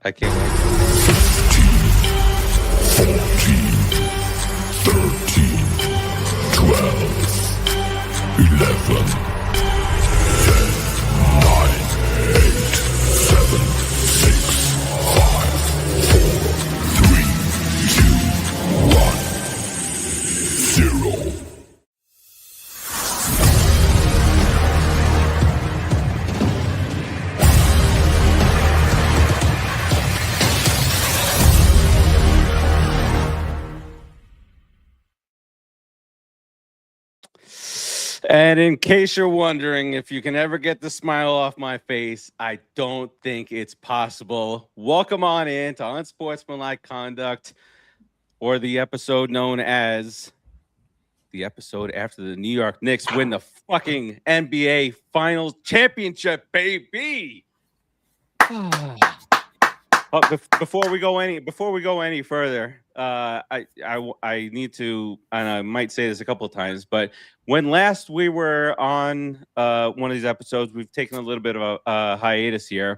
I can't wait. 14, 13, 12, 11, 10, 9, 8, 7, 6, 5, 4, 3, 2, 1, 0. And in case you're wondering if you can ever get the smile off my face, I don't think it's possible. Welcome on in to Unsportsmanlike Conduct, or the episode known as the episode after the New York Knicks win the fucking NBA Finals championship, baby. Before we go any further, I need to, and I might say this a couple of times, but when last we were on one of these episodes, we've taken a little bit of a hiatus here.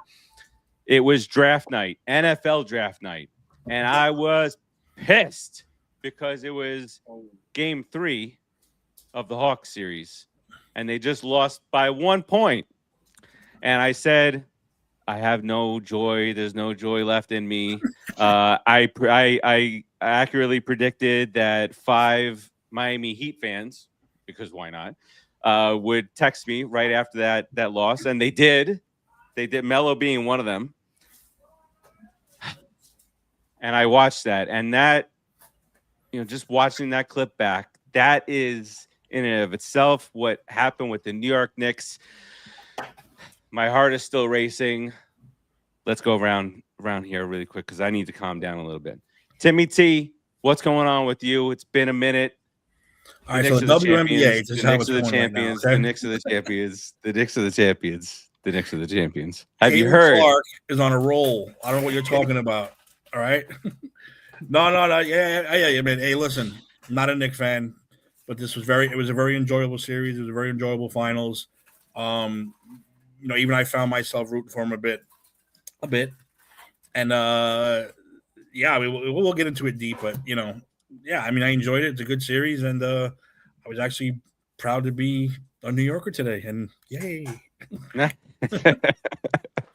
It was draft night, NFL draft night, and I was pissed because it was Game 3 of the Hawks series, and they just lost by 1 point. And I said, I have no joy. There's no joy left in me. I accurately predicted that 5 Miami Heat fans, because why not, would text me right after that loss, and they did. They did, Melo being one of them. And I watched that, and that, just watching that clip back, that is in and of itself what happened with the New York Knicks. My heart is still racing. Let's go around here really quick because I need to calm down a little bit. Timmy T, what's going on with you? It's been a minute. All right, so the WNBA, the Knicks are the champions. The Knicks are the champions. The Knicks are the champions. The Knicks are the champions. Have you heard? Clark is on a roll. I don't know what you're talking about. All right. No. Yeah, man. Hey, listen, I'm not a Knicks fan, but it was a very enjoyable series. It was a very enjoyable finals. Even I found myself rooting for him a bit. And we'll get into it deep, but I enjoyed it. It's a good series, and I was actually proud to be a New Yorker today, and yay.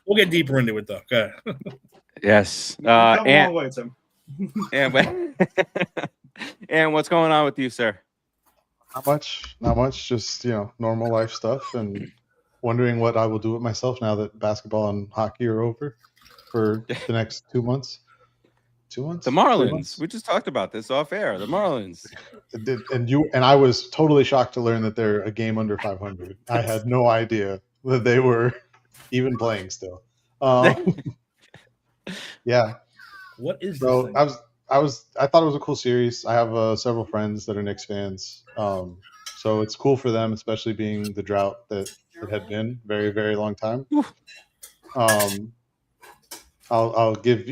We'll get deeper into it though. Okay. Yes. Come a long way, Tim. And what's going on with you, sir? Not much. Just normal life stuff, and wondering what I will do with myself now that basketball and hockey are over for the next 2 months. 2 months? The Marlins. We just talked about this off air. The Marlins. And I was totally shocked to learn that they're a game under 500. I had no idea that they were even playing still. Yeah. What is so this thing? I thought it was a cool series. I have several friends that are Knicks fans. So it's cool for them, especially being the drought that it had been very, very long time. I'll give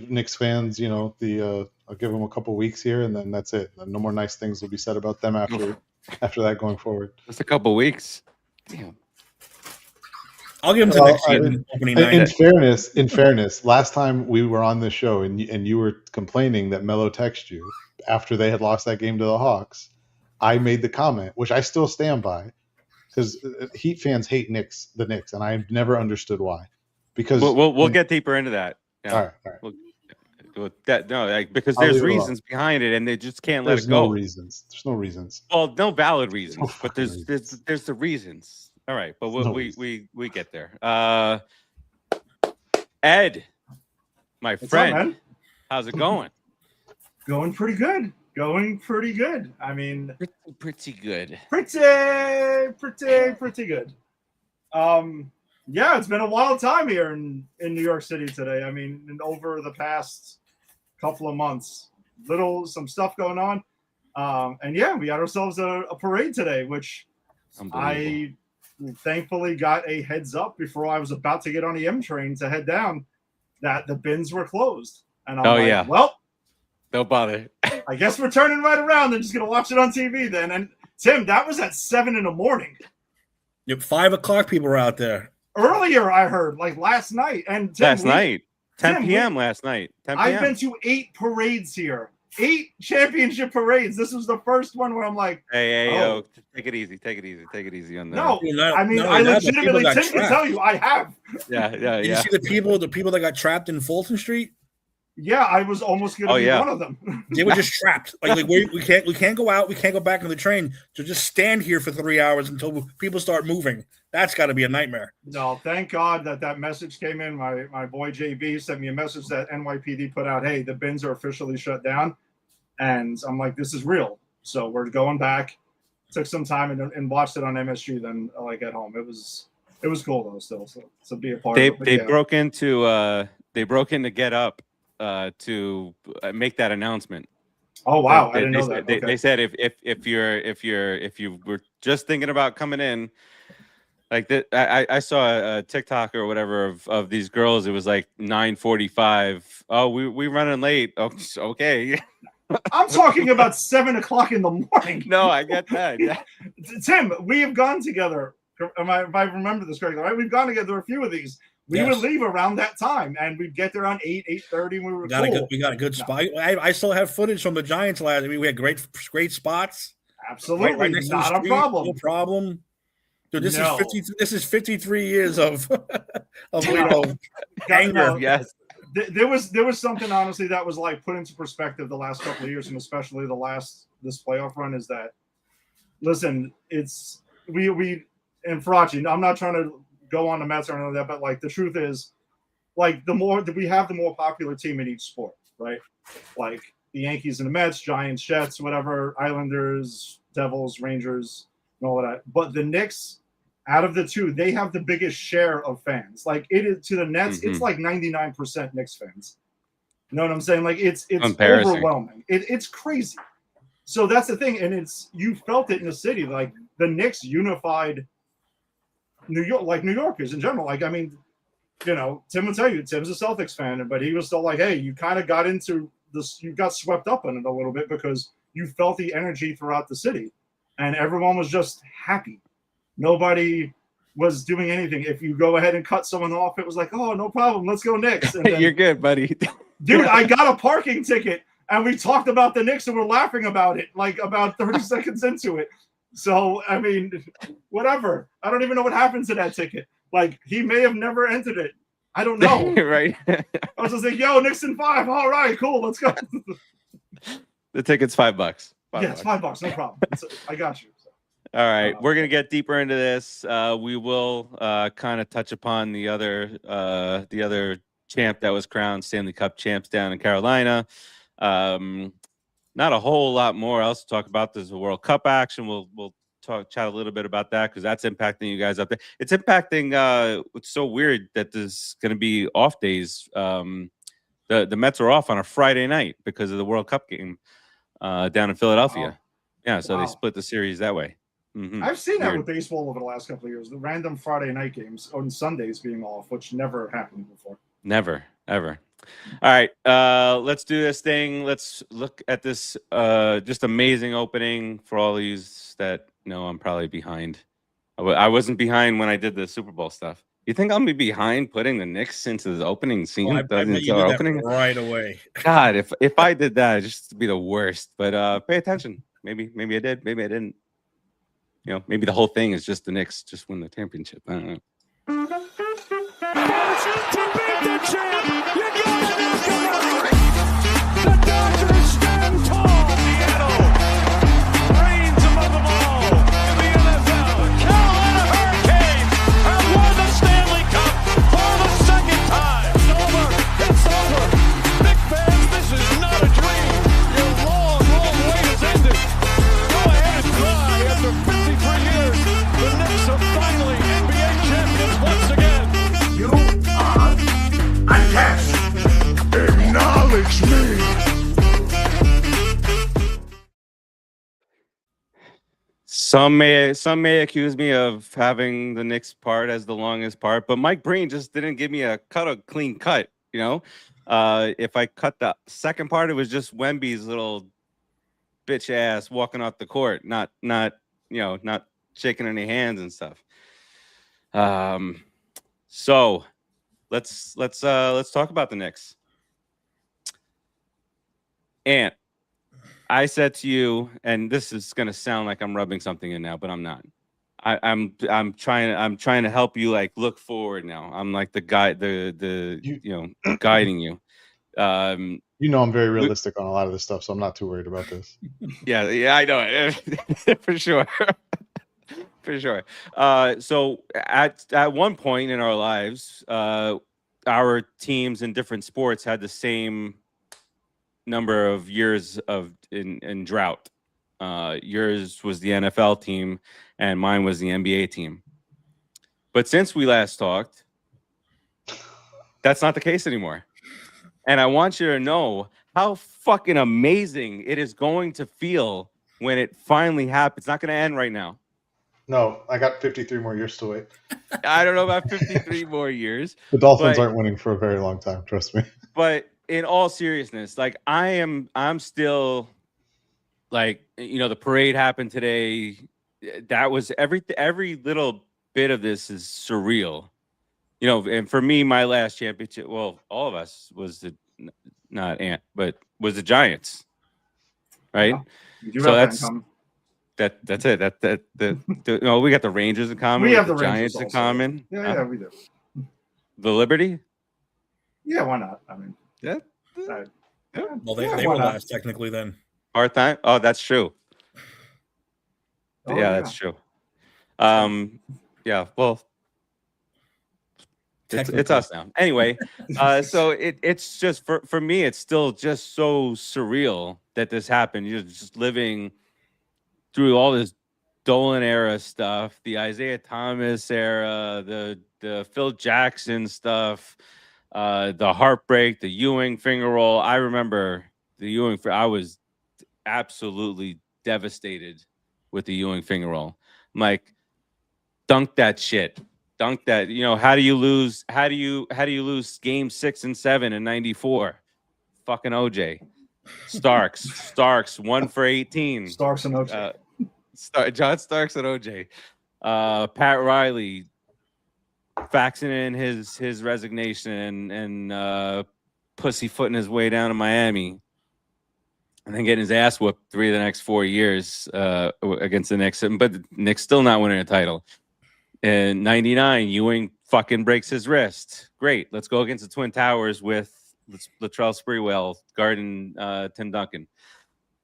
Knicks fans, I'll give them a couple weeks here, and then that's it. No more nice things will be said about them after that going forward. Just a couple weeks. Damn. I'll give them to next season. Opening night. In fairness, last time we were on this show and you were complaining that Melo texted you after they had lost that game to the Hawks, I made the comment, which I still stand by, because Heat fans hate the Knicks, and I've never understood why. Because we'll get deeper into that. Yeah. All right. Because there's reasons behind it, and they just can't let it go. There's no reasons. Well, no valid reasons, but there's the reasons. All right, but we get there. Ed, my friend, man? How's it going? Going pretty good. I mean, pretty good. Pretty good. Yeah, it's been a wild time here in New York City today. I mean, over the past couple of months, some stuff going on. And yeah, we got ourselves a parade today, which I thankfully got a heads up before I was about to get on the M train to head down that the bins were closed. And I'm well, don't bother. I guess we're turning right around and just going to watch it on TV then. And Tim, that was at 7 a.m. Yep, 5 o'clock people were out there. Earlier, I heard, like last night. And Tim, last night. 10 Tim, p.m. last night. 10 p.m. I've been to 8 parades here. 8 championship parades. This was the first one where I'm like, Hey, oh. yo, take it easy. Take it easy. Take it easy on that. No, Not- I mean, not I only that, but people legitimately, got Tim can trapped. tell you, I have. Yeah. Did you see the people that got trapped in Fulton Street? Yeah, I was almost going to be one of them. They were just trapped. Like we can't go out. We can't go back on the train. So just stand here for 3 hours until people start moving. That's got to be a nightmare. No, thank God that message came in. My boy JB sent me a message that NYPD put out. Hey, the bins are officially shut down, and I'm like, this is real. So we're going back. Took some time and watched it on MSG. Then like at home, it was cool though. Still, so be a part of it. But They yeah. broke into Get Up to make that announcement. Oh wow, I didn't know that. They said if you were just thinking about coming in, like that, I saw a TikTok or whatever of these girls. It was like 9:45. Oh, we running late. Oh, okay. I'm talking about 7 o'clock in the morning. No, I get that. Yeah. Tim, we have gone together. If I remember this correctly, right? We've gone together a few of these. We would leave around that time, and we'd get there around 8:30, and we were cool. We got a good spot. I still have footage from the Giants last. I mean, we had great spots. Absolutely, right next not to the street, a problem. No problem. Dude, this No. is 53 years of anger. No. Yes. There was something honestly that was like put into perspective the last couple of years, and especially this playoff run is that. Listen, it's we and Farace. I'm not trying to go on the Mets or anything like that, but like the truth is, like the more that we have, the more popular team in each sport, right? Like the Yankees and the Mets, Giants, Jets, whatever, Islanders, Devils, Rangers, and all of that. But the Knicks, out of the two, they have the biggest share of fans. Like it is to the Nets, it's like 99% Knicks fans. You know what I'm saying? Like it's overwhelming. It's crazy. So that's the thing, and you felt it in the city. Like the Knicks unified New York, like New Yorkers in general. Like I mean, you know, Tim will tell you, Tim's a Celtics fan, but he was still like, hey, you kind of got into this, you got swept up in it a little bit because you felt the energy throughout the city, and everyone was just happy. Nobody was doing anything. If you go ahead and cut someone off, it was like, oh, no problem, let's go Knicks. And then, You're good, buddy. Dude, I got a parking ticket, and we talked about the Knicks, and we're laughing about it like about 30 seconds into it. So, I mean, whatever. I don't even know what happened to that ticket. Like, he may have never entered it. I don't know. Right. I was just like, yo, Knicks in 5. All right, cool. Let's go. The ticket's $5. It's $5. No problem. I got you. So. All right. We're going to get deeper into this. We will kind of touch upon the other champ that was crowned Stanley Cup champs down in Carolina. Not a whole lot more else to talk about. There's a World Cup action. We'll chat a little bit about that because that's impacting you guys up there. It's impacting. It's so weird that there's going to be off days. The Mets are off on a Friday night because of the World Cup game down in Philadelphia. Yeah, so they split the series that way. Mm-hmm. I've seen that with baseball over the last couple of years. The random Friday night games on Sundays being off, which never happened before. Never, ever. All right, let's do this thing. Let's look at this just amazing opening for all of you that know I'm probably behind. I wasn't behind when I did the Super Bowl stuff. You think I'll be behind putting the Knicks into the opening scene? I bet you did that right away. God, if I did that, it'd just be the worst. But pay attention. Maybe I did. Maybe I didn't. You know, maybe the whole thing is just the Knicks just win the championship. I don't know. Some may accuse me of having the Knicks part as the longest part, but Mike Breen just didn't give me a clean cut. You know, if I cut the second part, it was just Wemby's little bitch ass walking off the court, not shaking any hands and stuff. So let's talk about the Knicks. Ant, I said to you, and this is going to sound like I'm rubbing something in now, but I'm not. I'm trying to help you like look forward now. I'm like the guy, guiding you. You know, I'm very realistic on a lot of this stuff, so I'm not too worried about this. Yeah, I know it for sure. For sure. So at one point in our lives, our teams in different sports had the same number of years in drought. Yours was the NFL team, and mine was the NBA team. But since we last talked, that's not the case anymore. And I want you to know how fucking amazing it is going to feel when it finally happens. It's not going to end right now. No, I got 53 more years to wait. I don't know about 53 more years. The Dolphins aren't winning for a very long time, trust me. But in all seriousness, like I'm still like, the parade happened today. That was every little bit of this is surreal. And for me, my last championship, well, all of us was not Ant, but was the Giants. Right? Yeah. So that's it. We got the Rangers in common. We have the Giants Rangers in also. common. Yeah, we do. The Liberty? Yeah, why not? I mean, Yeah. Well, they were last technically then. Hard time? Oh, that's true. Oh, yeah, that's true. Yeah, well, it's us now. Anyway, so it's just for me, it's still just so surreal that this happened. You're just living through all this Dolan era stuff, the Isaiah Thomas era, the Phil Jackson stuff, the heartbreak, the Ewing finger roll. I remember the Ewing. I was absolutely devastated with the Ewing finger roll. I'm like, dunk that shit. Dunk that. How do you lose? How do you lose game 6 and 7 in '94? Fucking OJ. Starks 1 for 18. Starks and OJ. John Starks and OJ. Pat Riley faxing in his resignation and pussyfooting his way down to Miami, and then getting his ass whooped 3 of the next 4 years against the Knicks. But the Knicks still not winning a title. In '99, Ewing fucking breaks his wrist. Great. Let's go against the Twin Towers with Latrell Sprewell guarding Tim Duncan.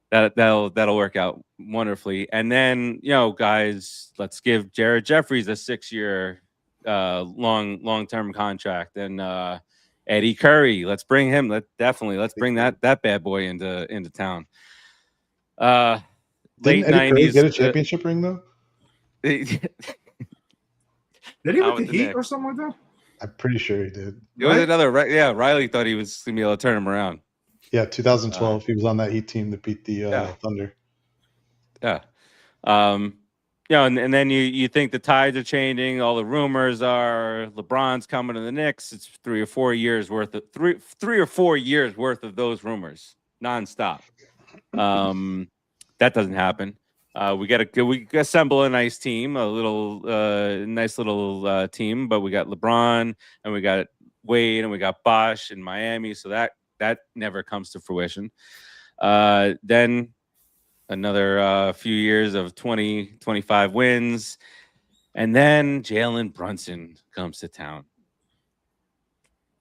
That'll work out wonderfully. And then, guys, let's give Jared Jeffries a 6-year long-term contract. And Eddie Curry, let's bring him. Let's bring that bad boy into town. Late Didn't Eddie 90s Curry get a championship ring though? Did he with the Heat or something like that? I'm pretty sure he did. It was another. Yeah, Riley thought he was gonna be able to turn him around. Yeah, 2012. He was on that Heat team that beat the Thunder. Yeah. And then you think the tides are changing. All the rumors are LeBron's coming to the Knicks. It's 3 or 4 years worth of three or 4 years worth of those rumors nonstop. That doesn't happen. We assemble a nice team, nice little team. But we got LeBron and we got Wade and we got Bosh in Miami. So that never comes to fruition. Then another few years of 20, 25 wins. And then Jalen Brunson comes to town.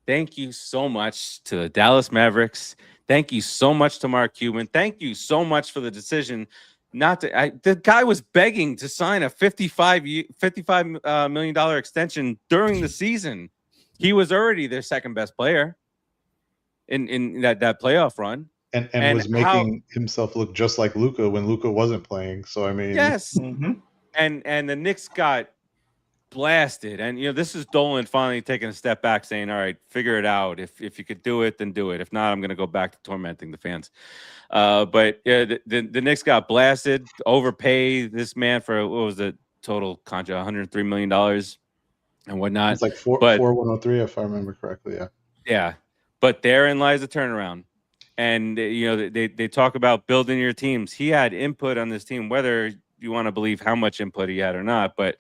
Thank you so much to the Dallas Mavericks. Thank you so much to Mark Cuban. Thank you so much for the decision not to. The guy was begging to sign a $55 million extension during the season. He was already their second best player in that playoff run. And was making himself look just like Luka when Luka wasn't playing. So I mean, yes. Mm-hmm. And the Knicks got blasted. And this is Dolan finally taking a step back, saying, "All right, figure it out. If you could do it, then do it. If not, I'm going to go back to tormenting the fans." But the Knicks got blasted. Overpay this man for what was the total contract? $103 million and whatnot. It's like 4,103 if I remember correctly. Yeah. Yeah. But therein lies the turnaround. And, they talk about building your teams. He had input on this team, whether you want to believe how much input he had or not, but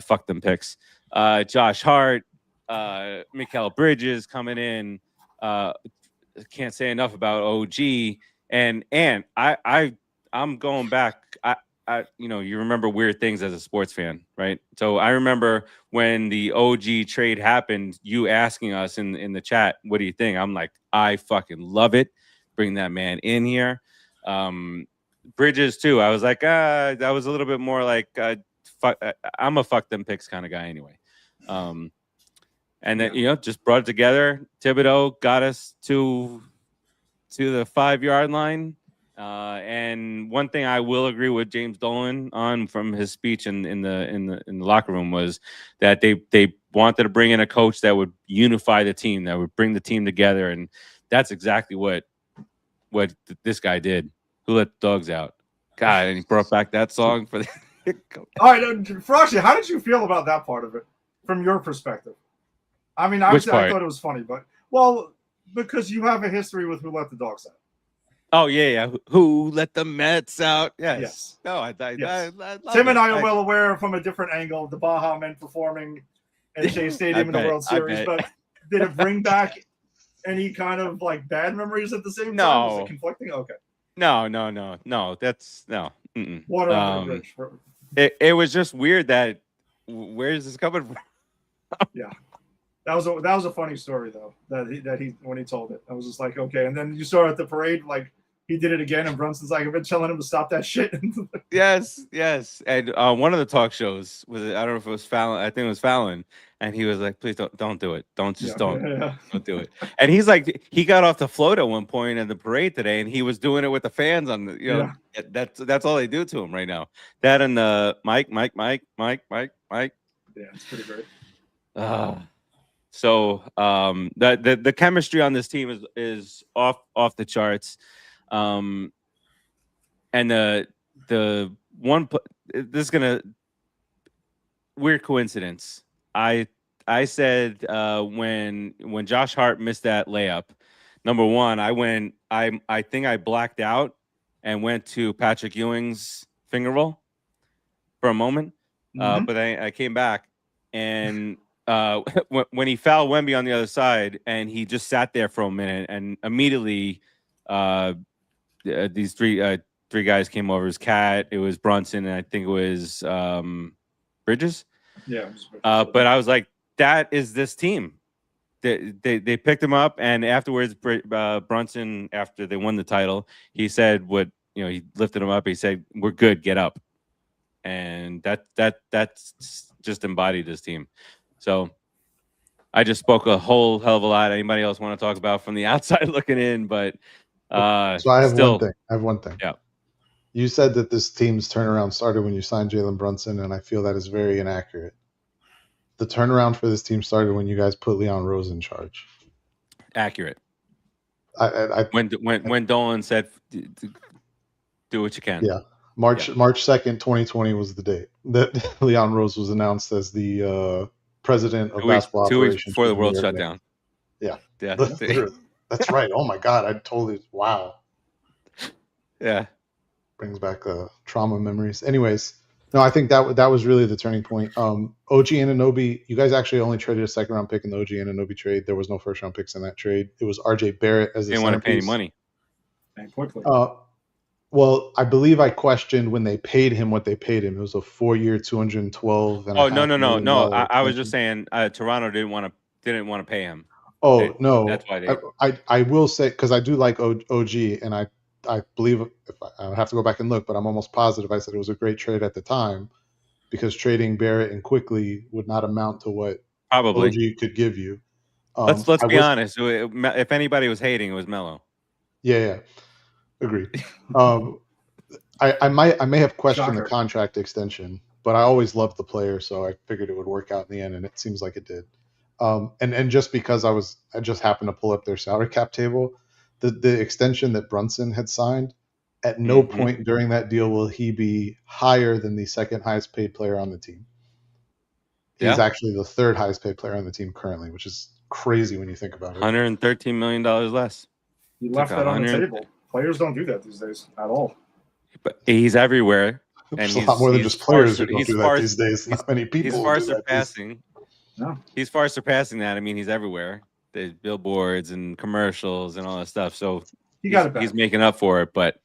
fuck them picks. Josh Hart, Mikal Bridges coming in. Can't say enough about OG and I'm going back. You remember weird things as a sports fan, right? So I remember when the OG trade happened, you asking us in the chat, what do you think? I'm like, I fucking love it. Bring that man in here. Bridges too. I was like, that was a little bit more like, I'm a fuck them picks kind of guy anyway. And then, just brought it together. Thibodeau got us to the 5-yard line. And one thing I will agree with James Dolan on from his speech in the locker room was that they wanted to bring in a coach that would unify the team, that would bring the team together, and that's exactly what this guy did. Who let the dogs out? God, and he brought back that song for the. All right, Farace, how did you feel about that part of it from your perspective? I mean, I thought it was funny, but because you have a history with Who Let the Dogs Out. Oh yeah. Who let the Mets out? Yes. No, I Tim and I are well aware from a different angle the Baja Men performing at Shea Stadium in the World Series, but did it bring back any kind of like bad memories at the same time? Was it conflicting? Okay. No. That's no. Water under the bridge. It was just weird that where is this coming from? Yeah. That was a funny story though. That he when he told it, I was just like, okay. And then you saw at the parade, like he did it again, and Brunson's like, I've been telling him to stop that shit. Yes. And one of the talk shows was, I don't know if it was Fallon. I think it was Fallon, and he was like, please don't do it. Don't do it. And he's like, he got off the float at one point in the parade today, and he was doing it with the fans on the, that's all they do to him right now. That and the Mike. Yeah, it's pretty great. So the chemistry on this team is off the charts, and the one this is gonna weird coincidence. I said when Josh Hart missed that layup, number one, I think I blacked out and went to Patrick Ewing's finger roll for a moment, but I came back and. When he fouled Wemby on the other side, and he just sat there for a minute, and immediately these three guys came over. It was Cat, it was Brunson, and I think it was Bridges. Yeah. But I was like, that is this team. They picked him up, and afterwards, Brunson, after they won the title, he said he lifted him up. He said, "We're good. Get up." And that's just embodied this team. So I just spoke a whole hell of a lot. Anybody else want to talk about from the outside looking in? But so I have one thing. Yeah. You said that this team's turnaround started when you signed Jalen Brunson, and I feel that is very inaccurate. The turnaround for this team started when you guys put Leon Rose in charge. Accurate. When Dolan said, "Do what you can." Yeah. March 2nd, 2020 was the date that Leon Rose was announced as the president of basketball 2 operations weeks before the world shut down. Yeah. Yeah. That's right. Oh my God. I totally, wow. Yeah. Brings back trauma memories. Anyways, no, I think that was really the turning point. OG Anunoby, you guys actually only traded a 2nd-round pick in the OG Anunoby trade. There was no 1st-round picks in that trade. It was RJ Barrett as the didn't want to pay any money. And quickly. Well, I believe I questioned when they paid him what they paid him. It was a 4-year, 212. Oh no! I was just saying Toronto didn't want to pay him. Oh no! That's why I will say, because I do like OG, and I believe I have to go back and look, but I'm almost positive I said it was a great trade at the time, because trading Barrett and quickly would not amount to what probably OG could give you. Let's be honest. If anybody was hating, it was Melo. Yeah. Agreed. I may have questioned the contract extension, but I always loved the player, so I figured it would work out in the end, and it seems like it did. And just because I just happened to pull up their salary cap table, the extension that Brunson had signed, at no point during that deal will he be higher than the 2nd highest paid player on the team. He's actually the 3rd highest paid player on the team currently, which is crazy when you think about it. $113 million less. He left that on the table. Players don't do that these days at all. But he's everywhere, and There's a lot more than just players who don't do that these days. Not many people. He's far surpassing. No. He's far surpassing that. I mean, he's everywhere. There's billboards and commercials and all that stuff. So He got it back. he's making up for it. But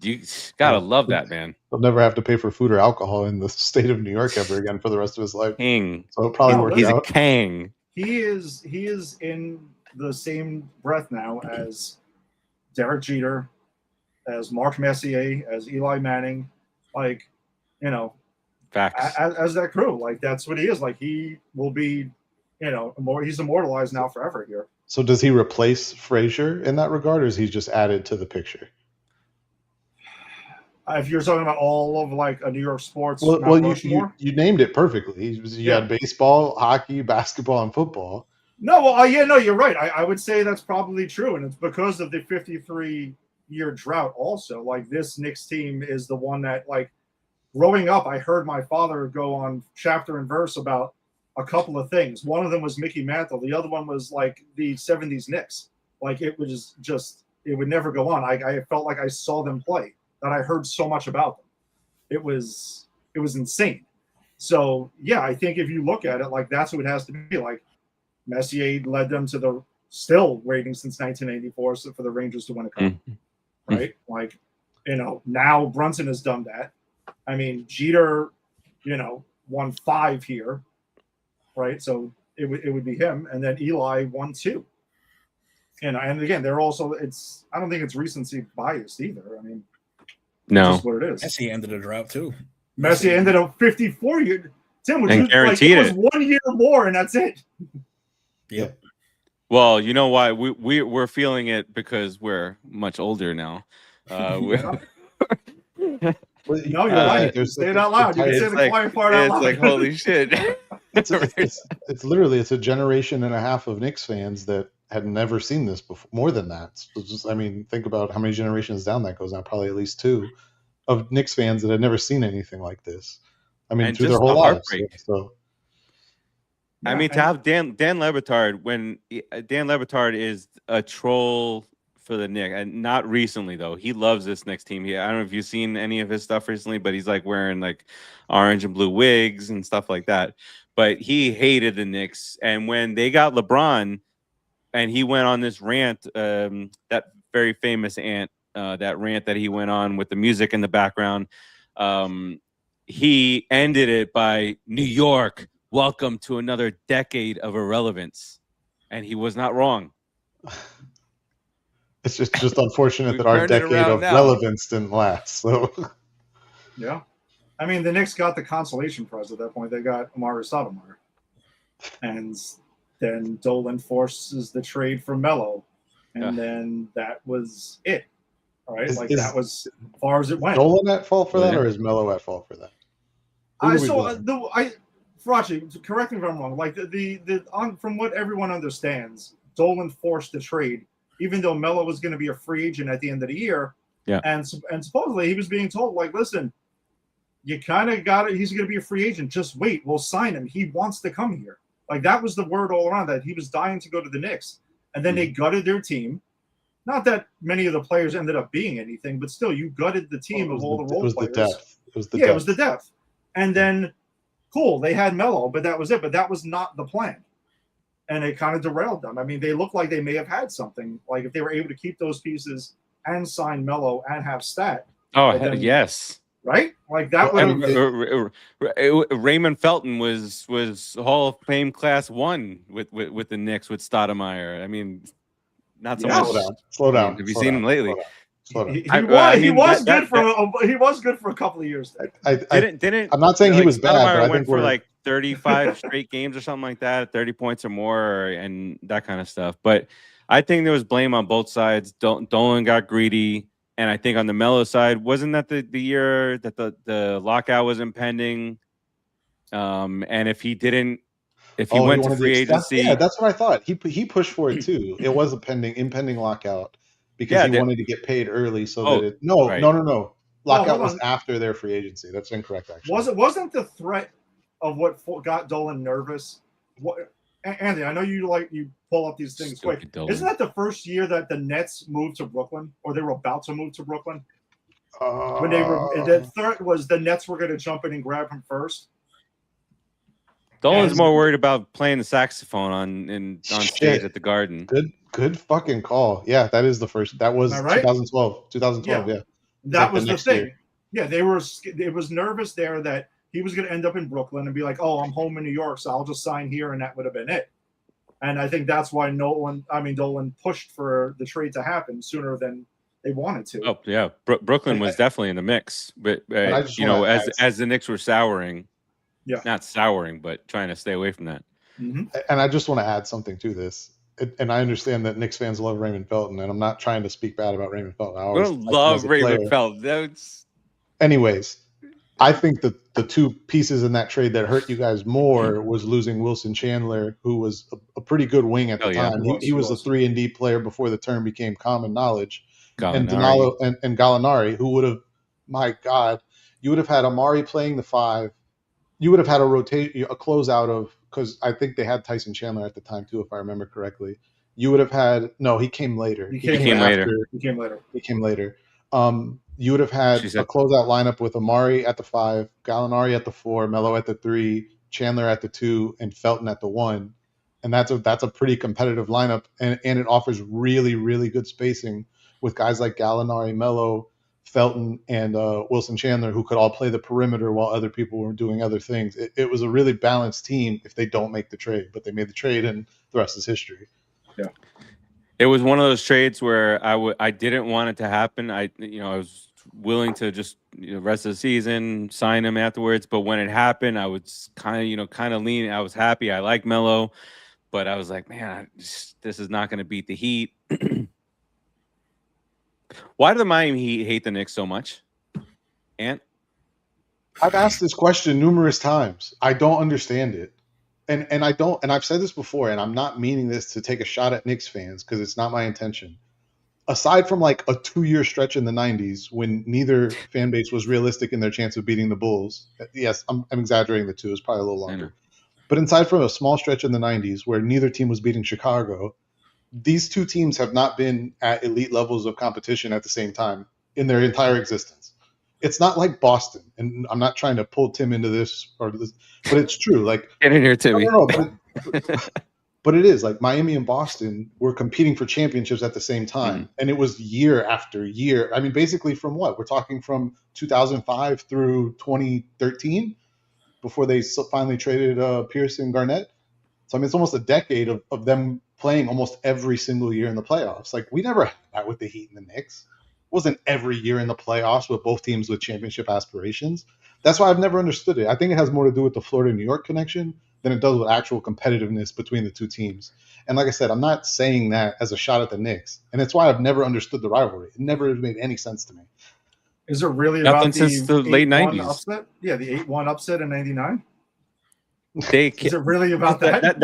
you gotta love that, man. He'll never have to pay for food or alcohol in the state of New York ever again for the rest of his life. King. So it probably No, worked He's a out. king. He is in the same breath now as Derek Jeter, as Mark Messier, as Eli Manning, like, you know, Facts. as that crew. Like, that's what he is. Like, he will be, you know, he's immortalized now forever here. So does he replace Frazier in that regard, or is he just added to the picture? If you're talking about all of like a New York sports, Well, Mount you Rushmore? named it perfectly. You had baseball, hockey, basketball, and football. No, well, yeah, no, you're right. I would say that's probably true, and it's because of the 53-year drought. Also, like, this Knicks team is the one that, like, growing up, I heard my father go on chapter and verse about a couple of things. One of them was Mickey Mantle. The other one was like the 70s Knicks. Like, it was just, it would never go on. I felt like I saw them play, that I heard so much about them. It was insane. So yeah, I think if you look at it, like, that's what it has to be. Like, Messier led them to the still waiting since 1984 for the Rangers to win a cup, right? Like, you know, now Brunson has done that. I mean, Jeter, you know, won 5 here, right? So it would be him, and then Eli won 2. And again, they're also, I don't think it's recency biased either. I mean, No. That's what it is. Messi ended a drought too. Messi ended up 54 years. Tim, would And you guaranteed like, it was 1 year more, and that's it. Yep. Well, you know why we're feeling it, because we're much older now. Well, No, you're right. Say it out loud. You can say the quiet part out loud. It's like, holy shit. it's literally a generation and a half of Knicks fans that had never seen this before. More than that. So just, I mean, think about how many generations down that goes down. Probably at least 2 of Knicks fans that had never seen anything like this. I mean, And through their just whole the lives. heartbreak. So I mean, to have Dan LeBatard, when Dan LeBatard is a troll for the Knicks, and not recently though. He loves this Knicks team. I don't know if you've seen any of his stuff recently, but he's like wearing like orange and blue wigs and stuff like that. But he hated the Knicks, and when they got LeBron, and he went on this rant, that very famous that rant that he went on with the music in the background. He ended it by, "New York, welcome to another decade of irrelevance," and he was not wrong. it's just unfortunate We've that our turned it decade around of now. relevance didn't last. So Yeah. I mean, the Knicks got the consolation prize at that point. They got Amari Stoudemire. And then Dolan forces the trade for Melo. And then that was it. All right. That was as far as it went. Dolan at fault for that, Yeah. or is Melo at fault for that? Farace, correct me if I'm wrong. Like from what everyone understands, Dolan forced the trade, even though Melo was going to be a free agent at the end of the year. Yeah. And supposedly he was being told, like, listen, you kind of got it. He's going to be a free agent. Just wait. We'll sign him. He wants to come here. Like, that was the word all around, that he was dying to go to the Knicks. And then they gutted their team. Not that many of the players ended up being anything, but still, you gutted the team of all the role players. It was the depth. It was the depth. And then, cool, they had Melo, but that was it. But that was not the plan. And it kind of derailed them. I mean, they looked like they may have had something. Like, if they were able to keep those pieces and sign Melo and have Stat. Oh, then, yes. Right? Like, that would have... Raymond Felton was Hall of Fame class 1 with the Knicks with Stoudemire. I mean, not so much. Slow down. Have you seen him lately? He was good for a couple of years. I'm not saying he was bad, but I went think for like 35 straight games or something like that, 30 points or more, and that kind of stuff. But I think there was blame on both sides. Dolan got greedy, and I think on the Melo side, wasn't that the year that the lockout was impending? And if he went to free agency, yeah, that's what I thought. He pushed for it too. It was a impending lockout. Because he wanted to get paid early, so no. Lockout was after their free agency. That's incorrect, actually. Wasn't the threat of what got Dolan nervous? Anthony, I know you pull up these things quick. Isn't that the first year that the Nets moved to Brooklyn, or they were about to move to Brooklyn? When they were, the threat was the Nets were going to jump in and grab him first. Dolan's And- more worried about playing the saxophone on Shit. stage at the Garden. Good fucking call. Yeah, that is the first. That was Am I right? 2012. 2012. Yeah. That like the was the next thing. year. Yeah, it was nervous there that he was going to end up in Brooklyn and be like, oh, I'm home in New York, so I'll just sign here, and that would have been it. And I think that's why Dolan pushed for the trade to happen sooner than they wanted to. Oh yeah, Brooklyn was definitely in the mix, but I just you know, wanna as the Knicks were souring, Yeah. not souring, but trying to stay away from that. Mm-hmm. And I just want to add something to this. And I understand that Knicks fans love Raymond Felton, and I'm not trying to speak bad about Raymond Felton. I We always don't like him love as a Raymond player. Felton. That's Anyways, I think that the two pieces in that trade that hurt you guys more was losing Wilson Chandler, who was a pretty good wing at the Oh, yeah. time. He He was a was. 3-and-D player before the term became common knowledge. And Gallinari. Donalo and Gallinari, who would have, my God, you would have had Amari playing the 5. You would have had a closeout of, because I think they had Tyson Chandler at the time too, if I remember correctly. You would have had he came later. He came later. He came later. He came later. You would have had She said- a closeout lineup with Amari at the 5, Gallinari at the 4, Melo at the 3, Chandler at the 2, and Felton at the 1. And that's a pretty competitive lineup, and it offers really, really good spacing with guys like Gallinari, Melo, Felton, and Wilson Chandler, who could all play the perimeter while other people were doing other things. It was a really balanced team if they don't make the trade, but they made the trade, and the rest is history. Yeah. It was one of those trades where I didn't want it to happen. I was willing to just rest of the season, sign him afterwards. But when it happened, I was kind of leaning. I was happy. I like Melo, but I was like, man, this is not going to beat the Heat. Why do the Miami Heat hate the Knicks so much? Ant? I've asked this question numerous times. I don't understand it. And I don't, and I've said this before, and I'm not meaning this to take a shot at Knicks fans because it's not my intention. Aside from like a 2-year stretch in the 90s when neither fan base was realistic in their chance of beating the Bulls. Yes, I'm exaggerating the 2. It's probably a little longer. But aside from a small stretch in the 90s where neither team was beating Chicago, these two teams have not been at elite levels of competition at the same time in their entire existence. It's not like Boston, and I'm not trying to pull Tim into this, but it's true. Like, Get in here, Timmy. no, but it is like Miami and Boston were competing for championships at the same time, and it was year after year. I mean, basically from what we're talking from 2005 through 2013, before they finally traded Pierce and Garnett. So I mean, it's almost a decade of them playing almost every single year in the playoffs. Like, we never had that with the Heat and the Knicks. It wasn't every year in the playoffs with both teams with championship aspirations. That's why I've never understood it. I think it has more to do with the Florida-New York connection than it does with actual competitiveness between the two teams. And like I said, I'm not saying that as a shot at the Knicks. And it's why I've never understood the rivalry. It never made any sense to me. Is it really Nothing about since the late 8-1 90s. upset? Yeah, the 8-1 upset in '99. They Is it really about that?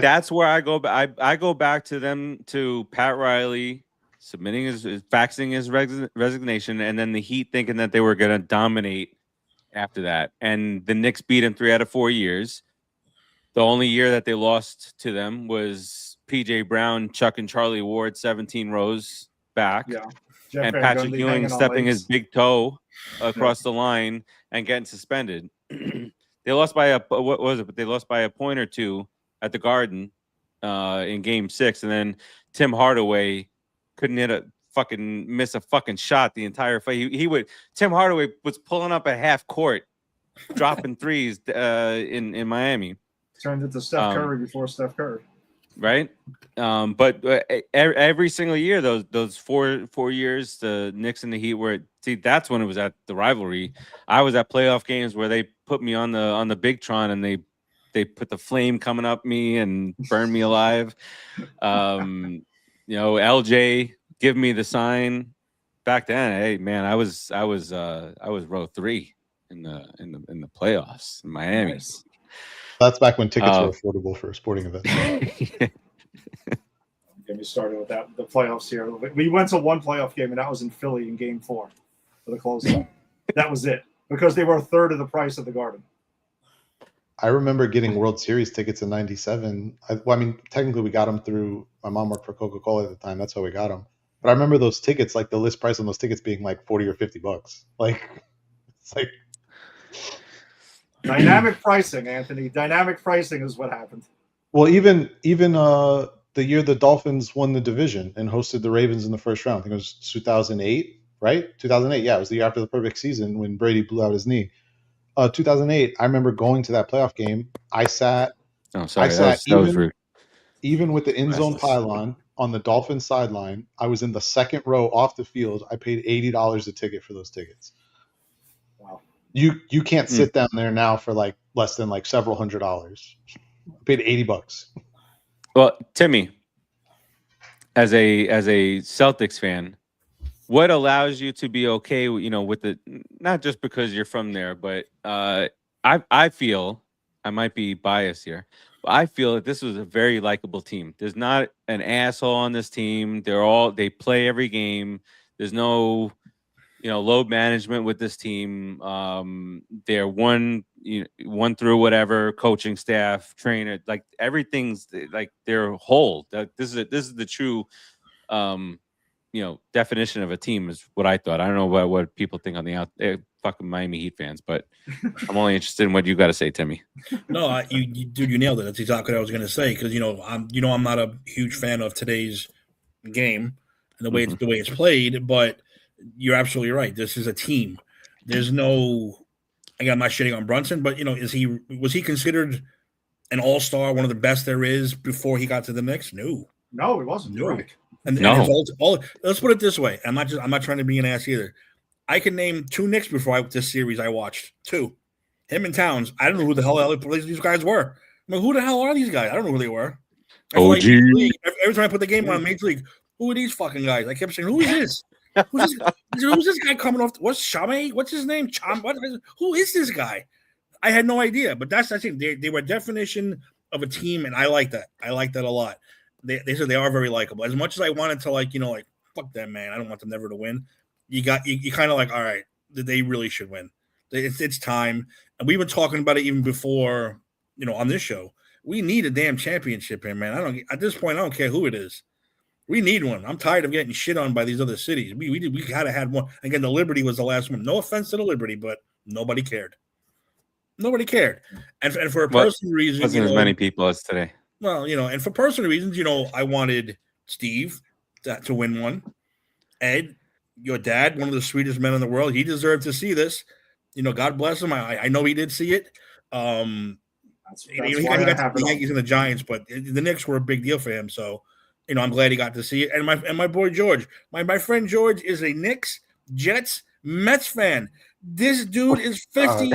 That's where I go back. I go back to Pat Riley submitting faxing his resignation, and then the Heat thinking that they were going to dominate after that, and the Knicks beat him 3 out of 4 years. The only year that they lost to them was P.J. Brown, Chuck and Charlie Ward, 17 rows back. Yeah. Jeff And Van Patrick Gundy Ewing hanging on stepping legs. his big toe across the line and getting suspended. They lost by what was it? But they lost by a point or two at the Garden in Game 6, and then Tim Hardaway couldn't miss a fucking shot the entire fight. Tim Hardaway was pulling up at half court, dropping threes in Miami. Turned into Steph Curry before Steph Curry. Right, but every single year, those four years, the Knicks and the Heat that's when it was at the rivalry. I was at playoff games where they put me on the Big Tron, and they put the flame coming up me and burned me alive. LJ give me the sign back then. Hey man, I was row 3 in the playoffs in Miami. Nice. That's back when tickets were affordable for sporting events. Get me started with that. The playoffs here. We went to one playoff game, and that was in Philly in Game 4 for the closeout. That was it, because they were a third of the price of the Garden. I remember getting World Series tickets in '97. I mean, technically we got them through my mom worked for Coca-Cola at the time. That's how we got them. But I remember those tickets, like the list price on those tickets being like $40 or $50. Like, it's like Dynamic pricing, Anthony. Dynamic pricing is what happened. Well, even the year the Dolphins won the division and hosted the Ravens in the first round, I think it was 2008, right? 2008, yeah, it was the year after the perfect season when Brady blew out his knee. 2008, I remember going to that playoff game. I sat Oh, sorry, that was rude. even with the end zone Restless. pylon on the Dolphins sideline. I was in the second row off the field. I paid $80 a ticket for those tickets. Wow. You can't sit down there now for like less than like several $100s. I paid $80. Well, Timmy, as a Celtics fan, what allows you to be okay, with the, not just because you're from there, but I feel, I might be biased here, but I feel that this was a very likable team. There's not an asshole on this team. They play every game. There's no load management with this team. They're one through whatever coaching staff, trainer, like everything's like they're whole. This is the true definition of a team is what I thought. I don't know what people think on the fucking Miami Heat fans, but I'm only interested in what you got to say, Timmy. No, dude, you nailed it. That's exactly what I was going to say because I'm not a huge fan of today's game and the way it's played, but you're absolutely right. This is a team. There's no. Again, I'm not shitting on Brunson, but was he considered an all-star, one of the best there is before he got to the Knicks? No, he wasn't. No. Right. And let's put it this way. I'm not trying to be an ass either. I can name 2 Knicks before this series I watched. 2. Him and Towns. I don't know who the hell these guys were. I mean, who the hell are these guys? I don't know who they were. OG. Every time I put the game on Major League, who are these fucking guys? I kept saying, who is this? Who's this guy coming off? What's Chame? What's his name? Who is this guy? I had no idea. But I think they were a definition of a team, and I like that. I like that a lot. They said they are very likable. As much as I wanted to fuck them, man. I don't want them never to win. You kind of like, all right, they really should win. It's time. And we've been talking about it even before, on this show. We need a damn championship here, man. At this point, I don't care who it is. We need one. I'm tired of getting shit on by these other cities. We gotta have one. Again, the Liberty was the last one. No offense to the Liberty, but nobody cared. Nobody cared. And for a personal reason, wasn't as many people as today. Well, and for personal reasons, I wanted Steve to win one. Ed, your dad, one of the sweetest men in the world, he deserved to see this. God bless him. I know he did see it. He got the Yankees and the Giants, but the Knicks were a big deal for him. So, I'm glad he got to see it. And my boy George, my friend George is a Knicks, Jets, Mets fan. This dude is 50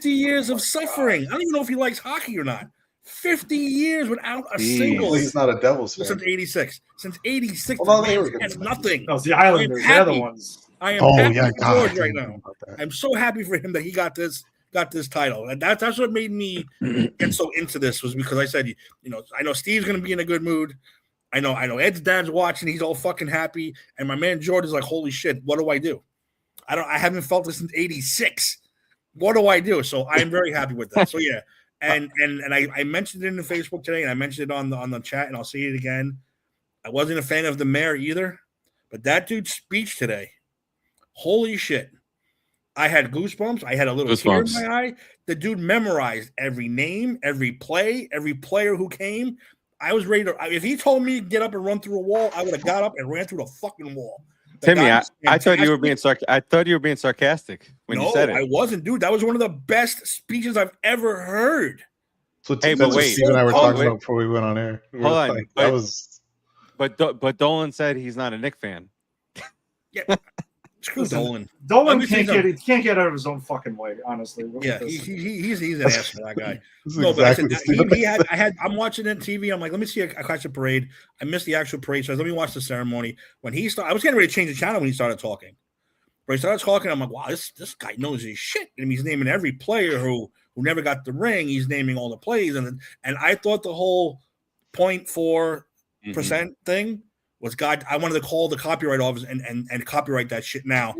years of suffering. I don't even know if he likes hockey or not. 50 years without a single. He's not a Devils fan. Since 86. Since 86. Well, they were has nothing. No, it's the Islanders. They're the ones. I am happy for George right now. I'm so happy for him that he got this title. And that's what made me get so into this was because I said, I know Steve's going to be in a good mood. I know Ed's dad's watching. He's all fucking happy. And my man George is like, holy shit, what do I do? I haven't felt this since 86. What do I do? So I'm very happy with that. So yeah. And I mentioned it in the Facebook today, and I mentioned it on the chat, and I'll say it again. I wasn't a fan of the mayor either, but that dude's speech today, holy shit. I had goosebumps. I had a little tear in my eye. The dude memorized every name, every play, every player who came. I was ready to – if he told me to get up and run through a wall, I would have got up and ran through the fucking wall. Timmy, I thought you were being sarcastic when you said it. No, I wasn't, dude. That was one of the best speeches I've ever heard. So but wait, Steve and I were talking about before we went on air. Hold on, but Dolan said he's not a Knicks fan. Yeah, screw Dolan. Dolan can't get out of his own fucking way. Honestly, yeah, he's an asshole. That guy. No, but I'm watching it on TV. I'm like, let me see a catch a parade. I missed the actual parade, so let me watch the ceremony. When he started, I was getting ready to change the channel when he started talking. But he started talking. I'm like, wow, this guy knows his shit. And he's naming every player who never got the ring. He's naming all the plays, and I thought the whole 0.4% thing was God. I wanted to call the copyright office and copyright that shit now.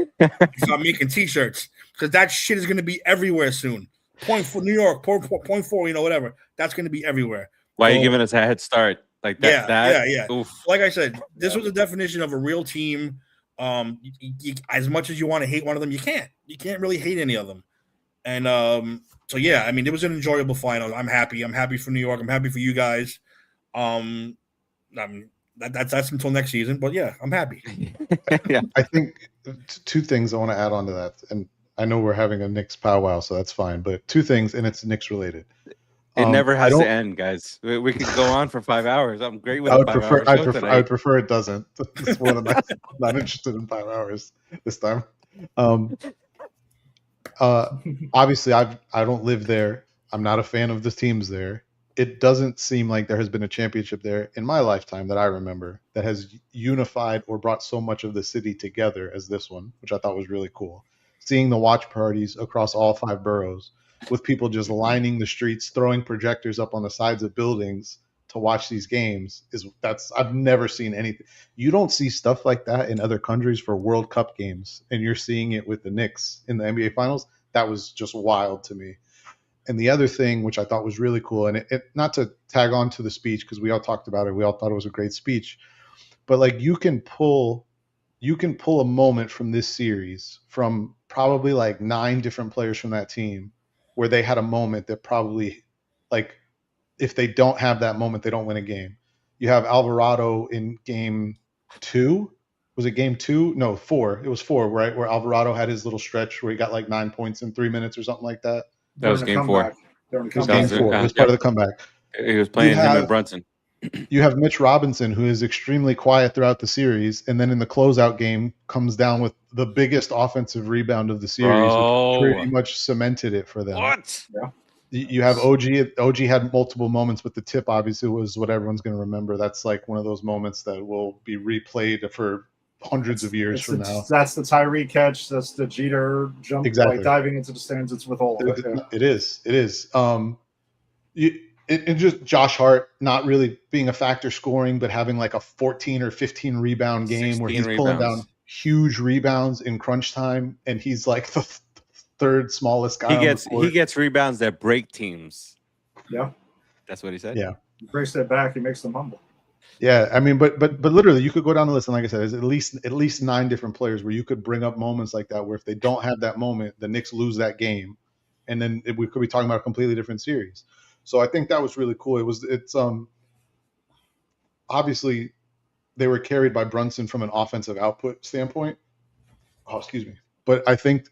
Start making T-shirts because that shit is going to be everywhere soon. Point for New York, point four, whatever. That's going to be everywhere. Why are you giving us a head start like that? Yeah. Oof. Like I said, this was the definition of a real team. As much as you want to hate one of them, you can't. You can't really hate any of them. And so yeah, I mean, it was an enjoyable final. I'm happy. I'm happy for New York. I'm happy for you guys. That's until next season. But yeah, I'm happy. Yeah. I think two things I want to add on to that, and I know we're having a Knicks powwow, so that's fine. But two things, and it's Knicks related. It never I has don't. to end, guys. We could go on for 5 hours. I'm great with I a would 5 prefer. hour I show prefer. tonight. I would prefer it doesn't. It's more than I'm not interested in 5 hours this time. Obviously, I don't live there. I'm not a fan of the teams there. It doesn't seem like there has been a championship there in my lifetime that I remember that has unified or brought so much of the city together as this one, which I thought was really cool. Seeing the watch parties across all 5 boroughs with people just lining the streets, throwing projectors up on the sides of buildings to watch these games I've never seen anything. You don't see stuff like that in other countries for World Cup games, and you're seeing it with the Knicks in the NBA Finals. That was just wild to me. And the other thing, which I thought was really cool, and it not to tag on to the speech because we all talked about it, we all thought it was a great speech, but like you can pull a moment from this series from probably like 9 different players from that team where they had a moment that probably, like, if they don't have that moment, they don't win a game. You have Alvarado in game 2. Was it game 2? No, 4. It was 4, right? Where Alvarado had his little stretch where he got like 9 points in 3 minutes or something like that. That was game 4. During the It was comeback. game 4. It was part of the comeback. He was playing him and Brunson. You have Mitch Robinson, who is extremely quiet throughout the series, and then in the closeout game comes down with the biggest offensive rebound of the series, which pretty much cemented it for them. What? Yeah. You have OG. OG had multiple moments, but the tip obviously was what everyone's going to remember. That's like one of those moments that will be replayed for hundreds of years from now. That's the Tyree catch. That's the Jeter jump, Exactly. like diving into the stands. It's with all of it. Yeah. It is. It is. And just Josh Hart not really being a factor scoring, but having like a 14 or 15 rebound game where he's pulling down huge rebounds in crunch time, and he's like the third smallest guy. He gets rebounds that break teams. Yeah, that's what he said. Yeah, he breaks their back. He makes them humble. Yeah, I mean, but literally, you could go down the list, and like I said, there's at least 9 different players where you could bring up moments like that, where if they don't have that moment, the Knicks lose that game, and then we could be talking about a completely different series. So I think that was really cool. It's obviously they were carried by Brunson from an offensive output standpoint. Oh, excuse me. But I think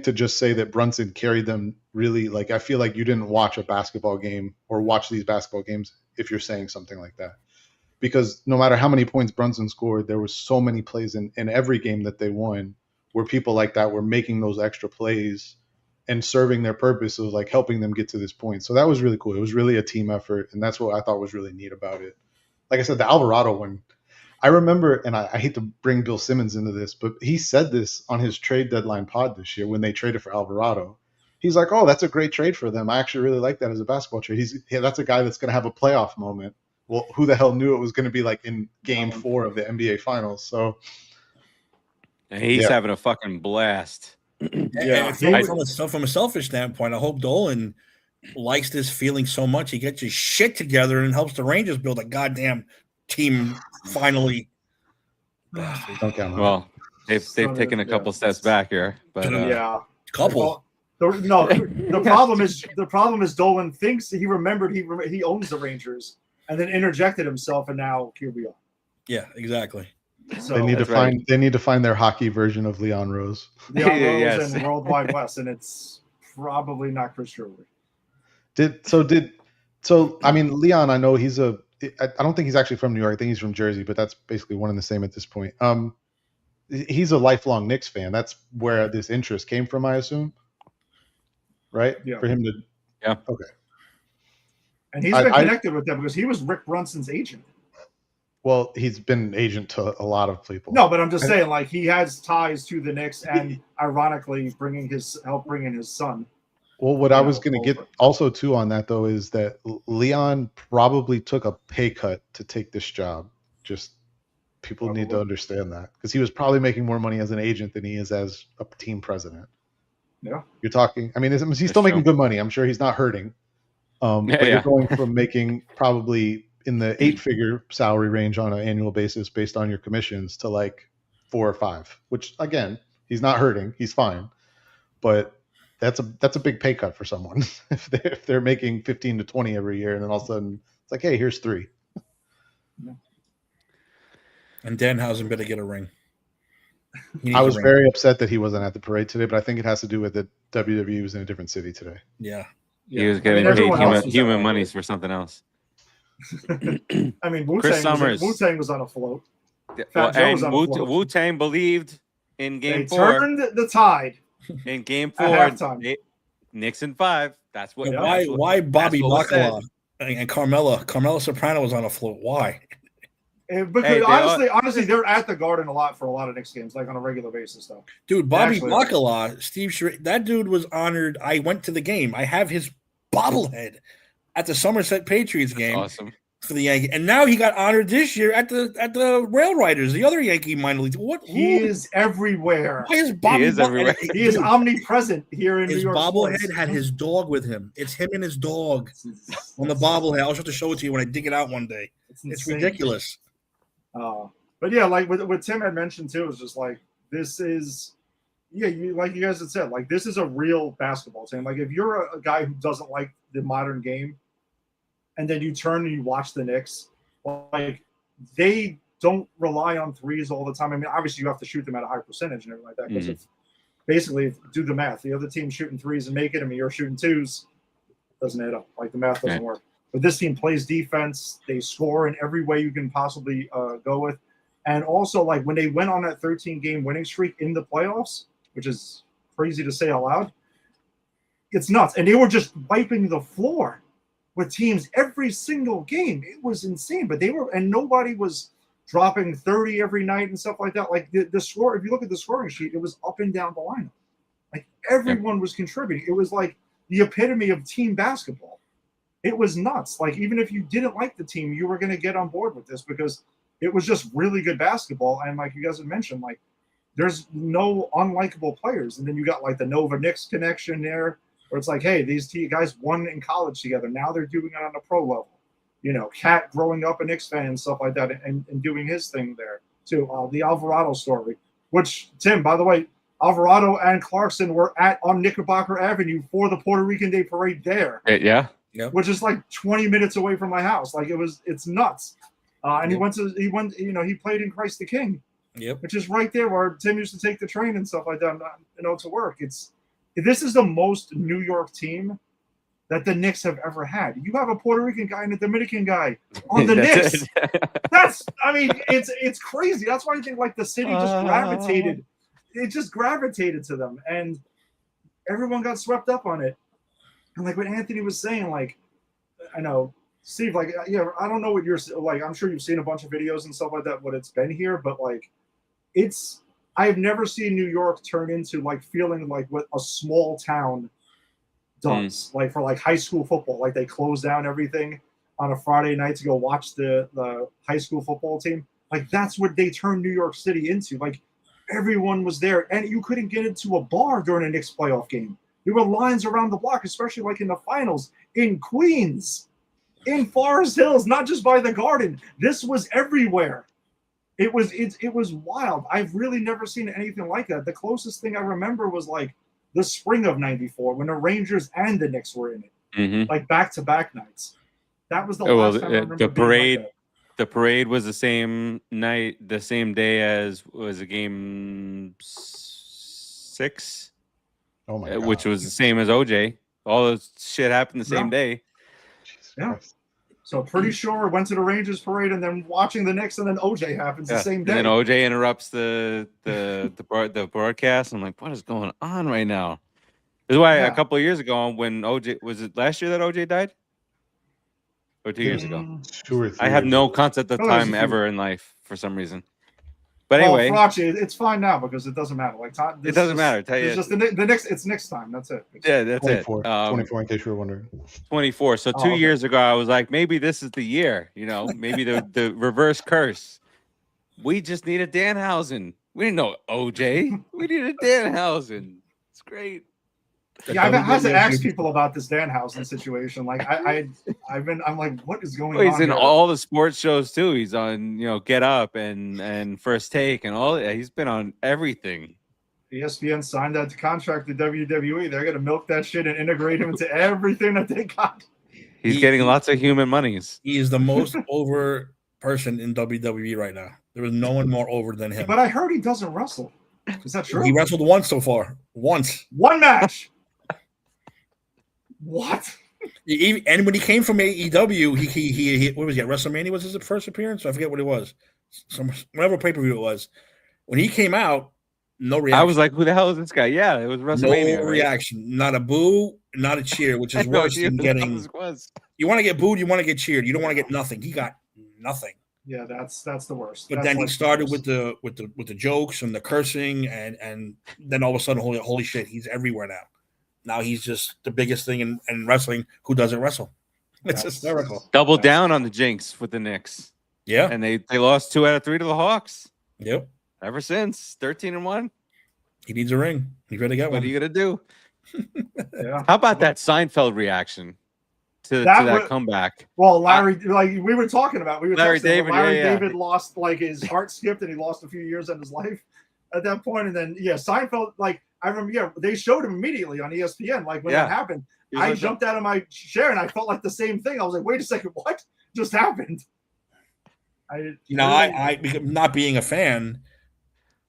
to just say that Brunson carried them really, like, I feel like you didn't watch a basketball game or watch these basketball games if you're saying something like that. Because no matter how many points Brunson scored, there was so many plays in every game that they won where people like that were making those extra plays and serving their purpose of like helping them get to this point. So that was really cool. It was really a team effort, and that's what I thought was really neat about it. Like I said, the Alvarado one, I remember, and I hate to bring Bill Simmons into this, but he said this on his trade deadline pod this year when they traded for Alvarado. He's like, oh, that's a great trade for them. I actually really like that as a basketball trade. That's a guy that's going to have a playoff moment. Well, who the hell knew it was going to be like in game 4 of the NBA Finals? So and he's having a fucking blast. Yeah. From a selfish standpoint, I hope Dolan likes this feeling so much he gets his shit together and helps the Rangers build a goddamn team finally. Don't count on well, they've taken a couple steps back here, but couple. The problem is Dolan thinks he remembered he owns the Rangers and then interjected himself, and now here we are. Yeah, exactly. So they need to find their hockey version of Leon Rose. Leon Rose and Worldwide West, and it's probably not Chris Drury. I mean, Leon, I know I don't think he's actually from New York. I think he's from Jersey, but that's basically one and the same at this point. He's a lifelong Knicks fan. That's where this interest came from, I assume. Right? Yeah. For him to. Yeah. Okay. And he's been connected with them because he was Rick Brunson's agent. Well, he's been agent to a lot of people. No, but I'm just saying, like, he has ties to the Knicks, and ironically, bringing his son. Well, what I was going to get also too on that though is that Leon probably took a pay cut to take this job. Just people need to understand that because he was probably making more money as an agent than he is as a team president. Yeah, you're talking. I mean, he's still making good money. I'm sure he's not hurting. But you're going from making probably in the 8-figure salary range on an annual basis based on your commissions to like 4 or 5, which again, he's not hurting. He's fine. But that's a big pay cut for someone if they're making 15 to 20 every year, and then all of a sudden it's like, hey, here's 3. And Danhausen better get a ring. He needs I a was ring. very upset that he wasn't at the parade today, but I think it has to do with that WWE was in a different city today. Yeah. He was I getting mean, paid everyone else was human out. monies for something else. I mean, Chris Summers. Wu-Tang was on a float. Well, Fat Joe was and on a float. Wu-Tang believed in They Game 4. turned the tide. In Game At 4, halftime. Knicks in 5. That's what. And that's why Bobby that's what was said. Bacala and Carmella Soprano was on a float? Why? Because Hey, honestly, they're at the Garden a lot for a lot of Knicks games, like on a regular basis, though. Dude, Bobby Actually- Bacala, Steve Sher- that dude was honored. I went to the game. I have his bobblehead at the Somerset Patriots game Awesome. for the Yankee, and now he got honored this year at the Rail Riders, the other Yankee minor league. What? He is everywhere. Why is Bobby? He is everywhere. He is omnipresent here in New His York. bobblehead sports. had his dog with him. It's him and his dog on the bobblehead. I'll have to show it to you when I dig it out one day. It's insane. ridiculous. But yeah, like what Tim had mentioned too, is just like this is, you like you guys had said, like this is a real basketball team. Like if you're a guy who doesn't like the modern game, and then you turn and you watch the Knicks, like they don't rely on threes all the time. I mean, obviously you have to shoot them at a high percentage and everything like that. Because basically, do the math. The other team's shooting threes and make it. I mean, you're shooting twos, doesn't add up. Like the math doesn't work. But this team plays defense. They score in every way you can possibly go with. And also, like when they went on that 13-game winning streak in the playoffs, which is crazy to say out loud, it's nuts. And they were just wiping the floor with teams every single game. It was insane. But nobody was dropping 30 every night and stuff like that. Like the score, if you look at the scoring sheet, it was up and down the lineup. Like everyone was contributing. It was like the epitome of team basketball. It was nuts. Like even if you didn't like the team, you were going to get on board with this because it was just really good basketball. And like you guys had mentioned, like there's no unlikable players. And then you got like the Nova Knicks connection there, where it's like, hey, these guys won in college together. Now they're doing it on a pro level. You know, Cat growing up a Knicks fan and stuff like that, and doing his thing there too. The Alvarado story, which Tim, by the way, Alvarado and Clarkson were on Knickerbocker Avenue for the Puerto Rican Day Parade there. Yeah. Which is like 20 minutes away from my house. Like it's nuts. And he went, he played in Christ the King, which is right there where Tim used to take the train and stuff like that, to work. This is the most New York team that the Knicks have ever had. You have a Puerto Rican guy and a Dominican guy on the Knicks. It's crazy. That's why I think like the city just gravitated. It just gravitated to them, and everyone got swept up on it. And like what Anthony was saying, like, I know, Steve, like, yeah, I don't know what you're like. I'm sure you've seen a bunch of videos and stuff like that, what it's been here, but like, I've never seen New York turn into like feeling like what a small town does, like for like high school football. Like they close down everything on a Friday night to go watch the high school football team. Like that's what they turned New York City into. Like everyone was there, and you couldn't get into a bar during a Knicks playoff game. There were lines around the block, especially like in the finals in Queens, in Forest Hills, not just by the Garden. This was everywhere. It was wild. I've really never seen anything like that. The closest thing I remember was like the spring of '94 when the Rangers and the Knicks were in it, like back-to-back nights. That was the last time I remember the being parade. like that. The parade was the same night, the same day as was a game 6. Oh my God. Which was the same as OJ. All this shit happened the same day. Yeah. So pretty sure went to the Rangers parade and then watching the Knicks, and then OJ happens the same day. And then OJ interrupts the broadcast. I'm like, what is going on right now? This is why a couple of years ago when OJ, was it last year that OJ died? Or 2 years ago? 2 or 3 I have years no ago. concept of Oh, it was a time few. ever in life for some reason. But anyway, Farace, it's fine now because it doesn't matter. Like it doesn't matter. Tell you, It's just the Knicks. It's Knicks time. That's it. yeah, that's 24, it. 24 in case you were wondering. 24. So 2 okay. years ago, I was like, maybe this is the year, maybe the reverse curse. We just need a Danhausen. We didn't know OJ. We need a Danhausen. It's great. Yeah, I've had to ask people about this Danhausen situation. Like I'm like, what is going on? He's in here? all the sports shows too. He's on, Get Up and First Take and all. He's been on everything. ESPN signed that contract to WWE. They're gonna milk that shit and integrate him into everything that they got. He's getting lots of human monies. He is the most over person in WWE right now. There is no one more over than him. But I heard he doesn't wrestle. Is that true? He wrestled once so far. Once. One match. What? And when he came from AEW, he what was he at WrestleMania? Was his first appearance? I forget what it was. Whatever pay-per-view it was. When he came out, no reaction. I was like, who the hell is this guy? Yeah, it was WrestleMania. No reaction. Not a boo, not a cheer, which is worse than getting. You want to get booed, you want to get cheered. You don't want to get nothing. He got nothing. Yeah, that's the worst. But then he started with the jokes and the cursing, and then all of a sudden, holy shit, he's everywhere now. Now he's just the biggest thing in wrestling. Who doesn't wrestle? It's hysterical. Double down on the jinx with the Knicks. Yeah, and they lost 2 out of 3 to the Hawks. Yep. Ever since 13-1. He needs a ring. He's ready to get one. What are you gonna do? Yeah. How about that Seinfeld reaction to that comeback? Well, Larry, like we were talking about, Larry David lost, like, his heart skipped and he lost a few years in his life at that point. And then Seinfeld, like, I remember, they showed him immediately on ESPN. Like, when that happened, I jumped out of my chair and I felt like the same thing. I was like, wait a second, what just happened? I not being a fan,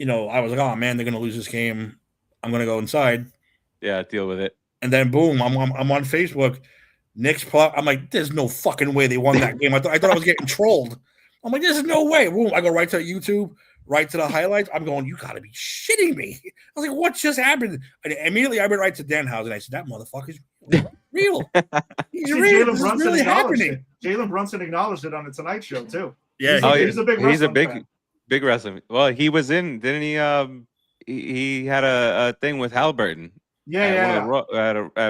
I was like, oh man, they're gonna lose this game. I'm gonna go inside. Yeah, deal with it. And then boom, I'm on Facebook. Knicks plot. I'm like, there's no fucking way they won that game. I thought I was getting trolled. I'm like, there's no way. Boom, I go right to YouTube, right to the highlights. I'm going, you gotta be shitting me. I was like, what just happened? And immediately I went right to Danhausen and I said, that motherfucker's real. He's real. This is really happening. Jalen Brunson acknowledged it on the Tonight Show too. Yeah, he's a big wrestling. Well, he was in, didn't he? He had a thing with Halliburton. At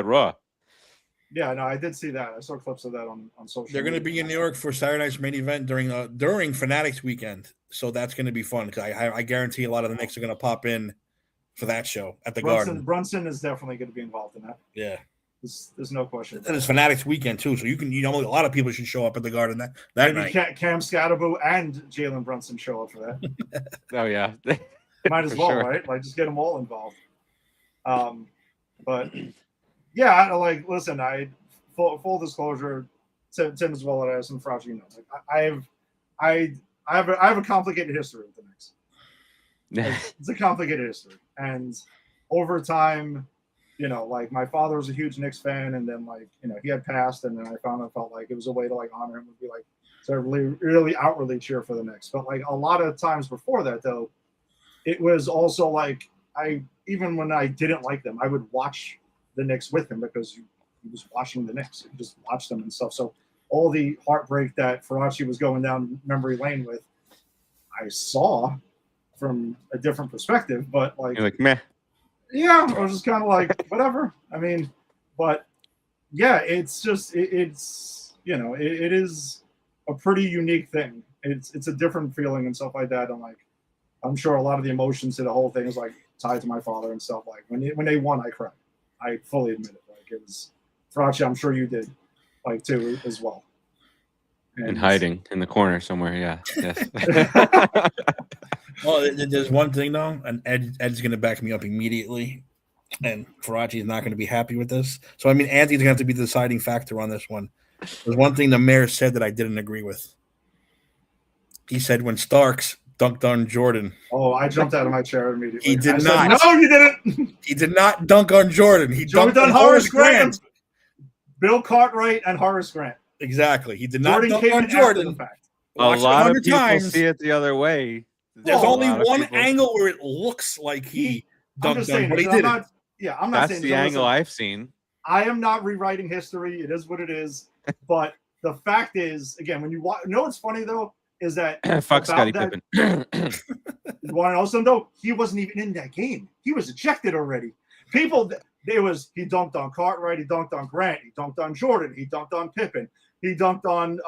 Raw. Yeah, no, I did see that. I saw clips of that on social. They're going to be in New York for Saturday night's main event during Fanatics weekend, so that's going to be fun because I guarantee a lot of the Knicks are going to pop in for that show at the Garden. Brunson is definitely going to be involved in that. Yeah. There's no question. And it's Fanatics weekend too, so a lot of people should show up at the Garden that night. Cam Scatterbo and Jalen Brunson show up for that. Oh yeah, might as well, sure. Right? Like, just get them all involved. But yeah, like, listen, full disclosure, Tim as well as some Farace, like, I have a complicated history with the Knicks. It's a complicated history, and over time, like, my father was a huge Knicks fan, and then, like, he had passed, and then I felt like it was a way to, like, honor him, would be like to really outwardly cheer for the Knicks. But, like, a lot of times before that, though, it was also like, even when I didn't like them, I would watch the Knicks with him because he was watching the Knicks. He just watched them and stuff. So all the heartbreak that Farace was going down memory lane with, I saw from a different perspective. But, like, you're like, meh. Yeah, I was just kind of like, whatever. I mean, but yeah, it's just it is a pretty unique thing. It's a different feeling and stuff like that. And, like, I'm sure a lot of the emotions to the whole thing is, like, tied to my father and stuff. Like, when they won, I cried. I fully admit it. Like, it was Farace, I'm sure you did, like, too, as well. And hiding in the corner somewhere. Yeah. Yes. Well, there's one thing though, and Ed's going to back me up immediately, and Farace is not going to be happy with this. So, I mean, Anthony's going to have to be the deciding factor on this one. There's one thing the mayor said that I didn't agree with. He said when Starks dunked on Jordan. Oh, I jumped out of my chair immediately. He did not. No, you didn't. He did not dunk on Jordan. He dunked on Horace Grant. Bill Cartwright and Horace Grant. Exactly. He did not dunk on Jordan. A lot of people see it the other way. There's only one angle where it looks like he dunked on, but he didn't. I'm not saying that's the angle I've seen. I am not rewriting history. It is what it is. But the fact is, again, when you watch, what's funny though is that fuck Scottie Pippen. You want to know something though? He wasn't even in that game. He was ejected already. He dunked on Cartwright. He dunked on Grant. He dunked on Jordan. He dunked on Pippen. He dunked on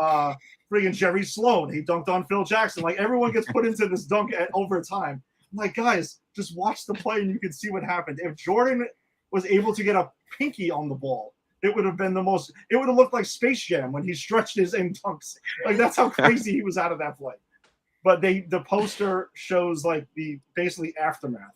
friggin' Jerry Sloan. He dunked on Phil Jackson. Like, everyone gets put into this dunk at overtime. I'm like, guys, just watch the play and you can see what happened. If Jordan was able to get a pinky on the ball, it would have been it would have looked like Space Jam when he stretched his aim dunks. Like, that's how crazy he was out of that play. But the poster shows, like, the basically aftermath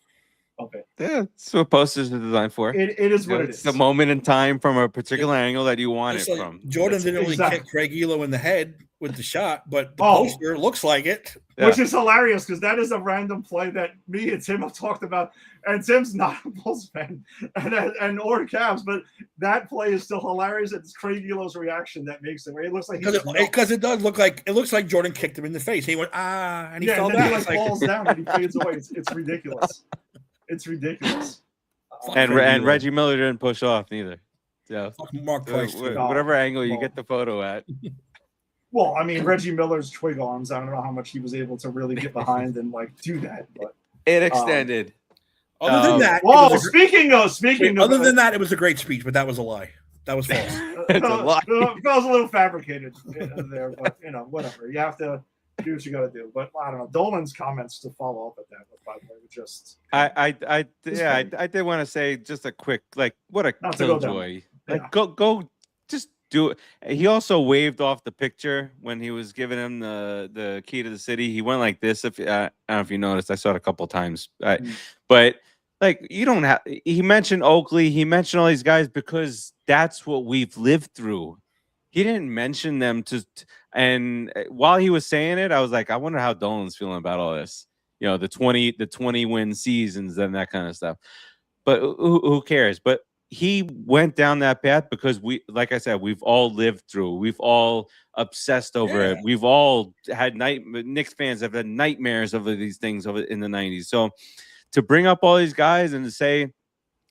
of it. Yeah, that's what posters are designed for. It is what it It's is. the moment in time from a particular angle that you want It's it like from. Jordan didn't really exactly. kick Craig Elo in the head with the shot, but the Oh. poster looks like it. Yeah. Which is hilarious because that is a random play that me and Tim have talked about, and Tim's not a Bulls fan and or Cavs, but that play is still hilarious. It's Craig Elo's reaction that makes it. Where it looks like Because it does look like Jordan kicked him in the face. He went and he fell and then down. he It's like, falls down and he fades away. It's ridiculous. It's ridiculous. And Craig Elo. Reggie Miller didn't push off neither. So Fuck Mark Price. too. whatever angle you Well. get the photo at. Well, I mean Reggie Miller's twig arms. I don't know how much he was able to really get behind and like do that, but It extended. Other than that, well, it was a speaking of other than that, it was a great speech, but that was a lie. That was false. It's a lie. It feels a little fabricated there, but whatever. You have to do what you got to do. But I don't know. Dolan's comments to follow up at that, by the way, were just I did want to say just a quick, like, what a Not to go down. killjoy. Yeah. Like, go, just do it. He also waved off the picture when he was giving him the key to the city. He went like this. If I don't know if you noticed, I saw it a couple times. But like, you don't have. He mentioned Oakley. He mentioned all these guys because that's what we've lived through. He didn't mention them and while he was saying it, I was like, I wonder how Dolan's feeling about all this. You know, the 20 win seasons and that kind of stuff. But who cares? But he went down that path because like I said, we've all lived through. We've all obsessed over it. We've all had Knicks fans have had nightmares over these things over in the 90s. So to bring up all these guys and to say,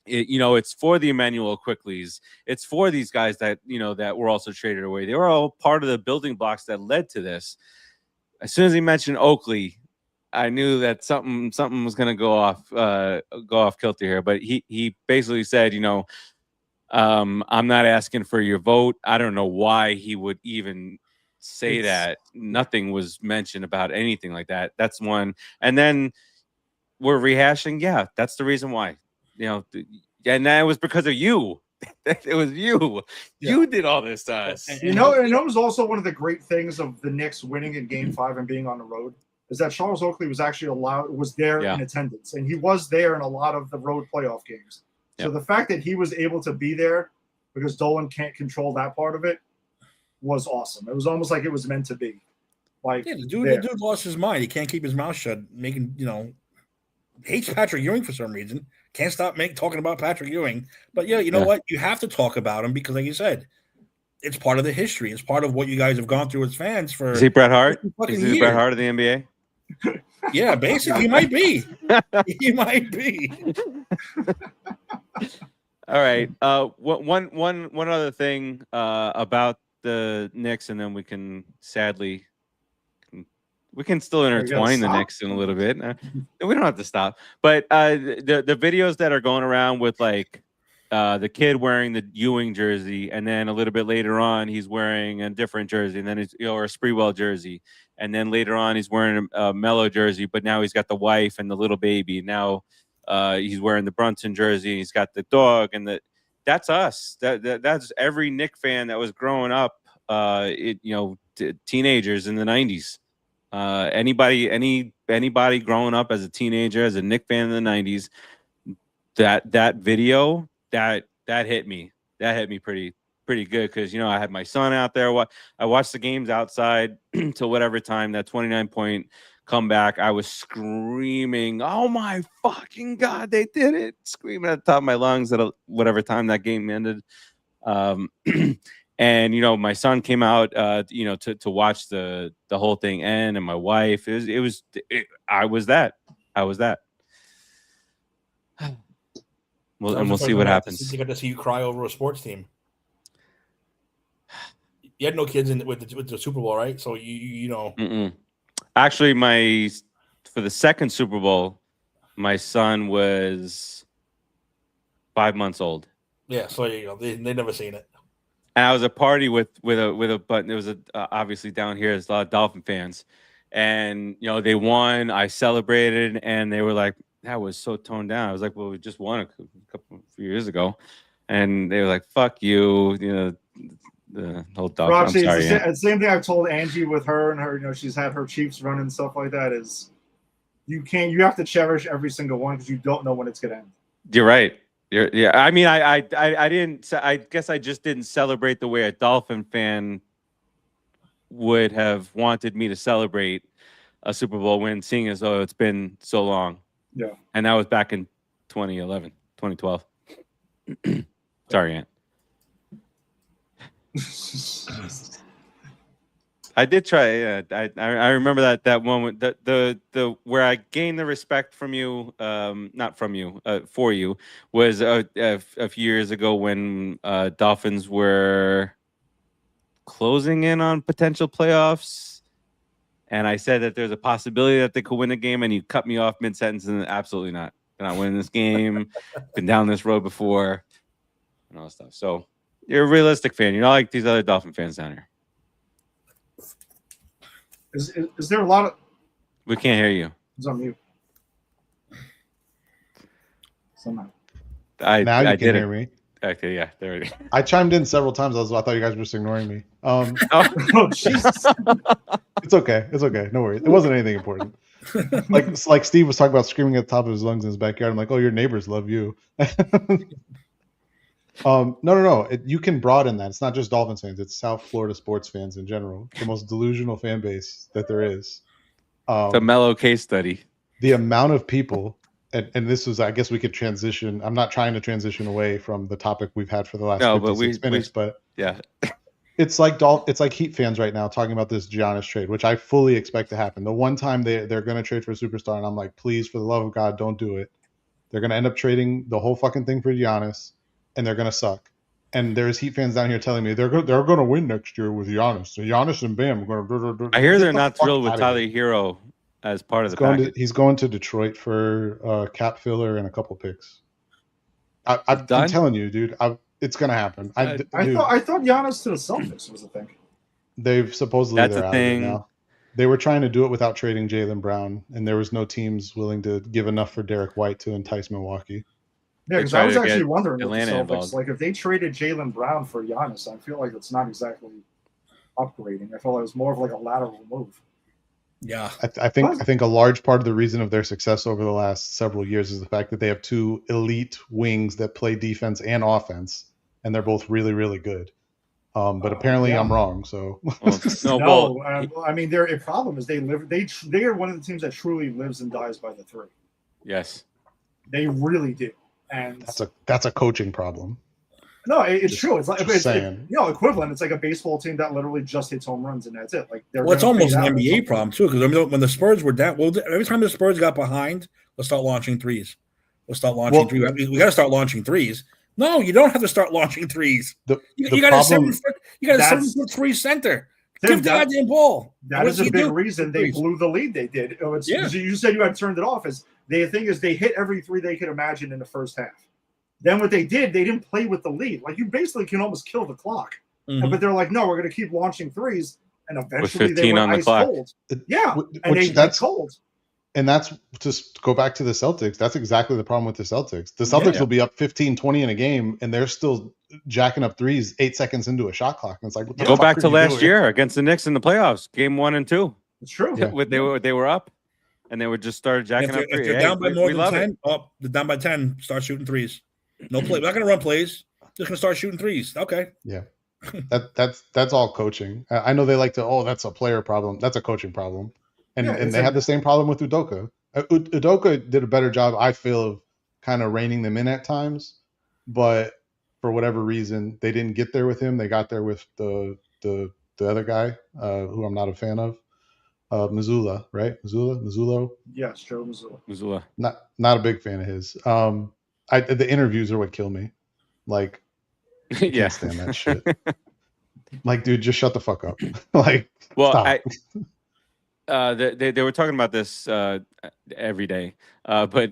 it's for the Emmanuel Quickleys. It's for these guys that, that were also traded away. They were all part of the building blocks that led to this. As soon as he mentioned Oakley, I knew that something was going to go off kilter here. But he basically said, I'm not asking for your vote. I don't know why he would even say that. Nothing was mentioned about anything like that. That's one. And then we're rehashing. Yeah, that's the reason why. And that was because of you. It was you. Yeah. You did all this to us. And it was also one of the great things of the Knicks winning in Game 5 and being on the road is that Charles Oakley was actually was there in attendance, and he was there in a lot of the road playoff games. So the fact that he was able to be there because Dolan can't control that part of it was awesome. It was almost like it was meant to be. Like, the dude lost his mind. He can't keep his mouth shut, hates Patrick Ewing for some reason. Can't stop talking about Patrick Ewing. But you know what? You have to talk about him because, like you said, it's part of the history. It's part of what you guys have gone through as fans for. Is he Bret Hart? Is he Bret Hart of the NBA? Yeah, basically, he might be. He might be. All right. One other thing about the Knicks, and then we can sadly. We can still intertwine the Knicks in a little bit. We don't have to stop. But the videos that are going around with like the kid wearing the Ewing jersey, and then a little bit later on he's wearing a different jersey, and then it's or a Sprewell jersey, and then later on he's wearing a Melo jersey, but now he's got the wife and the little baby. Now he's wearing the Brunson jersey, and he's got the dog, and that's us. That's every Knick fan that was growing up. Teenagers in the 90s. Anybody growing up as a teenager, as a Knick fan in the 90s, that video that hit me. That hit me pretty good because I had my son out there. I watched the games outside till whatever time that 29-point comeback. I was screaming, "Oh my fucking god, they did it!" Screaming at the top of my lungs at whatever time that game ended. And my son came out, to watch the whole thing end, and my wife. I was that. We'll see what happens. You got to see you cry over a sports team. You had no kids with the Super Bowl, right? So you know. Mm-mm. Actually, for the second Super Bowl, my son was 5 months old. Yeah, so there you go. They never seen it. And I was a party with a but it was obviously down here there's a lot of Dolphin fans, and they won. I celebrated, and they were like, "That was so toned down." I was like, "Well, we just won a few years ago," and they were like, "Fuck you," the whole Dolphin. Roxy, I'm sorry, it's the same thing I've told Angie with her and her. She's had her Chiefs run and stuff like that. Is you can't. You have to cherish every single one because you don't know when it's gonna end. You're right. Yeah. I mean, I didn't. I guess I just didn't celebrate the way a Dolphin fan would have wanted me to celebrate a Super Bowl win, seeing as though it's been so long. Yeah. And that was back in 2011, 2012. Sorry, Ant. I did try. Yeah, I remember that moment. The where I gained the respect from you, not from you, for you, was a few years ago when Dolphins were closing in on potential playoffs, and I said that there's a possibility that they could win the game, and you cut me off mid sentence, and absolutely not. They're not winning this game. Been down this road before, and all that stuff. So you're a realistic fan. You're not like these other Dolphin fans down here. Is there a lot of? We can't hear you. It's on mute. Somehow. Now you I can did hear me. Okay, yeah, there it is. I chimed in several times. I thought you guys were just ignoring me. Oh Jesus! It's okay. It's okay. No worries. It wasn't anything important. Like Steve was talking about screaming at the top of his lungs in his backyard. I'm like, oh, your neighbors love you. No. You can broaden that. It's not just Dolphins fans. It's South Florida sports fans in general. The most delusional fan base that there is. It's a mellow case study. The amount of people, and this was, I guess we could transition. I'm not trying to transition away from the topic we've had for the last 56 minutes, but yeah. It's like Heat fans right now talking about this Giannis trade, which I fully expect to happen. The one time they're going to trade for a superstar, and I'm like, please, for the love of God, don't do it. They're going to end up trading the whole fucking thing for Giannis, and they're going to suck. And there's Heat fans down here telling me they're going to win next year with Giannis. So Giannis and Bam are going to. I hear they're not thrilled with Tyler Hero as part of the package. He's going to Detroit for cap filler and a couple picks. I'm telling you, dude. It's gonna happen. I thought Giannis to the Celtics was a thing. They've supposedly That's they're a out thing. of it now. They were trying to do it without trading Jaylen Brown, and there was no teams willing to give enough for Derek White to entice Milwaukee. Yeah, because I was actually wondering if the Atlanta Celtics, involved. like if they traded Jaylen Brown for Giannis, I feel like it's not exactly upgrading. I felt like it was more of like a lateral move. Yeah, I think a large part of the reason of their success over the last several years is the fact that they have two elite wings that play defense and offense, and they're both really, really good. But apparently I'm wrong. So I mean, their problem is they are one of the teams that truly lives and dies by the three. Yes, they really do, and that's a coaching problem. No, it's true. It's like saying. Equivalent. It's like a baseball team that literally just hits home runs and that's it. Like it's almost an NBA problem too. Because I mean, when the Spurs were down, every time the Spurs got behind, let's start launching threes. Let's start launching threes. We got to start launching threes. No, you don't have to start launching threes. You got a 7'3" center. Give the goddamn ball. That is a big reason they blew the lead they did. You said you had turned it off. The thing is, they hit every three they could imagine in the first half. Then what they did, they didn't play with the lead. Like, you basically can almost kill the clock. Mm-hmm. But they're like, no, we're going to keep launching threes. And eventually they went ice cold. Yeah, and they get cold. And that's just go back to the Celtics. That's exactly the problem with the Celtics. The Celtics will be up 15-20 in a game, and they're still jacking up threes 8 seconds into a shot clock. And it's like, go back to last year against the Knicks in the playoffs, game 1 and 2. It's true. Yeah. They were up, and they would just start jacking up threes. If they're down by more than 10, they're down by 10, start shooting threes. No play. We're not going to run plays. Just going to start shooting threes. Okay. Yeah. That's all coaching. I know they like to, that's a player problem. That's a coaching problem. And they had the same problem with Udoka. Udoka did a better job, I feel, of kind of reining them in at times. But for whatever reason, they didn't get there with him. They got there with the other guy, who I'm not a fan of. Mazzulla, right? Mazzulla? Yes, Joe Mazzulla. Not a big fan of his. The interviews are what kill me. Like, I can't stand that shit. Like, dude, just shut the fuck up. Like, stop. They were talking about this every day, but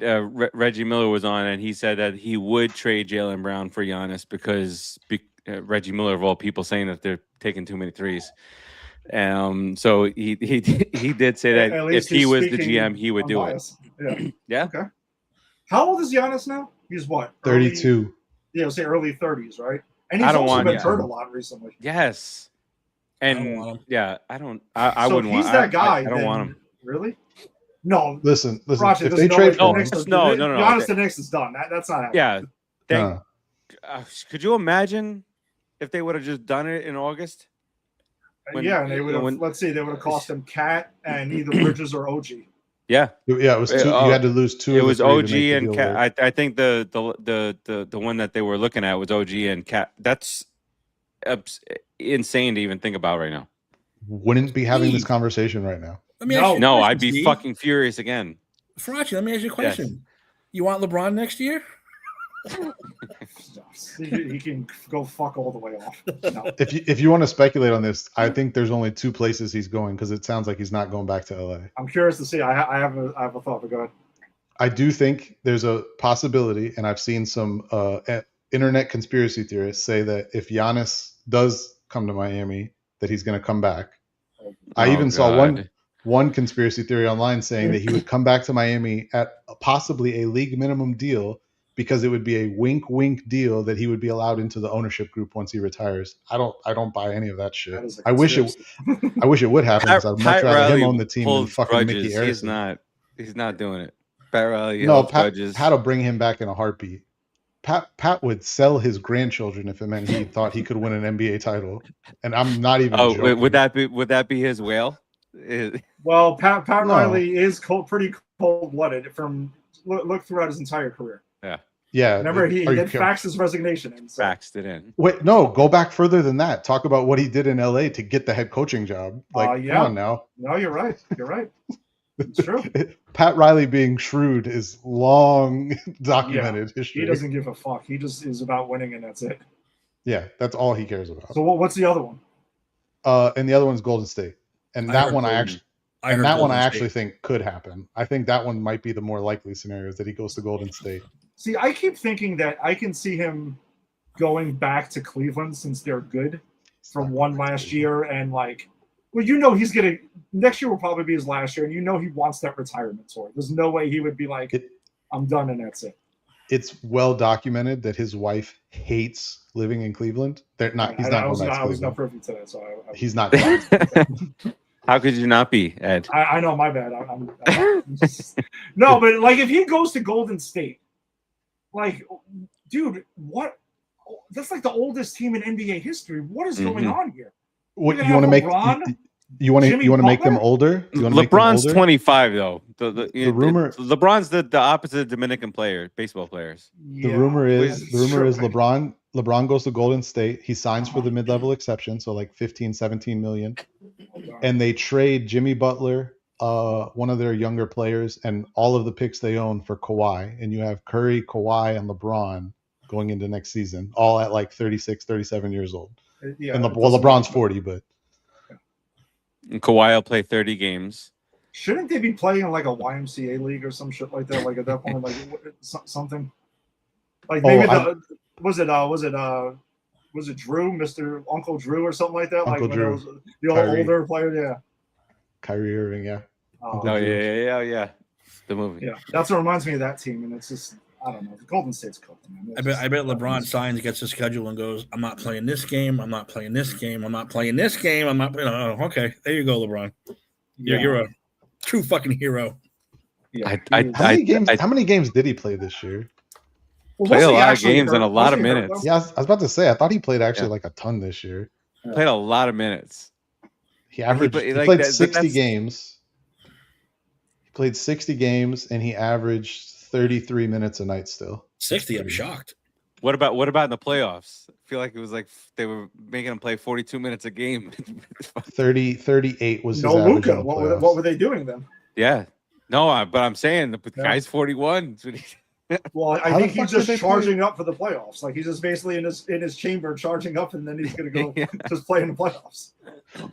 Reggie Miller was on, and he said that he would trade Jaylen Brown for Giannis because Reggie Miller, of all people, saying that they're taking too many threes. So he did say that if he was the GM, he would do it. Yeah. Okay. How old is Giannis now? He's what? 32. I'll say early 30s, right? And he's also been hurt a lot recently. Yes. And I wouldn't want. He's that guy. I don't want him. Really? No, Listen. Farace, If there's they no trade way for the him, Knicks are- No. Giannis to Knicks is done. That's not happening. Yeah. They, no. could you imagine if they would have just done it in August? Yeah, and they would have. when- Let's see, they would have cost him Cat and either Bridges or OG. Yeah. Yeah, it was two. You had to lose two. It of the was three to OG make the and deal Cat. work. I think the one that they were looking at was OG and Cat. That's insane to even think about right now. Wouldn't be having this Steve. conversation right now. Let me ask you a No, question, I'd be Steve. fucking furious again. Farace, let me ask you a Yes. question. You want LeBron next year? He can go fuck all the way off. No. If you want to speculate on this, I think there's only two places he's going because it sounds like he's not going back to LA. I'm curious to see. I have a thought, but go ahead. I do think there's a possibility, and I've seen some internet conspiracy theorists say that if Giannis does come to Miami, that he's going to come back. I even saw one conspiracy theory online saying that he would come back to Miami at possibly a league minimum deal because it would be a wink deal that he would be allowed into the ownership group once he retires. I don't buy any of that shit. That is a I wish it would happen because I'd much Pat rather Riley him own the team than holds fucking grudges. Mickey Harrison. He's not doing it. Pat Riley No, holds Pat grudges. will bring him back in a heartbeat. Pat would sell his grandchildren if it meant he thought he could win an NBA title. And I'm not even Oh, joking. would that be his whale? Well, Pat No. Riley is pretty cold-blooded from look throughout his entire career. Yeah. Remember, he Are you did fax his resignation in. So. Faxed it in. Wait, no, go back further than that. Talk about what he did in LA to get the head coaching job. Like, Yeah. come on now. No, you're right. You're right. It's true. Pat Riley being shrewd is long documented history. He doesn't give a fuck. He just is about winning, and that's it. Yeah, that's all he cares about. So what's the other one? And the other one's Golden State. And that one I actually think could happen. I think that one might be the more likely scenario is that he goes to Golden State. See, I keep thinking that I can see him going back to Cleveland since they're good from one last year. And he's going to – next year will probably be his last year. And he wants that retirement tour. There's no way he would be like, I'm done and that's it. It's well documented that his wife hates living in Cleveland. He's not going back to Cleveland. I was not privy to that, so he's not going back. How could you not be, Ed? I know, my bad. I'm just, no, but if he goes to Golden State, dude, what? That's the oldest team in NBA history. What is going on here? What you want to make? You want to make them older? LeBron's 25 though. The rumor LeBron's the opposite of Dominican baseball players. The rumor is LeBron goes to Golden State. He signs for the mid-level exception, so 15, 17 million. And they trade Jimmy Butler, one of their younger players, and all of the picks they own for Kawhi. And you have Curry, Kawhi, and LeBron going into next season, all at 36, 37 years old. Yeah, and LeBron's 40, but and Kawhi will play 30 games. Shouldn't they be playing in a YMCA league or some shit like that? At that point, something maybe was it Drew, Mr. Uncle Drew or something like that? Uncle Drew, the older player, yeah. Kyrie Irving, yeah. Yeah. The movie. Yeah, that's what reminds me of that team, and it's just I don't know. The Golden State's cooked, man. I bet LeBron signs, gets a schedule, and goes, I'm not playing this game. I'm not playing this game. I'm not playing this game. I'm not. Okay, there you go, LeBron. You're a true fucking hero. Yeah. How many games did he play this year? Played a lot of games and a lot of minutes. Yeah, I was about to say. I thought he played actually a ton this year. Played a lot of minutes. He played 60 games. He played 60 games and he averaged 33 minutes a night still. 60, I'm shocked. What about in the playoffs? I feel like it was they were making him play 42 minutes a game. 38 was his no average. Luka. What were they doing then? Yeah. No, but I'm saying the guy's 41. Well, I think he's just charging up for the playoffs. He's just basically in his chamber charging up, and then he's going to go just play in the playoffs.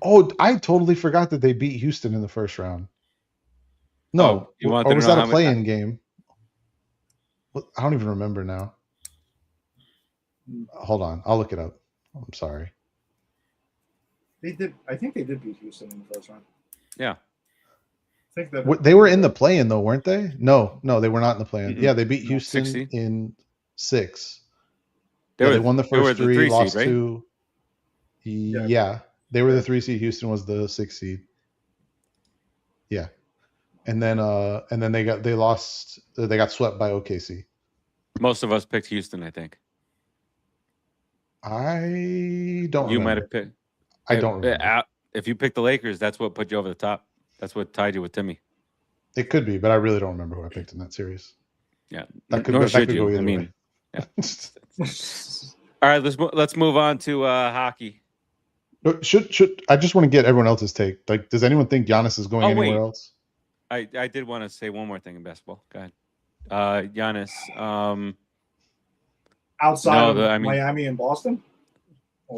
Oh, I totally forgot that they beat Houston in the first round. No, or was that a play-in game? I don't even remember now. Hold on, I'll look it up. I'm sorry. They did. I think they did beat Houston in the first round. Yeah. I think that they were in the play-in though, weren't they? No, they were not in the play-in. Yeah, they beat Houston 60? in 6. They won the first 3, lost seed, right? 2. Yeah, they were the 3 seed. Houston was the 6 seed. Yeah. and then they got swept by OKC. Most of us picked Houston, I think. I don't You might remember. have picked. I don't remember. If you picked the Lakers, that's what put you over the top. That's what tied you with Timmy. It could be, but I really don't remember who I picked in that series. Yeah, That could nor go, that should could you. go either I mean, way. yeah. All right, let's move on to hockey. Should I just want to get everyone else's take? Like, does anyone think Giannis is going anywhere else? I did want to say one more thing in basketball. Go ahead. Giannis. Outside of Miami and Boston?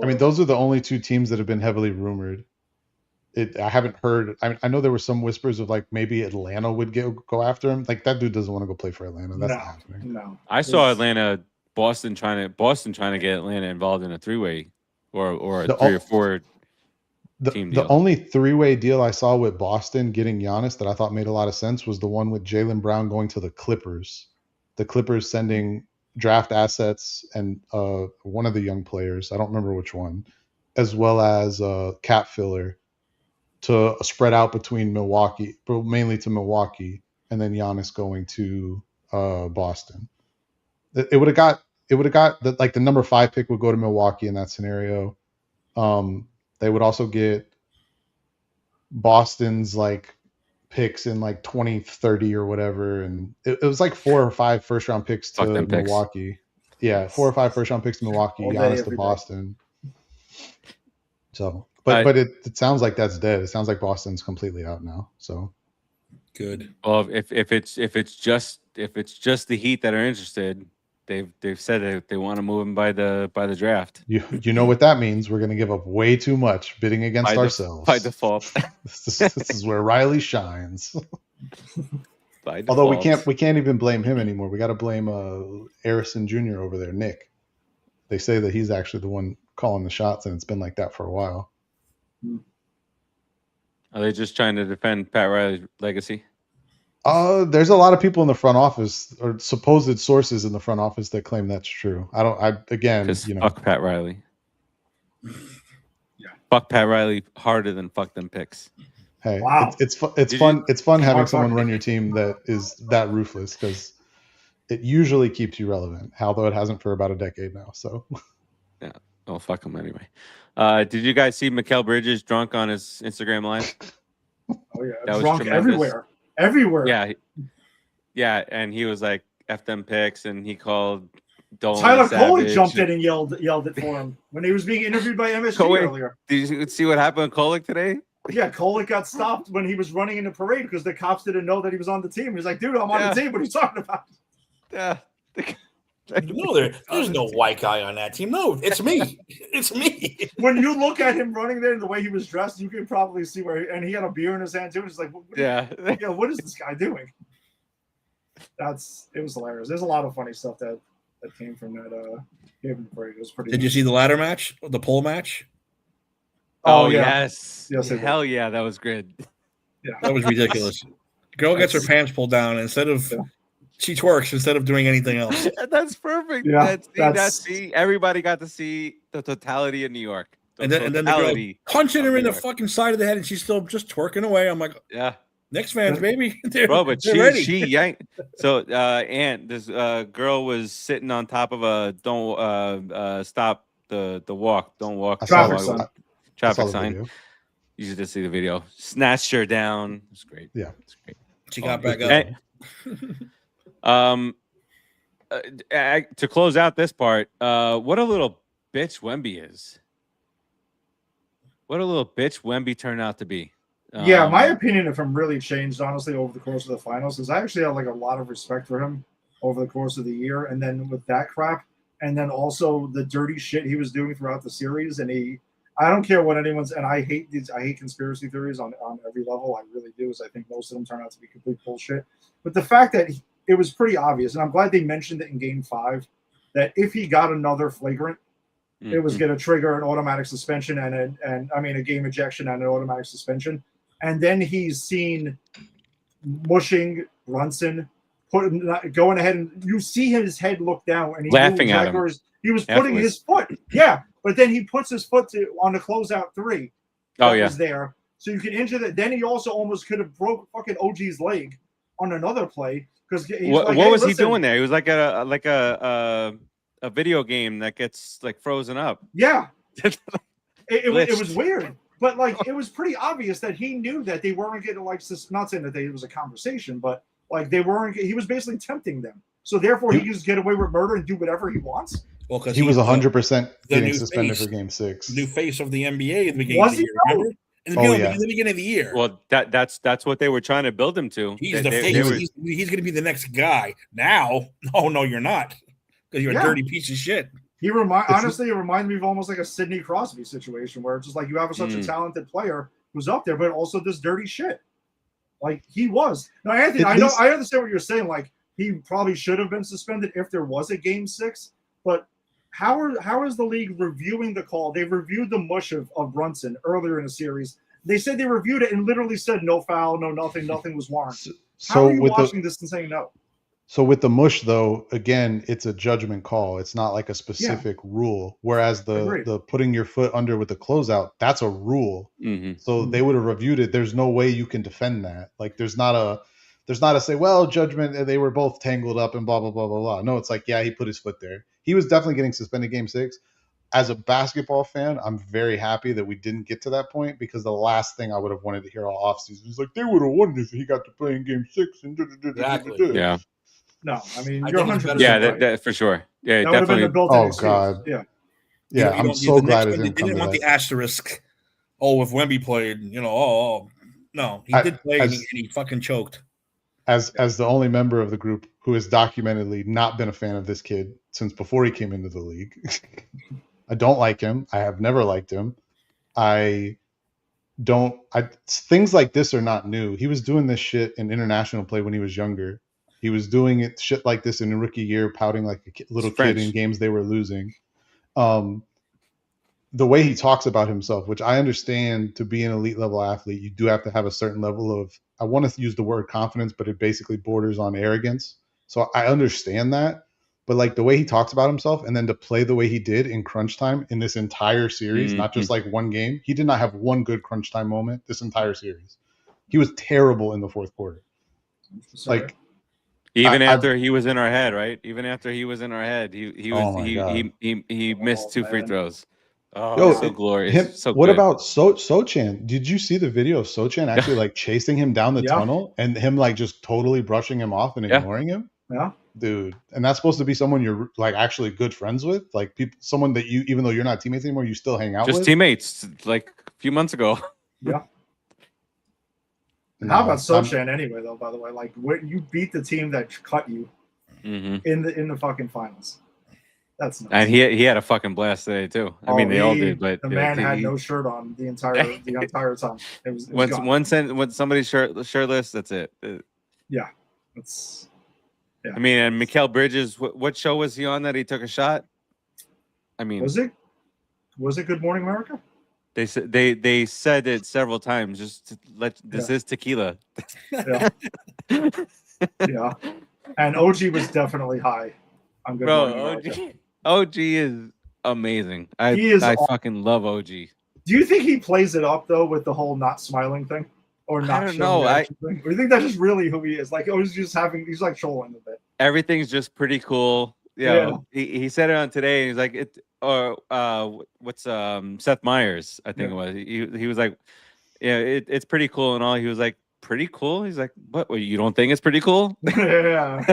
I mean, those are the only two teams that have been heavily rumored. I haven't heard. I know there were some whispers of like maybe Atlanta would go after him. Like that dude doesn't want to go play for Atlanta. That's not happening. No. I saw Boston trying to get Atlanta involved in a 3-way or a 3 or 4 team deal. The only 3-way deal I saw with Boston getting Giannis that I thought made a lot of sense was the one with Jaylen Brown going to the Clippers. The Clippers sending draft assets and one of the young players, I don't remember which one, as well as cap filler to spread out between Milwaukee, but mainly to Milwaukee, and then Giannis going to Boston. It would have got the number 5 pick would go to Milwaukee in that scenario. They would also get Boston's like picks in like 2030 or whatever, and it was like 4 or 5 first round picks to Milwaukee. Picks. Yeah, 4 or 5 first round picks to Milwaukee, Giannis to Boston. So, but it sounds like that's dead. It sounds like Boston's completely out now. So good. Well, if it's just the Heat that are interested, they've said that they want to move him by the draft. You know what that means? We're going to give up way too much bidding against ourselves by default. This is where Riley shines. By default. Although we can't even blame him anymore. We got to blame Harrison Jr. over there, Nick. They say that he's actually the one calling the shots, and it's been like that for a while. Are they just trying to defend Pat Riley's legacy? There's a lot of people in the front office or supposed sources in the front office that claim that's true. Fuck Pat Riley. Yeah. Fuck Pat Riley harder than fuck them picks. Hey, wow. It's fun having someone run your team that is that ruthless because it usually keeps you relevant. Although it hasn't for about a decade now. So yeah. Oh, fuck him anyway. Did you guys see Mikal Bridges drunk on his Instagram live? Oh yeah, that drunk everywhere. Yeah, and he was like F them picks, and he called Dolan Tyler Kolek jumped in and yelled it for him when he was being interviewed by MSG earlier. Did you see what happened with Kolek today? Yeah, Kolek got stopped when he was running in the parade because the cops didn't know that he was on the team. He was like, dude, I'm on the team. What are you talking about? Yeah. No, there's no white guy on that team. No, it's me. It's me. When you look at him running there, the way he was dressed, you can probably see and he had a beer in his hand too. It's like, what is this guy doing? It was hilarious. There's a lot of funny stuff that came from that game parade. It was pretty. Did you see the ladder match, the pole match? Oh yes, hell yeah, that was good. Yeah, that was ridiculous. Girl gets her pants pulled down instead of. Yeah. She twerks instead of doing anything else. That's perfect. Yeah, everybody got to see the totality of New York. And then the girl punching her in the fucking side of the head, and she's still just twerking away. I'm like, yeah, Knicks fans, baby. Bro, but she yanked. So, this girl was sitting on top of a stop the walk. Don't walk. Traffic sign. You should just see the video. Snatched her down. It's great. Yeah, it's great. She got back up. To close out this part, what a little bitch Wemby is. What a little bitch Wemby turned out to be. Yeah, my opinion of him really changed, honestly, over the course of the finals, because I actually had like a lot of respect for him over the course of the year. And then with that crap, and then also the dirty shit he was doing throughout the series. And I don't care what anyone's, and I hate conspiracy theories on every level. I really do, as I think most of them turn out to be complete bullshit. But the fact that it was pretty obvious, and I'm glad they mentioned it in Game 5, that if he got another flagrant, it was going to trigger an automatic suspension and a game ejection and an automatic suspension. And then he's seen mushing Brunson, going ahead, and you see his head look down, and he's laughing at him. He was putting his foot, but then he puts his foot on the closeout 3. That was there. so you can injure that. Then he also almost could have broke fucking OG's leg on another play because what was he doing there? He was like a video game that gets like frozen up. Yeah, it was weird, but like it was pretty obvious that he knew that they weren't getting like not saying that it was a conversation, but like they weren't. He was basically tempting them, so therefore he can just get away with murder and do whatever he wants. Well, because he was 100% getting new suspended face. for Game 6. New face of the NBA at the beginning Was of the he year. though? Remember? In the beginning of the year. Well, that's what they were trying to build him to. He's the face. He's going to be the next guy. Now, oh no, you're not, because you're a dirty piece of shit. Honestly, it reminded me of almost like a Sidney Crosby situation where it's just like you have such a talented player who's up there, but also this dirty shit. Like he was. Now, Anthony, I understand what you're saying. Like he probably should have been suspended if there was a Game 6, but how is the league reviewing the call? They reviewed the mush of Brunson earlier in the series. They said they reviewed it and literally said no foul, no nothing was warranted. How are you watching this and saying no? So with the mush, though, again, it's a judgment call. It's not like a specific rule. Whereas the putting your foot under with the closeout, that's a rule. Mm-hmm. So they would have reviewed it. There's no way you can defend that. Like there's not a say, well, judgment, they were both tangled up and blah, blah, blah, blah, blah. No, it's like, yeah, he put his foot there. He was definitely getting suspended Game 6. As a basketball fan, I'm very happy that we didn't get to that point because the last thing I would have wanted to hear all offseason is like, they would have won if he got to play in Game 6. And Exactly. Yeah. No, I mean, you're 100%. Yeah, right. that for sure. Yeah, that definitely. Oh, God. Yeah. I'm so glad it They didn't come didn't to want that. the asterisk. Oh, if Wemby played, no, he did play and he fucking choked. As the only member of the group who has documentedly not been a fan of this kid since before he came into the league, I don't like him. I have never liked him. Things like this are not new. He was doing this shit in international play when he was younger. He was doing shit like this in a rookie year, pouting like a little kid in games they were losing. The way he talks about himself, which I understand, to be an elite level athlete, you do have to have a certain level of, I want to use the word confidence, but it basically borders on arrogance. So I understand that. But like the way he talks about himself and then to play the way he did in crunch time in this entire series, not just like one game, he did not have one good crunch time moment this entire series. He was terrible in the fourth quarter. Like even after he was in our head, right? Even after he was in our head, he missed two free throws. Oh, so glorious. What about Sochan? Did you see the video of Sochan actually like chasing him down the tunnel and him like just totally brushing him off and ignoring him? Yeah. Dude, and that's supposed to be someone you're like actually good friends with, like someone that you, even though you're not teammates anymore, you still hang out with. Just teammates, like a few months ago. Yeah. How about Sochan anyway, though? By the way, like you beat the team that cut you in the fucking finals. That's nuts. And he had a fucking blast today too. I mean, they all did, but the man had no shirt on the entire time. It was when somebody's shirtless, that's it. Yeah, it's. Yeah. I mean, and Mikal Bridges, what show was he on that he took a shot? I mean, was it Good Morning America? They said it several times. Just to this is tequila. Yeah. Yeah, and OG was definitely high on Good Morning America. OG is amazing. I fucking love OG. Do you think he plays it up though with the whole not smiling thing? Or not? I don't know. Or do you think that's just really who he is? Like, he's like trolling a bit. Everything's just pretty cool. Yeah. He said it on today. He's like, what's Seth Meyers? I think it was. He was like, yeah, it's pretty cool and all. He was like, pretty cool. He's like, what? You don't think it's pretty cool? Yeah.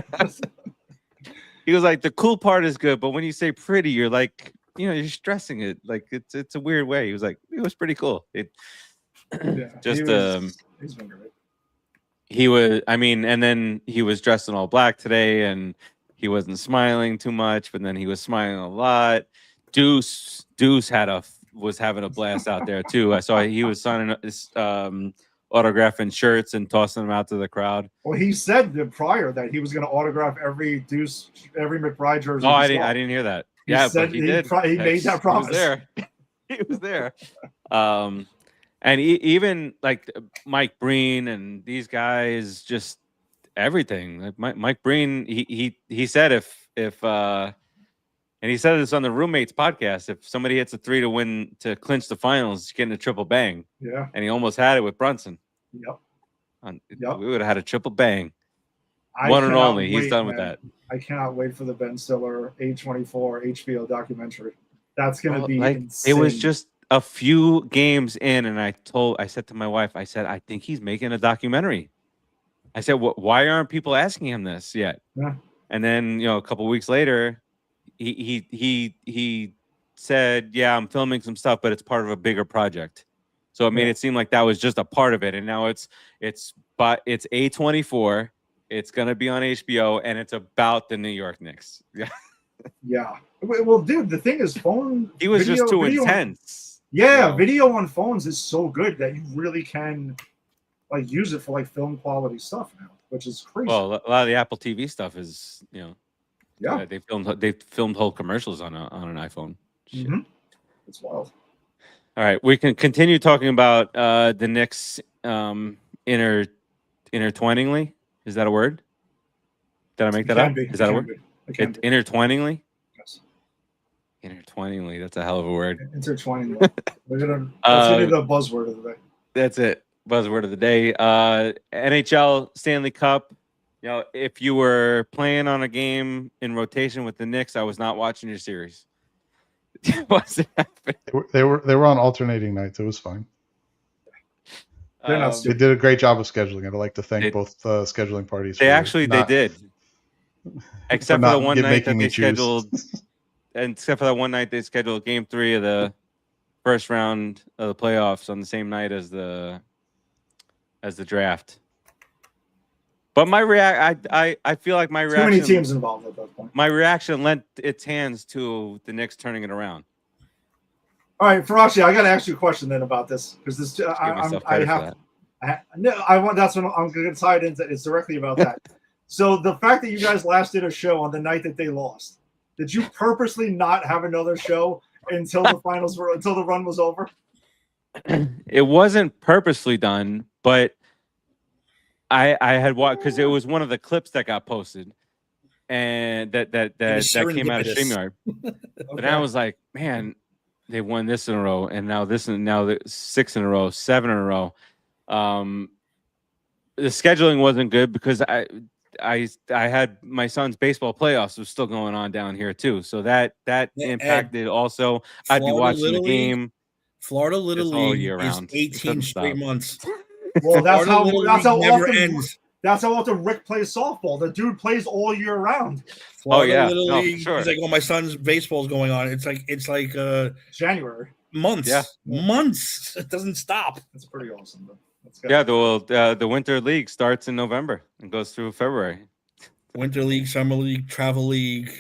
He was like, the cool part is good, but when you say pretty, you're like, you're stressing it. Like it's a weird way. He was like, it was pretty cool. He's been great. He was, I mean, and then he was dressed in all black today, and he wasn't smiling too much, but then he was smiling a lot. Deuce was having a blast out there too. I saw he was signing autographing shirts and tossing them out to the crowd. Well, he said prior that he was going to autograph every McBride jersey. Oh, I didn't hear that. But he did. He made that promise. He was there. And even like Mike Breen and these guys, just everything. Like Mike Breen, he said if And he said this on the Roommates podcast. If somebody hits a 3 to clinch the finals, he's getting a triple bang. Yeah. And he almost had it with Brunson. Yep. We would have had a triple bang. I One and cannot only. He's wait, done with man. that. I cannot wait for the Ben Stiller A24 HBO documentary. That's going to be like, insane. it was just a few games in, and I said to my wife, I said, I think he's making a documentary. I said, why aren't people asking him this yet? Yeah. And then, a couple weeks later, he said, yeah, I'm filming some stuff, but it's part of a bigger project. So it made it seem like that was just a part of it. And now it's A24. It's going to be on HBO, and it's about the New York Knicks. Yeah. Yeah. Well, dude, the thing is, he was just too intense. Video on phones is so good that you really can use it for film quality stuff now, which is crazy. Well, a lot of the Apple TV stuff is, yeah, they filmed whole commercials on an iPhone. Mm-hmm. It's wild. All right, we can continue talking about the Knicks intertwiningly. Is that a word? Did I make that up? Is that a word? Intertwiningly? Yes. Intertwiningly. That's a hell of a word. Intertwiningly. That's gonna be the buzzword of the day. That's it. Buzzword of the day. NHL Stanley Cup. If you were playing on a game in rotation with the Knicks, I was not watching your series. What's happening? They were on alternating nights. It was fine. They're not They stupid. did a great job of scheduling. I'd like to thank both scheduling parties. They did. Except for the one night that they scheduled. And except for that one night they scheduled Game 3 of the first round of the playoffs on the same night as the draft. But I feel like my reaction. Too many teams involved at that point. My reaction lent its hands to the Knicks turning it around. All right, Farace, I got to ask you a question then about this because this That's what I'm going to tie it into. It's directly about that. So the fact that you guys last did a show on the night that they lost, did you purposely not have another show until the until the run was over? It wasn't purposely done, but I had watched because it was one of the clips that got posted, and that came out of StreamYard. Okay. But I was like, man, they won this in a row, and now the 6 in a row, 7 in a row. The scheduling wasn't good because I had my son's baseball playoffs was still going on down here too, so that impacted. Also, I'd be watching the game. Florida Little League year is round. 18 straight months. Well, that's how never often ends. That's how often Rick plays softball. The dude plays all year round. Florida Little League. Sure. He's like, my son's baseball's going on. It's like January. Months. Yeah. Months. It doesn't stop. That's pretty awesome. Yeah, the Winter League starts in November and goes through February. Winter League, Summer League, Travel League.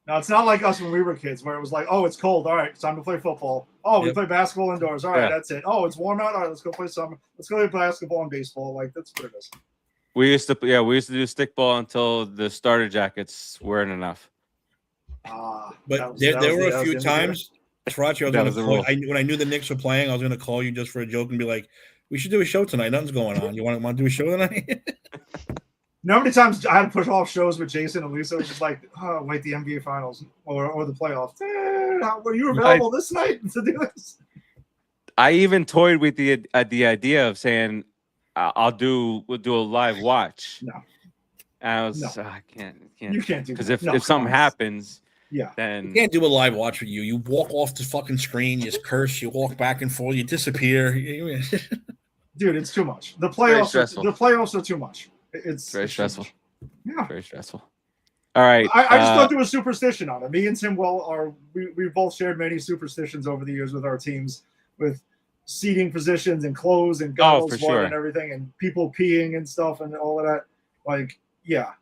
Now, it's not like us when we were kids where it was like, oh, it's cold. All right, it's time to play football. Oh, we play basketball indoors. All right, that's it. Oh, it's warm out. All right, let's go play summer. Let's go play basketball and baseball. That's what it is. We used to do stickball until the starter jackets weren't enough. But there were a few times, Farace, when I knew the Knicks were playing, I was going to call you just for a joke and be like, we should do a show tonight. Nothing's going on. You want to do a show tonight? You know how many times I had to push off shows with Jason and Lisa? It was just like, wait, the NBA Finals or the playoffs. Were you available this night to do this? I even toyed with the idea of saying, we'll do a live watch. No. And I was, I can't. You can't do that. Because if something happens, then you can't do a live watch with you. You walk off the fucking screen, you just curse, you walk back and forth, you disappear. Dude, it's too much. The playoffs are too much. It's very stressful. Yeah, very stressful. All right, I just don't do a superstition on it. Me and Tim we both shared many superstitions over the years with our teams, with seating positions and clothes and goggles and everything, and people peeing and stuff and all of that.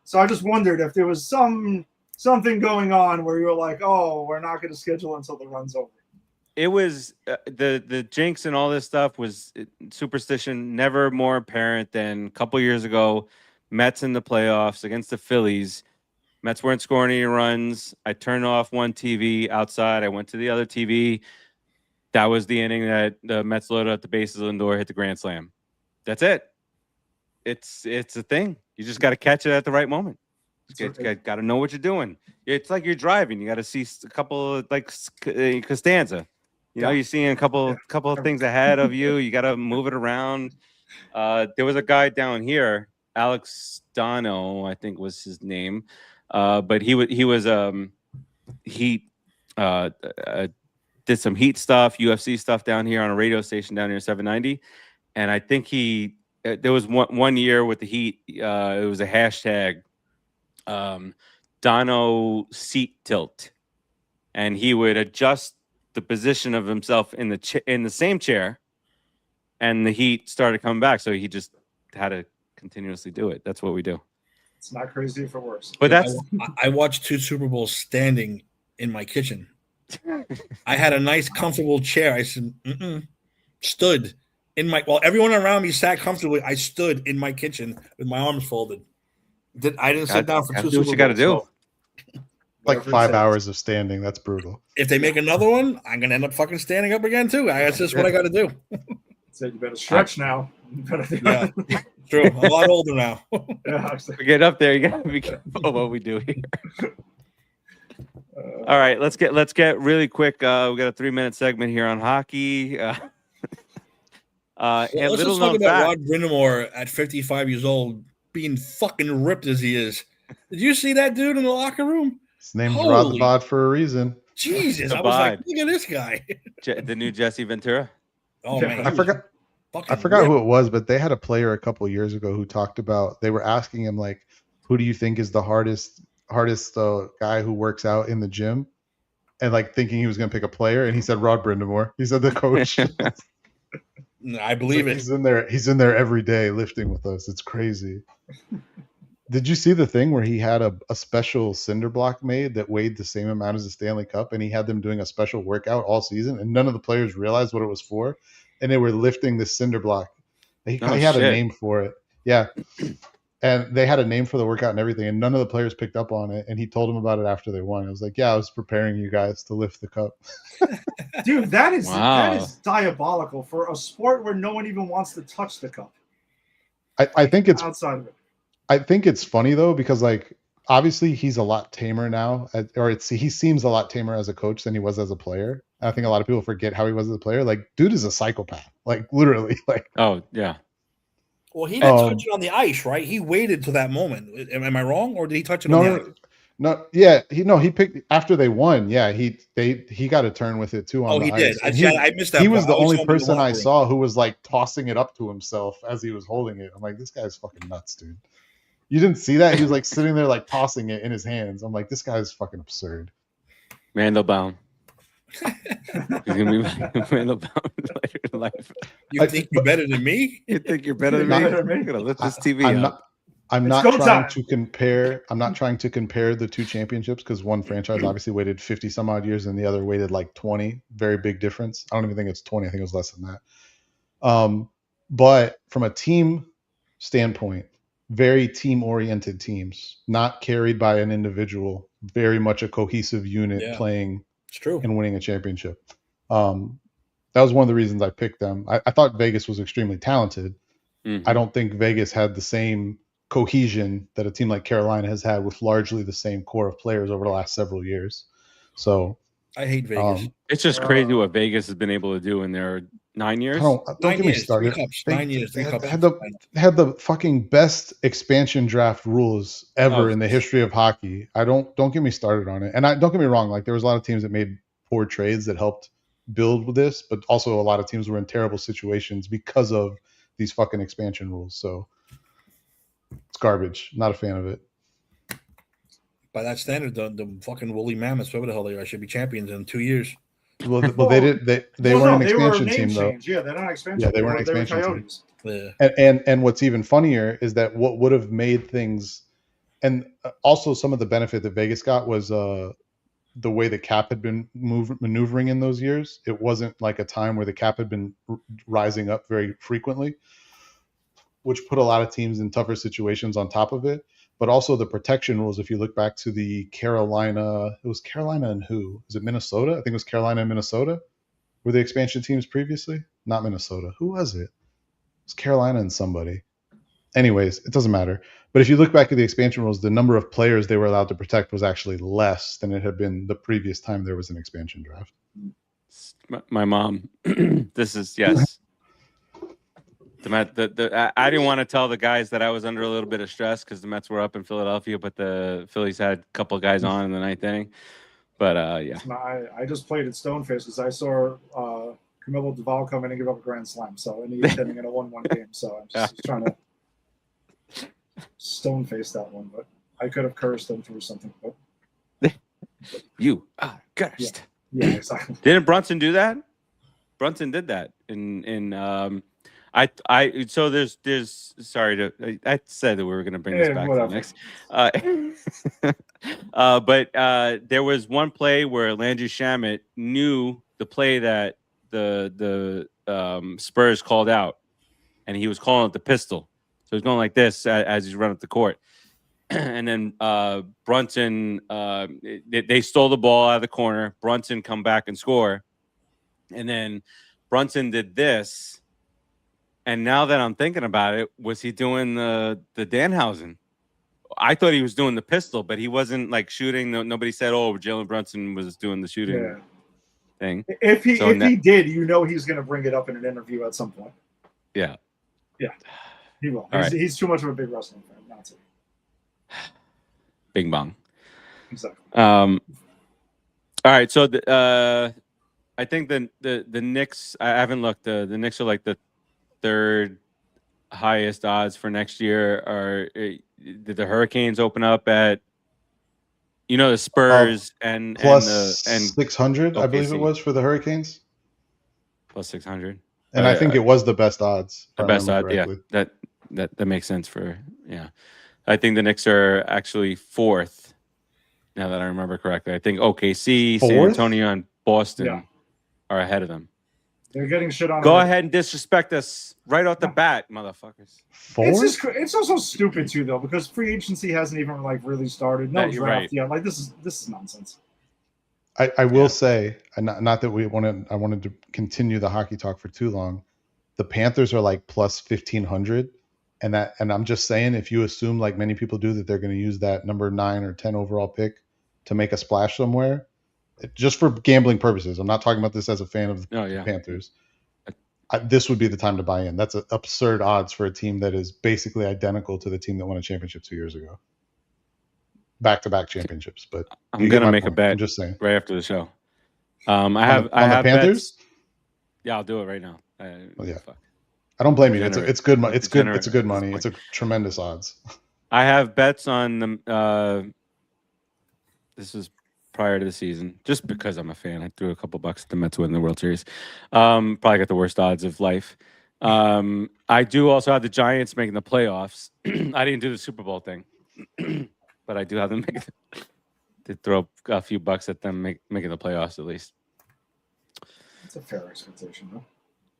So I just wondered if there was something going on where you were like, oh, we're not going to schedule until the run's over. It was the jinx and all this stuff was superstition never more apparent than a couple years ago. Mets in the playoffs against the Phillies. Mets weren't scoring any runs. I turned off one TV outside. I went to the other TV. That was the inning that the Mets loaded up the bases Lindor hit the grand slam. That's it. It's a thing. You just got to catch it at the right moment. Got to know what you're doing. It's like you're driving. You got to see a couple of, like Costanza. You know, you're seeing a couple of things ahead of you. You got to move it around. There was a guy down here, Alex Dono, I think was his name, but he did some Heat stuff, UFC stuff down here on a radio station down here, 790, and I think there was one year with the Heat. It was a hashtag, Dono seat tilt, and he would adjust the position of himself in the same chair, and the Heat started coming back. So he just had to continuously do it. That's what we do. It's not crazy if it works. But I watched 2 Super Bowls standing in my kitchen. I had a nice, comfortable chair. I said, stood in while everyone around me sat comfortably. I stood in my kitchen with my arms folded. I didn't sit down for 2 Super Bowls. You got to do. Like 5 hours of standing. That's brutal. If they make another one, I'm gonna end up fucking standing up again too. That's just what I got to do. So you better stretch now. Yeah, true. I'm a lot older now. We get up there. You got to be careful what we do here. All right, let's get really quick. We got a 3-minute segment here on hockey. Let's just talk about Rod Brind'Amour at 55 years old being fucking ripped as he is. Did you see that dude in the locker room? His name's Rod the Bod for a reason. Jesus, I was like, look at this guy. The new Jesse Ventura. Oh man, I forgot who it was, but they had a player a couple of years ago who talked about. They were asking him like, "Who do you think is the hardest guy who works out in the gym?" And like thinking he was going to pick a player, and he said Rod Brind'Amour. He said the coach. I believe it. He's in there every day lifting with us. It's crazy. Did you see the thing where he had a special cinder block made that weighed the same amount as the Stanley Cup, and he had them doing a special workout all season, and none of the players realized what it was for, and they were lifting the cinder block. He had a name for it. Yeah. And they had a name for the workout and everything, and none of the players picked up on it. And he told them about it after they won. I was like, "Yeah, I was preparing you guys to lift the cup." Dude, that is diabolical for a sport where no one even wants to touch the cup. I think it's outside of it. I think it's funny though, because like obviously he's a lot tamer now, he seems a lot tamer as a coach than he was as a player. And I think a lot of people forget how he was as a player. Like, dude is a psychopath. Like literally. Like, oh yeah. Well, he didn't touch it on the ice, right? He waited to that moment. Am I wrong, or did he touch it on the ice? No, yeah, he picked after they won. Yeah, he got a turn with it too on the ice. Oh, he did. I missed that. He was the only person I saw who was like tossing it up to himself as he was holding it. I'm like, this guy's fucking nuts, dude. You didn't see that? He was like sitting there like tossing it in his hands. I'm like, this guy's fucking absurd. Mandelbaum. He's gonna be Mandelbaum later in life. You think you're better than me? You think you're better than me? I'm gonna lift this TV up. I'm not trying to compare. I'm not trying to compare the two championships because one franchise obviously waited 50 some odd years and the other waited like 20. Very big difference. I don't even think it's 20. I think it was less than that. But from a team standpoint, very team-oriented teams, not carried by an individual. Very much a cohesive unit playing and winning a championship. That was one of the reasons I picked them. I thought Vegas was extremely talented. Mm-hmm. I don't think Vegas had the same cohesion that a team like Carolina has had with largely the same core of players over the last several years. So I hate Vegas. It's just crazy what Vegas has been able to do in their 9 years. Don't get me started. 9 years. They had the fucking best expansion draft rules ever in the history of hockey. Don't get me started on it. And don't get me wrong. Like there was a lot of teams that made poor trades that helped build with this, but also a lot of teams were in terrible situations because of these fucking expansion rules. So it's garbage. Not a fan of it. By that standard, the fucking woolly mammoths, whatever the hell they are, should be champions in 2 years. Well, they did. They weren't an expansion team though. Yeah, they're not expansion. Yeah, they weren't expansion teams. Yeah. And what's even funnier is that what would have made things, and also some of the benefit that Vegas got was the way the cap had been maneuvering in those years. It wasn't like a time where the cap had been rising up very frequently, which put a lot of teams in tougher situations on top of it. But also the protection rules, if you look back to the Carolina, it was Carolina and who? Was it Minnesota? I think it was Carolina and Minnesota. Were the expansion teams previously? Not Minnesota. Who was it? It was Carolina and somebody. Anyways, it doesn't matter. But if you look back at the expansion rules, the number of players they were allowed to protect was actually less than it had been the previous time there was an expansion draft. My mom. This is yes. I didn't want to tell the guys that I was under a little bit of stress because the Mets were up in Philadelphia, but the Phillies had a couple of guys on in the ninth inning. But yeah, I just played at Stoneface because I saw Camilo Duvall come in and give up a grand slam. So and he was hitting in a 1-1 game. So I'm just trying to Stoneface that one, but I could have cursed him through something. But you are cursed. Yeah, exactly. Didn't Brunson do that? Brunson did that in so there's sorry to I said that we were going to bring this back to the Knicks. But there was one play where Landry Shamet knew the play that the Spurs called out, and he was calling it the pistol. So he's going like this as he's running up the court. And then Brunson, they stole the ball out of the corner. Brunson come back and score. And then Brunson did this. And now that I'm thinking about it, was he doing the Danhausen? I thought he was doing the pistol, but he wasn't like shooting. Nobody said, "Oh, Jalen Brunson was doing the shooting thing." If he did, he's going to bring it up in an interview at some point. Yeah, he will. He's too much of a big wrestling fan, not to. Bing bong. Exactly. All right, so I think the Knicks. I haven't looked. The Knicks are like the third highest odds for next year. Did the Hurricanes open up at the Spurs and plus 600? I believe it was for the Hurricanes. Plus 600, and I think it was the best odds. The best odds, correctly. Yeah. That makes sense I think the Knicks are actually fourth. Now that I remember correctly, I think OKC, San Antonio, and Boston are ahead of them. They're getting shit on. Go ahead and disrespect us right off the bat, motherfuckers. It's also stupid too, though, because free agency hasn't even really started. No draft yet. Like this is nonsense. I will say, not that I wanted to continue the hockey talk for too long. The Panthers are like plus 1,500, and I'm just saying, if you assume like many people do that they're going to use that number 9 or 10 overall pick to make a splash somewhere. Just for gambling purposes, I'm not talking about this as a fan of the Panthers. This would be the time to buy in. That's absurd odds for a team that is basically identical to the team that won a championship 2 years ago. Back-to-back championships. But I'm going to make a bet. I'm just saying. Right after the show. I have the Panthers? Bets. Yeah, I'll do it right now. Fuck. I don't blame you. It's good money. It's good money. It's a tremendous odds. I have bets on them. This is prior to the season, just because I'm a fan. I threw a couple bucks at the Mets win the World Series. Probably got the worst odds of life. I do also have the Giants making the playoffs. I didn't do the Super Bowl thing, but I do have them to throw a few bucks at them making the playoffs at least. That's a fair expectation, though.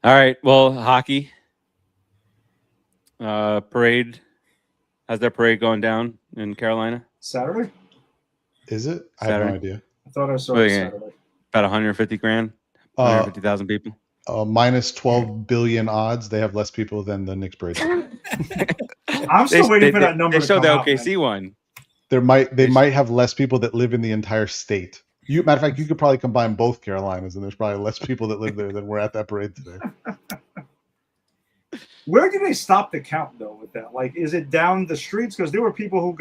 All right. Well, hockey parade. How's their parade going down in Carolina? Saturday. Is it? I Saturday. have no idea. I thought I saw it Saturday. About 150 grand, 150,000 people. Minus 12 billion odds. They have less people than the Knicks parade. I'm still waiting for that number. They showed the OKC one. They might have less people that live in the entire state. Matter of fact, you could probably combine both Carolinas, and there's probably less people that live there than were at that parade today. Where do they stop the count though with that? Like, is it down the streets? Because there were people who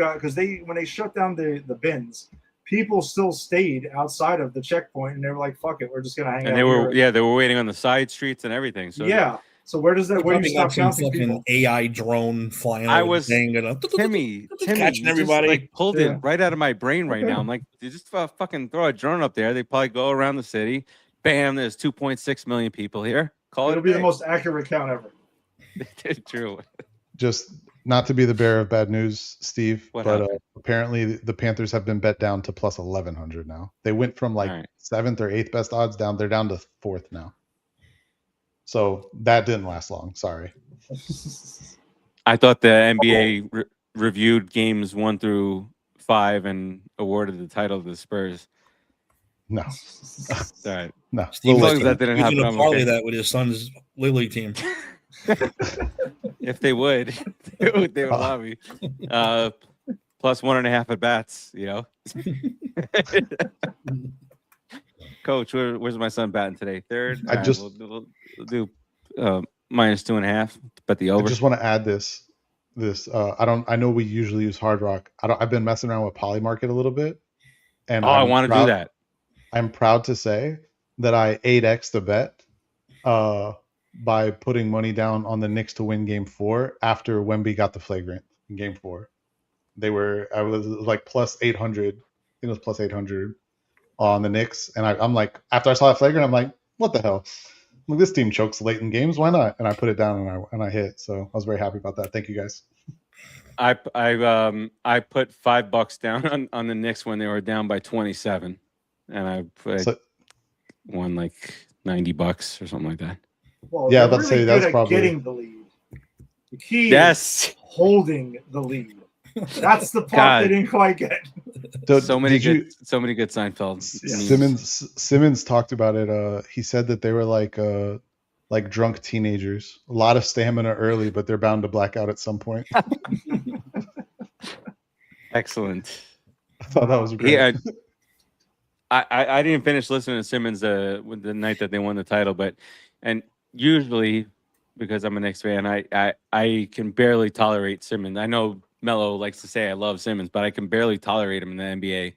when they shut down the bins, people still stayed outside of the checkpoint, and they were like, "Fuck it, we're just gonna hang out." And they were waiting on the side streets and everything. So So where does that? Where do you stop counting people? AI drone flying. I was Timmy catching everybody. Just, pulled it right out of my brain right now. I'm like, you just fucking throw a drone up there. They probably go around the city. Bam! There's 2.6 million people here. It'll be the most accurate count ever. True. Just not to be the bearer of bad news, Steve, but apparently the Panthers have been bet down to plus 1,100 now. They went from seventh or eighth best odds down. They're down to fourth now. So that didn't last long. Sorry. I thought the NBA reviewed games 1 through 5 and awarded the title to the Spurs. No. All right. No. Steve that didn't happen. He's going to parlay that with his son's Little League team. If they would, they would allow me. Plus 1.5 at bats, you know. Coach, where's my son batting today? Third. I All just- we'll do minus 2.5. Bet the I over. just want to add this. I know we usually use Hard Rock. I've been messing around with Polymarket a little bit, and I want to do that. I'm proud to say that I 8x the bet by putting money down on the Knicks to win Game 4 after Wemby got the flagrant in Game 4. I was like plus 800. I think it was plus 800 on the Knicks, and I'm like, after I saw that flagrant, I'm like, what the hell? Like, this team chokes late in games. Why not? And I put it down and I hit. So I was very happy about that. Thank you guys. I put $5 down on the Knicks when they were down by 27, and I won like $90 or something like that. Well, Yeah, they're let's really say that's good at probably- getting the lead. The key is Yes, holding the lead. That's the part God. they didn't quite get. so many did good Seinfeld. Yeah. memes. Simmons talked about it. He said that they were like drunk teenagers. A lot of stamina early, but they're bound to black out at some point. Excellent. I thought that was great. Yeah, I didn't finish listening to Simmons the night that they won the title, and usually because I'm a Knicks fan, I can barely tolerate Simmons. I know Melo likes to say I love Simmons, but I can barely tolerate him in the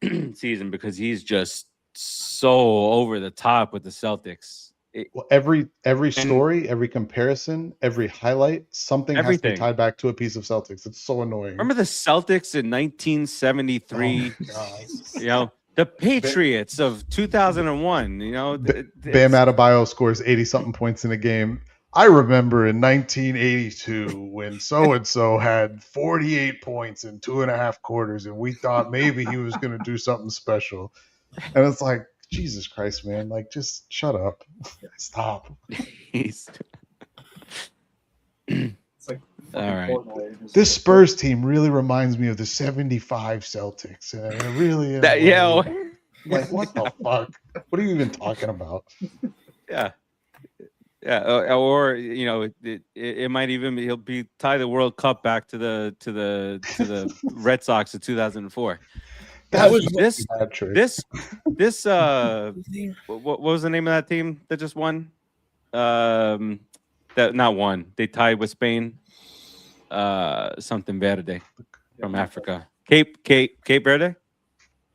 NBA season because he's just so over the top with the Celtics. Well, every story, every comparison, every highlight, something has to Everything. be tied back to a piece of Celtics. It's so annoying. Remember the Celtics in 1973? Oh, God. You know, the Patriots of 2001. You know, Bam Adebayo scores 80-something points in a game. I remember in 1982 when so-and-so had 48 points in 2.5 quarters, and we thought maybe he was going to do something special. And it's like, Jesus Christ, man. Like, just shut up. Stop. He's It's like all right. Portnoy. This Spurs team really reminds me of the 75 Celtics. And it really is. That, yeah, Like, what the fuck? What are you even talking about? yeah, or you know, it might even he'll be tie the World Cup back to the Red Sox of 2004. That was Bad trick. this what was the name of that team that just won? That not won. They tied with Spain. Something Verde from Africa. Cape Verde.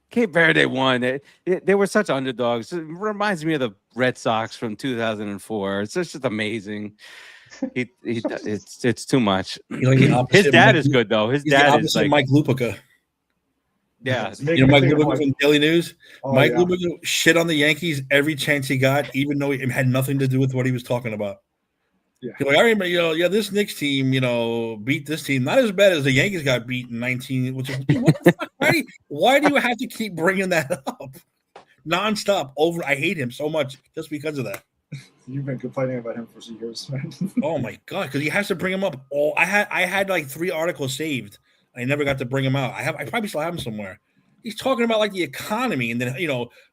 Cape Verde won. They were such underdogs. It reminds me of the Red Sox from 2004. It's just amazing. It's too much. His dad is good though. His He's the dad is opposite like, of Mike Lupica. yeah. It's making You know, Mike me think of, Lupica like, from Daily News. oh, Mike yeah. Lupica shit on the Yankees every chance he got, even though it had nothing to do with what he was talking about. Yeah. He's like, I remember, this Knicks team, beat this team. Not as bad as the Yankees got beat in 19. Which is, what the fuck? Why do you have to keep bringing that up nonstop? Over, I hate him so much just because of that. You've been complaining about him for years, man. Oh my god, because he has to bring him up. Oh, I had like 3 articles saved. I never got to bring him out. I probably still have him somewhere. He's talking about like the economy, and then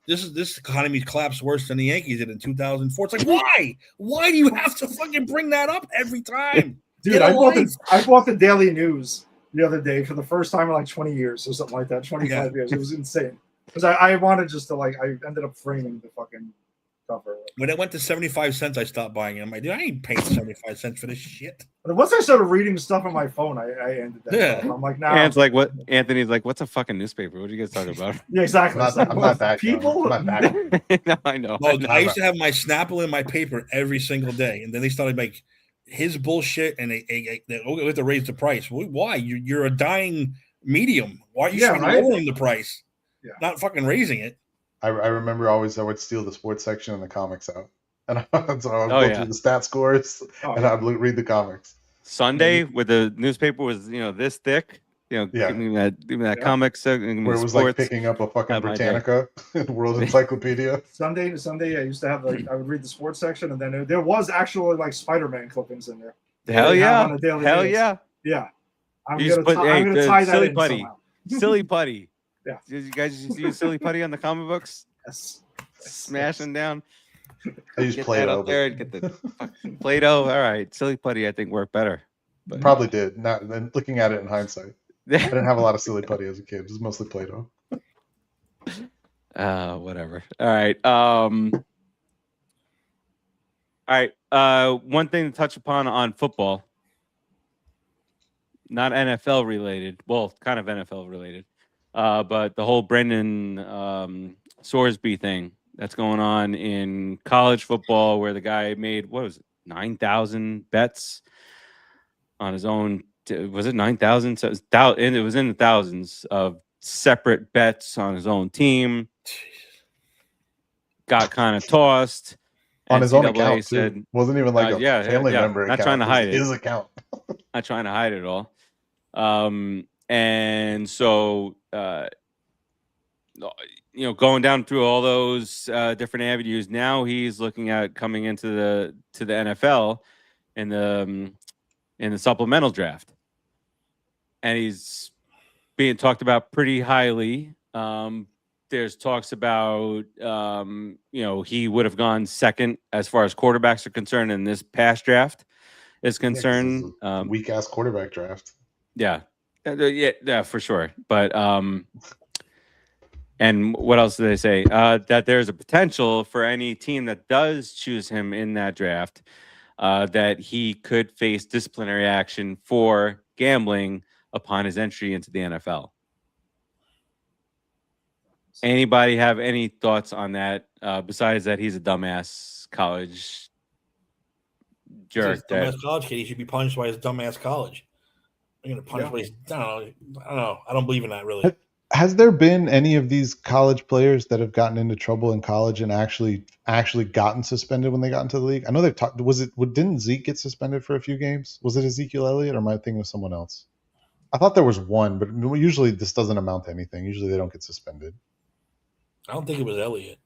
this economy collapsed worse than the Yankees did in 2004. It's like, why? Why do you have to fucking bring that up every time? Dude, Get a I life. bought the Daily News the other day for the first time in like 20 years or something like that. 25 years. It was insane. Because I wanted just to I ended up framing the fucking cover. When it went to 75 cents, I stopped buying it. I'm like, dude, I ain't paying 75 cents for this shit. But once I started reading stuff on my phone, I ended that. Yeah. I'm like, nah. And like what Anthony's like, what's a fucking newspaper? What are you guys talking about? Yeah, exactly. I'm It's like, not that young. people. I'm not that young. No, I know. No, I used to have my Snapple in my paper every single day, and then they started like his bullshit, and they have to raise the price. Why? You're a dying medium. Why you should be lowering the price, not fucking raising it? I remember always I would steal the sports section and the comics out. And so I would go yeah. through the stat scores and I'd read the comics. Sunday with the newspaper was this thick. Give me that comics. Where it was like picking up a fucking Britannica World Encyclopedia. Sunday, I used to have I would read the sports section, and then there was actually like Spider-Man clippings in there. Hell yeah! Hell yeah! Yeah, I'm You gonna tie that silly in putty, somehow. silly putty. Yeah. Did you guys use silly putty on the comic books? Yes. Smashing down. I use Get that Play-Doh. up there and get the fucking Play-Doh. All right, silly putty I think worked better. But probably did. Not then looking at it in hindsight. I didn't have a lot of silly putty as a kid. It was mostly Play-Doh. Whatever. All right. All right. One thing to touch upon on football, not NFL related. Well, kind of NFL related. But the whole Brendan Sorsby thing that's going on in college football, where the guy made 9,000 bets on his own. Was it 9,000? So it was in the thousands of separate bets on his own team. Got kind of tossed On his own NCAA account, said, too. Wasn't even like a family member not account. trying to hide it. His account. Not trying to hide it all. And so, going down through all those different avenues, now he's looking at coming into the NFL in the supplemental draft, and he's being talked about pretty highly. There's talks about he would have gone second as far as quarterbacks are concerned in this past draft is concerned. Weak ass quarterback draft. Yeah, for sure. But and what else do they say? That there's a potential for any team that does choose him in that draft, that he could face disciplinary action for gambling upon his entry into the NFL. Anybody have any thoughts on that? Besides that, he's a dumbass college jerk. Dumbass college kid. He should be punished by his dumbass college. I'm gonna punish by his, I don't know. I don't believe in that really. Has there been any of these college players that have gotten into trouble in college and actually gotten suspended when they got into the league? I know they've talked. Didn't Zeke get suspended for a few games? Was it Ezekiel Elliott, or am I thinking of someone else? I thought there was one, but usually this doesn't amount to anything. Usually they don't get suspended. I don't think it was Elliott.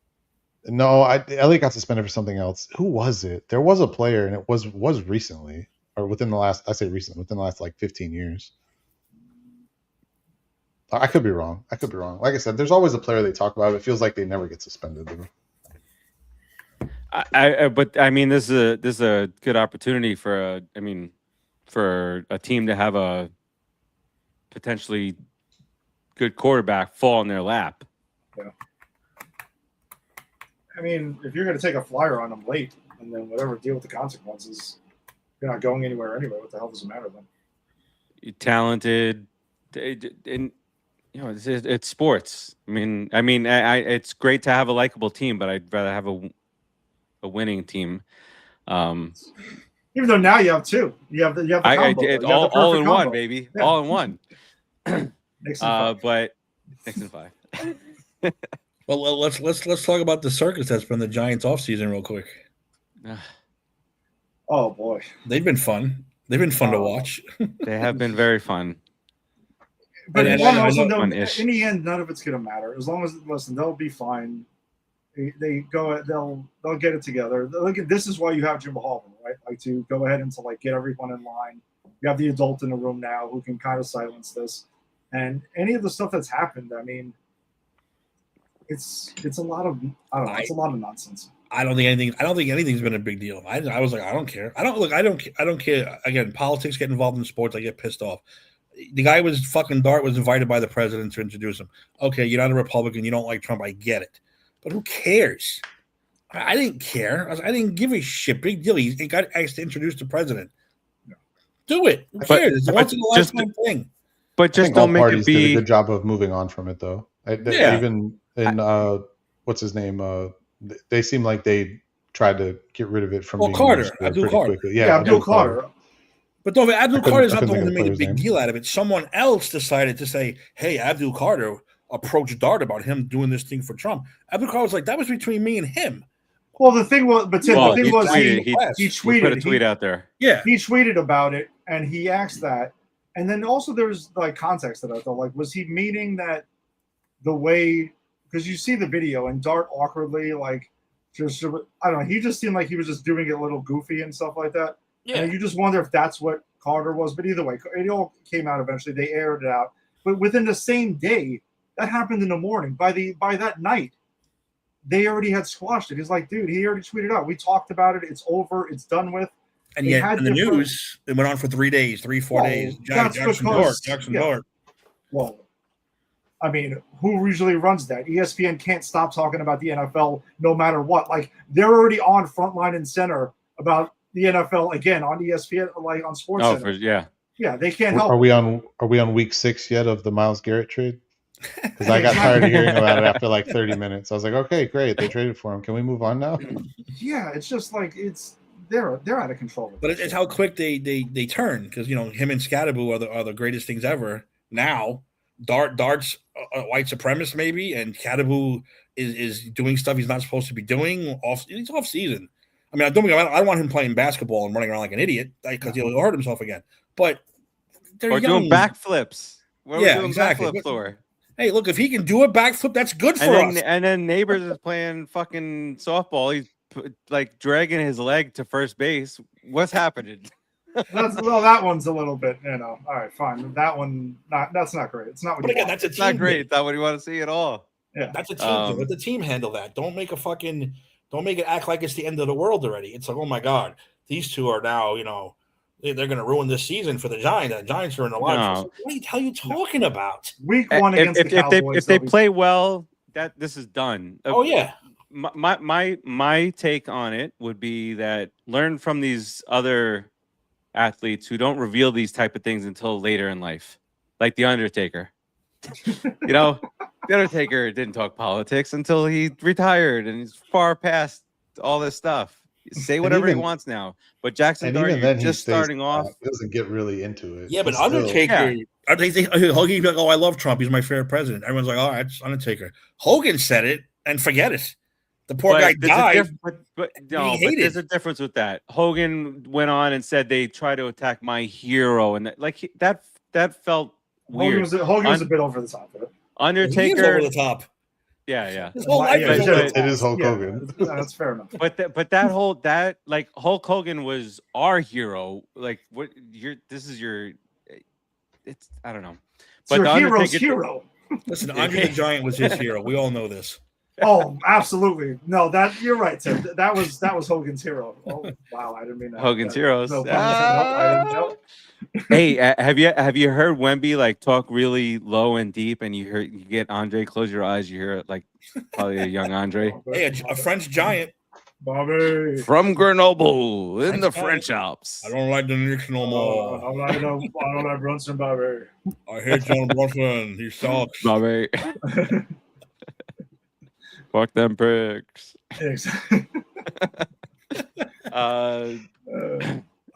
No, Elliott got suspended for something else. Who was it? There was a player, and it was recently, or within the last. I say recently, within the last like 15 years. I could be wrong. Like I said, there's always a player they talk about. It feels like they never get suspended. But I mean, this is a good opportunity for a team to have a potentially good quarterback fall in their lap. Yeah. I mean, if you're going to take a flyer on them late and then whatever, deal with the consequences, you're not going anywhere anyway. What the hell does it matter then? You're talented, and it's sports. I mean, it's great to have a likable team, but I'd rather have a winning team. Even though now you have two, you have the combo. All in combo. one, baby, yeah. All in one. Knicks in 5. But Knicks in 5. Well, let's talk about the circus that's been the Giants offseason real quick. Oh boy, they've been fun. They've been fun to watch. They have been very fun. But in the end, none of it's going to matter. As long as they'll be fine. They'll get it together. This is why you have Jim Halpern, right? Like to go ahead and to get everyone in line. You have the adult in the room now who can kind of silence this, and any of the stuff that's happened. I mean, it's a lot of it's a lot of nonsense. I don't think anything's been a big deal. I was like, I don't care. I don't care. Again, politics get involved in sports. I get pissed off. The guy was Dart was invited by the president to introduce him. Okay, you're not a Republican. You don't like Trump. I get it. But who cares? I didn't care. I didn't give a shit. Big deal. He got asked to introduce the president. Do it. Who cares? It's a once in a lifetime thing. But just don't make it be. Did a good job of moving on from it, though. Even in what's his name? They seem like they tried to get rid of it from being Carter. Abdul Carter. Quickly. Yeah, Abdul Carter. But no, Abdul Carter is not the one that made a big deal out of it. Someone else decided to say, "Hey, Abdul Carter approached Dart about him doing this thing for Trump." Abdul Carter was like, "That was between me and him." Well, the thing was, but Tim, the thing was, he tweeted. He put a tweet out there. Yeah, he tweeted about it, and he asked that, and then also there's context that I thought was he meaning that the way, because you see the video and Dart awkwardly just I don't know, he just seemed like he was just doing it a little goofy and stuff like that. Yeah, and you just wonder if that's what Carter was. But either way, it all came out eventually. They aired it out, but within the same day, that happened in the morning. By that night, they already had squashed it. He's like, dude, he already tweeted out. We talked about it. It's over. It's done with. And They yet, had in the different- news, it went on for 3 days, 4 Well, days. that's Jackson because- Dart. Well, I mean, who usually runs that? ESPN can't stop talking about the NFL no matter what. Like, they're already on Frontline and Center about the NFL again on ESPN, like on Sports Center. yeah. Yeah, they can't help. Are we on week 6 yet of the Myles Garrett trade? Because I got tired of hearing about it after like 30 minutes. I was like, okay, great, they traded for him. Can we move on now? Yeah, it's just like they're out of control. But it's how quick they turn, because him and Scadaboo are the greatest things ever. Now Dart's a white supremacist maybe, and Scadaboo is doing stuff he's not supposed to be doing. He's off season. I mean, I don't want him playing basketball and running around like an idiot because he'll hurt himself again. But they're young. Doing backflips. What are we doing exactly. backflips for? Hey, look, if he can do a backflip, that's good for us. And then Neighbors is playing fucking softball. He's like dragging his leg to first base. What's happening? That one's a little bit, all right, fine. That one, that's not great. It's not what But again, want. that's a team. Not great. It's not what you want to see at all. Yeah, that's a team thing. Let the team handle that. Don't make it act like it's the end of the world already. It's like, oh my God, these two are now, they're going to ruin this season for the Giants. The Giants are in the line. No. What the hell are you talking about? Week 1 against the Cowboys. If they play well, this is done. Oh yeah. My take on it would be that learn from these other athletes who don't reveal these type of things until later in life, like the Undertaker. The Undertaker didn't talk politics until he retired, and he's far past all this stuff. Say whatever he wants now. But Jackson Dart, you're just starting off. He doesn't get really into it. Yeah, but Undertaker, they think Hogan be like, oh, I love Trump. He's my favorite president. Everyone's like, oh, it's Undertaker. Hogan said it, and forget it. The poor guy died. But there's a difference with that. Hogan went on and said they try to attack my hero, and that felt weird. Hogan was a bit over the top of it. He Undertaker is over the top. Yeah. His whole life is over the top. It is Hulk Hogan. That's fair enough. But Hulk Hogan was our hero. Like it's I don't know. But your hero's hero. Listen, Andre the Giant was his hero. We all know this. Oh, absolutely. No, you're right, Tim. That was Hogan's hero. Oh, wow, I didn't mean that. Hogan's heroes. No, I didn't know. Hey, have you heard Wemby like talk really low and deep, and you get Andre, close your eyes, you hear it like probably a young Andre. Hey, a French giant. Bobby. From Grenoble in the French Alps. I don't like the Knicks no more. I don't like Brunson, Bobby. I hate John Brunson. He sucks. Bobby. Fuck them pricks. Exactly. All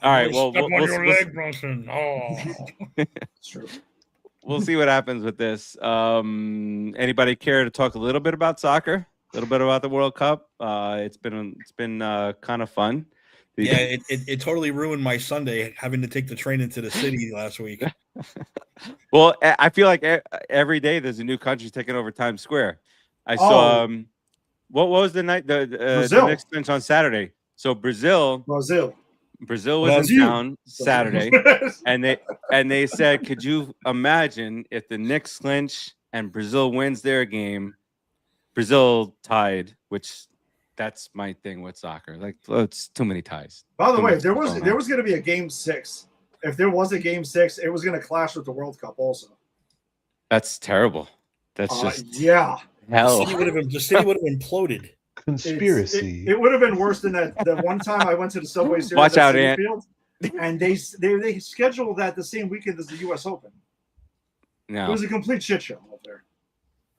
right. Well, step on your leg, Brunson. Oh, it's true. We'll see what happens with this. Anybody care to talk a little bit about soccer? A little bit about the World Cup? It's been kind of fun. Yeah, it totally ruined my Sunday having to take the train into the city last week. Well, I feel like every day there's a new country taking over Times Square. I saw what was the night the Knicks bench on Saturday. So Brazil was in town Saturday, and they said, could you imagine if the Knicks clinch and Brazil wins their game? Brazil tied, which that's my thing with soccer. Like, it's too many ties. By the way, there was going to be a game 6. If there was a game 6, it was going to clash with the World Cup also. That's terrible. That's just hell. The city would have imploded. Conspiracy. It would have been worse than that. The one time I went to the Subway Series Watch out, Citi Field, and they scheduled that the same weekend as the U.S. Open. No, it was a complete shit show up there.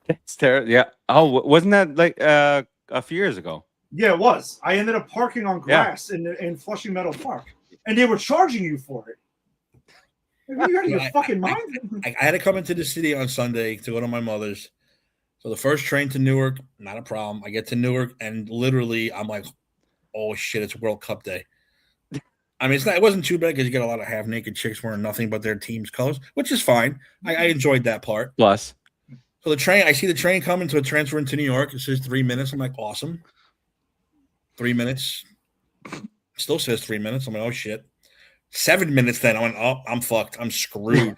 It's terrible. Yeah. Oh, wasn't that like a few years ago? Yeah, it was. I ended up parking on grass in Flushing Meadow Park, and they were charging you for it. Are you out of your fucking mind? I had to come into the city on Sunday to go to my mother's. So the first train to Newark, not a problem. I get to Newark, and literally I'm like, oh, shit, it's World Cup day. I mean, it wasn't too bad because you get a lot of half-naked chicks wearing nothing but their team's colors, which is fine. I enjoyed that part. Plus. So I see the train coming to a transfer into New York. It says 3 minutes. I'm like, awesome. 3 minutes. Still says 3 minutes. I'm like, oh, shit. 7 minutes then. I went, oh, I'm fucked. I'm screwed.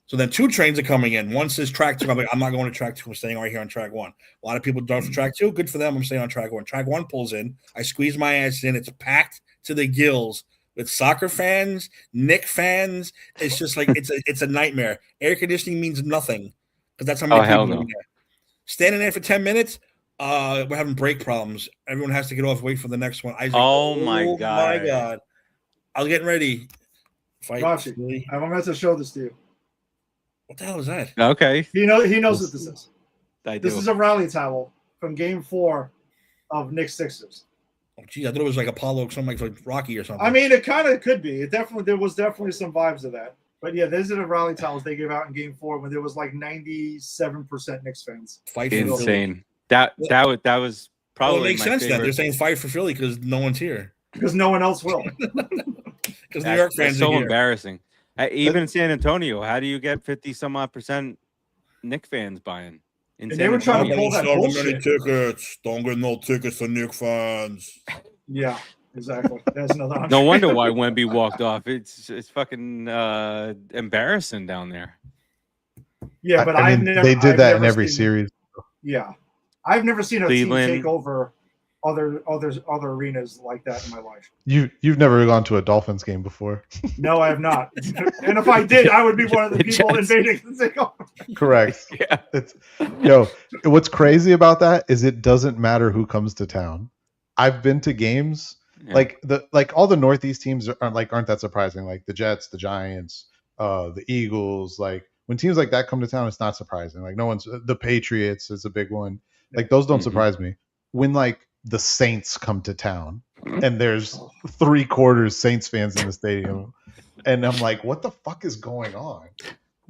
So then 2 trains are coming in. One says track 2. I'm like, I'm not going to track 2. I'm staying right here on track 1. A lot of people done for track 2. Good for them. I'm staying on track 1. Track 1 pulls in. I squeeze my ass in. It's packed to the gills with soccer fans, Knicks fans. It's just like it's a nightmare. Air conditioning means nothing because that's how many people are there. Standing there for 10 minutes, we're having brake problems. Everyone has to get off, wait for the next one. Oh my god! My god! I was getting ready. Rashi, I'm meant to show this to you. What the hell is that? Okay. He knows what this is. I do. This is a rally towel from Game 4 of Knicks Sixers. Oh, geez, I thought it was like Apollo, something like Rocky or something. I mean, it kind of could be. There was definitely some vibes of that. But yeah, these are the rally towels they gave out in Game 4 when there was like 97% Knicks fans. Fight for insane. That was probably. Well, it makes sense then. They're saying fight for Philly because no one's here. Because no one else will. Because New York fans are so here. Embarrassing. Even in San Antonio, how do you get 50-some-odd% Knicks fans buying? And they were trying to pull that bullshit. Tickets. Don't get no tickets for Knicks fans. Yeah, exactly. That's another. No wonder why Wemby walked off. It's fucking embarrassing down there. Yeah, but I mean, they did that in every series. Yeah, I've never seen a Cleveland. team take over other arenas like that in my life. You've never gone to a Dolphins game before. No, I have not. And if I did, I would be one of the people invading the takeover. Correct. Yeah. What's crazy about that is it doesn't matter who comes to town. I've been to games like all the Northeast teams aren't that surprising. Like the Jets, the Giants, the Eagles. Like when teams like that come to town, it's not surprising. Like the Patriots is a big one. Like those don't surprise me. When like the Saints come to town and there's 3/4 Saints fans in the stadium, and I'm like, what the fuck is going on?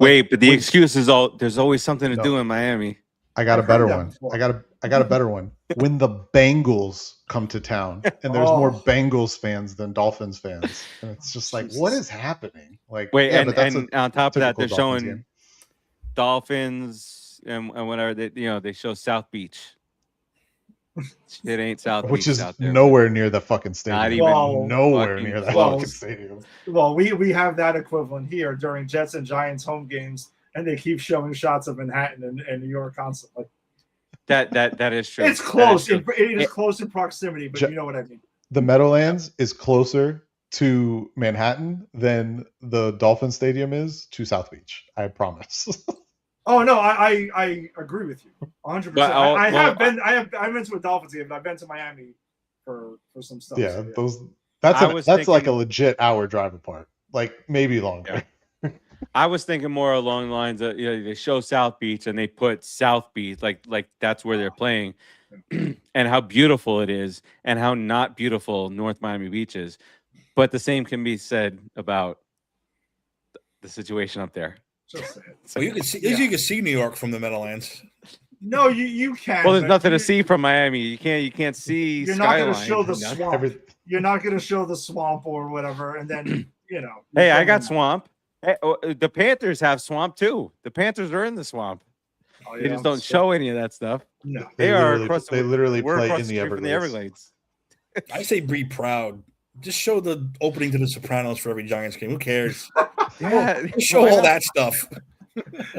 Wait, but the excuse is there's always something to do in Miami. I got a better one. I got a better one. When the Bengals come to town and there's more Bengals fans than Dolphins fans, and it's just like, what is happening? Like, wait, yeah, and on top of that, they're Dolphins showing game. Dolphins and whatever they show South Beach. It ain't South Beach, which is out there. nowhere near the fucking stadium. Not even nowhere near that fucking stadium. Well, we have that equivalent here during Jets and Giants home games, and they keep showing shots of Manhattan and New York constantly. That is true. It's close. It is close in proximity, but you know what I mean. The Meadowlands is closer to Manhattan than the Dolphin Stadium is to South Beach. I promise. Oh no, I agree with you 100%. I've been to a Dolphins game, but I've been to Miami for some stuff. Yeah, so, that's like a legit hour drive apart, like maybe longer. Yeah. I was thinking more along the lines of they show South Beach and they put South Beach like that's where they're playing, and how beautiful it is, and how not beautiful North Miami Beach is. But the same can be said about the situation up there. Well, you can see you can see New York from the Meadowlands. No, you can. Well, there's nothing to see from Miami. You can't see. You're not going to show the swamp. You're not going to show the swamp or whatever, and then Hey, I got swamp. Hey, the Panthers have swamp too. The Panthers are in the swamp. Oh, yeah, they just don't show any of that stuff. No, they literally play in the Everglades. I say be proud. Just show the opening to The Sopranos for every Giants game. Who cares? Yeah, show all that stuff.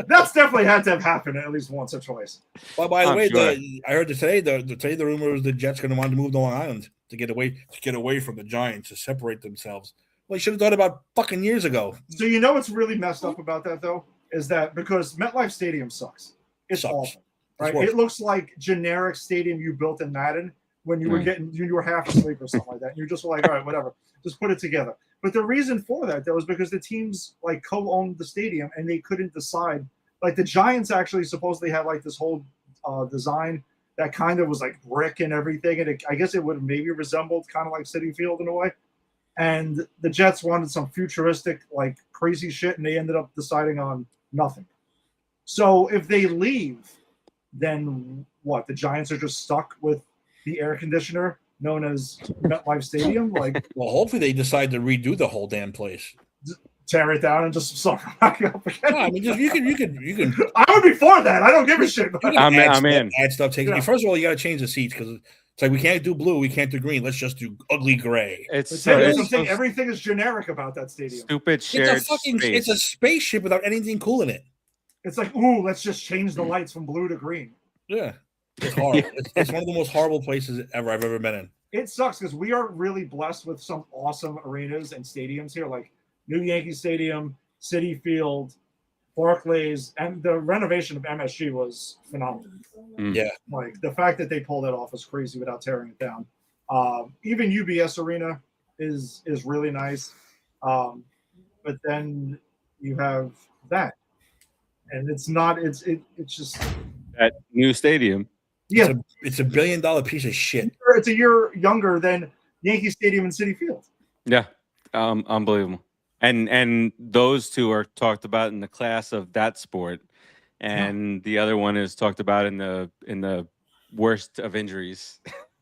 That's definitely had to have happened at least once or twice. Well, by the way, I heard today the rumor was the Jets going to want to move to Long Island to get away from the Giants, to separate themselves. Well, you should have thought about fucking years ago. So you know what's really messed up about that though is that because MetLife Stadium sucks. It's awful, right? It looks like generic stadium you built in Madden when you were half asleep or something like that. And you just were like, all right, whatever, just put it together. But the reason for that was because the teams like co-owned the stadium and they couldn't decide. Like the Giants actually supposedly had like this whole design that kind of was like brick and everything, and I guess it would have maybe resembled kind of like Citi Field in a way. And the Jets wanted some futuristic like crazy shit, and they ended up deciding on nothing. So if they leave, then what? The Giants are just stuck with the air conditioner known as MetLife Stadium. Like, well, hopefully they decide to redo the whole damn place, tear it down, and just start back up again. No, I mean, just you can. I would be for that. I don't give a shit. I'm in. Add stuff. First of all, you got to change the seats because It's like we can't do blue, we can't do green. Let's just do ugly gray. It's But so, Tim, it's so everything is generic about that stadium. stupid shared It's a space. spaceship without anything cool in it. It's like, ooh, let's just change the lights from blue to green. Yeah, it's horrible. It's one of the most horrible places I've ever been in. It sucks because we are really blessed with some awesome arenas and stadiums here, like New Yankee Stadium, Citi Field, Barclays, and the renovation of MSG was phenomenal. Yeah, Like the fact that they pulled that off was crazy without tearing it down. Even UBS Arena is really nice, but then you have that, and it's not. It's just That new stadium. yeah. it's a $1 billion piece of shit. It's a year younger than Yankee Stadium and Citi Field. Yeah, unbelievable. And those two are talked about in the class of that sport, and the other one is talked about in the worst of injuries.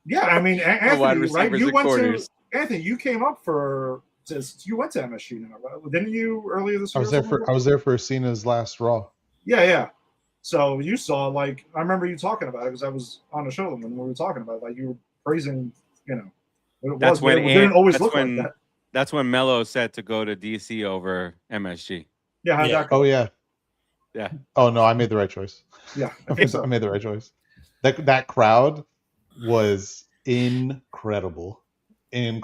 Yeah, I mean, Anthony, right? receivers You and went corners. to Anthony. You came up you went to MSG now, right? Didn't you earlier this year? I was there for Cena's last Raw. Yeah. So you saw, like, I remember you talking about it because I was on the show when we were talking about it. Like, you were praising, what it That's was. when It didn't always that's look when like that. that's when Melo said to go to DC over MSG. Yeah, how'd that go? Oh yeah. Yeah. Oh no, I made the right choice. Yeah, I think so. I made the right choice. That crowd was incredible, and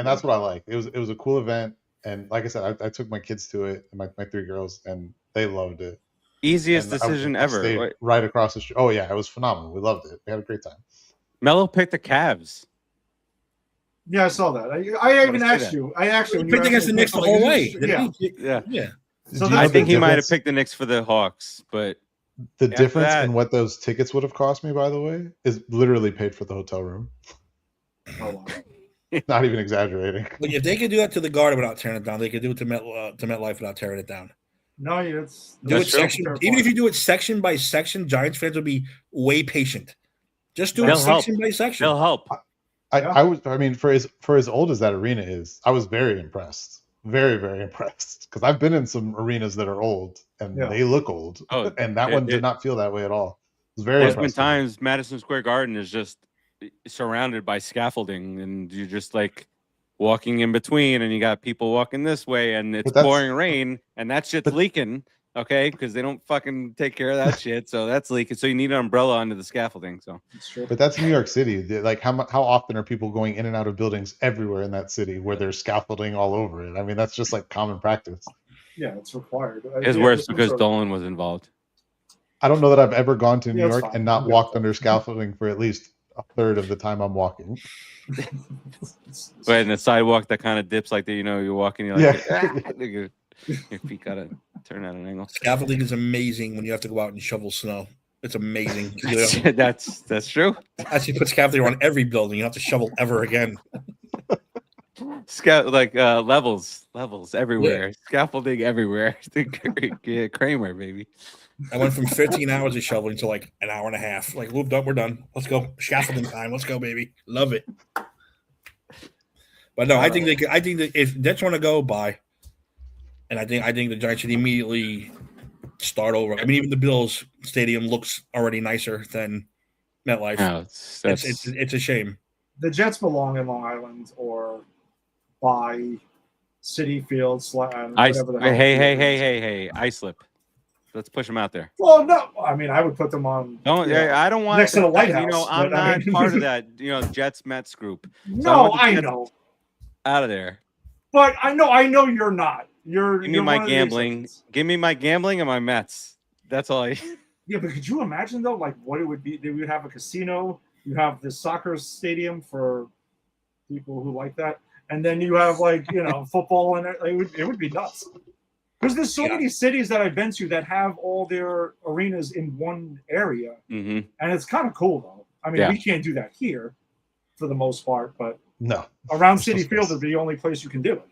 that's what I like. It was a cool event, and like I said, I took my kids to it, and my 3 girls, and they loved it. Easiest And decision I ever. stayed right across the street. Oh yeah, it was phenomenal. We loved it. We had a great time. Melo picked the Cavs. Yeah, I saw that. I even say asked that. you. I asked you. He picked against the Knicks the whole way. Yeah. Yeah. Yeah. So Do you I know that's think the he might have difference- picked the Knicks for the Hawks, but The after difference that- in what those tickets would have cost me, by the way, is literally paid for the hotel room. Oh, wow. Not even exaggerating. But if they could do that to the Garden without tearing it down, they could do it to MetLife without tearing it down. No, it's Do it That's true. section, even if you do it section by section, Giants fans would be way patient. Just do it They'll help. section by section. they'll help. I mean, for as old as that arena is, I was very impressed. Very, very impressed. Because I've been in some arenas that are old and Yeah. they look old. Oh, And that it- one it- did not feel that way at all. It was very There's been impressive. times Madison Square Garden is just surrounded by scaffolding, and you're just like walking in between, and you got people walking this way, and it's But that's- pouring rain, and that shit's leaking. Okay, because they don't fucking take care of that shit, so that's leaking. So you need an umbrella under the scaffolding. So It's true. But that's New York City. Like, how often are people going in and out of buildings everywhere in that city where there's scaffolding all over it? I mean, that's just like common practice. Yeah, it's required. it's Yeah, worse it's because sort of- Dolan was involved. I don't know that I've ever gone to New Yeah, it's York fine. and not Yeah. walked under scaffolding for at least a third of the time I'm walking. it's- But in the sidewalk that kind of dips like that, you're walking, you're like, your feet gotta turn at an angle. Scaffolding is amazing when you have to go out and shovel snow. It's amazing. That's true. Actually, put scaffolding on every building. You don't have to shovel ever again. Levels everywhere, scaffolding everywhere. Yeah, Kramer, baby. I went from 15 hours of shoveling to like an hour and a half. Like, looped up, we're done. Let's go. Scaffolding time. Let's go, baby. Love it. But no, I think that if Jets want to go, bye. And I think the Giants should immediately start over. I mean, even the Bills stadium looks already nicer than MetLife. No, It's a shame. The Jets belong in Long Island or by City Field. Whatever the hell. Hey, Islip. Let's push them out there. Well, no, I mean, I would put them on. I don't want Next to the White House, I'm but I not mean- part of that. Jets Mets group. No, want the I Jets know, out of there. but I know you're not. You're. Give me you're my one of the gambling. exceptions. Give me my gambling and my Mets. That's all I. Yeah, but could you imagine though, like what it would be? They would have a casino. You have the soccer stadium for people who like that, and then you have football, and it would be nuts. Because there's so many cities that I've been to that have all their arenas in one area, Mm-hmm. and it's kind of cool though. I mean, we can't do that here for the most part, but No. around It's so Citi Field space. is the only place you can do it.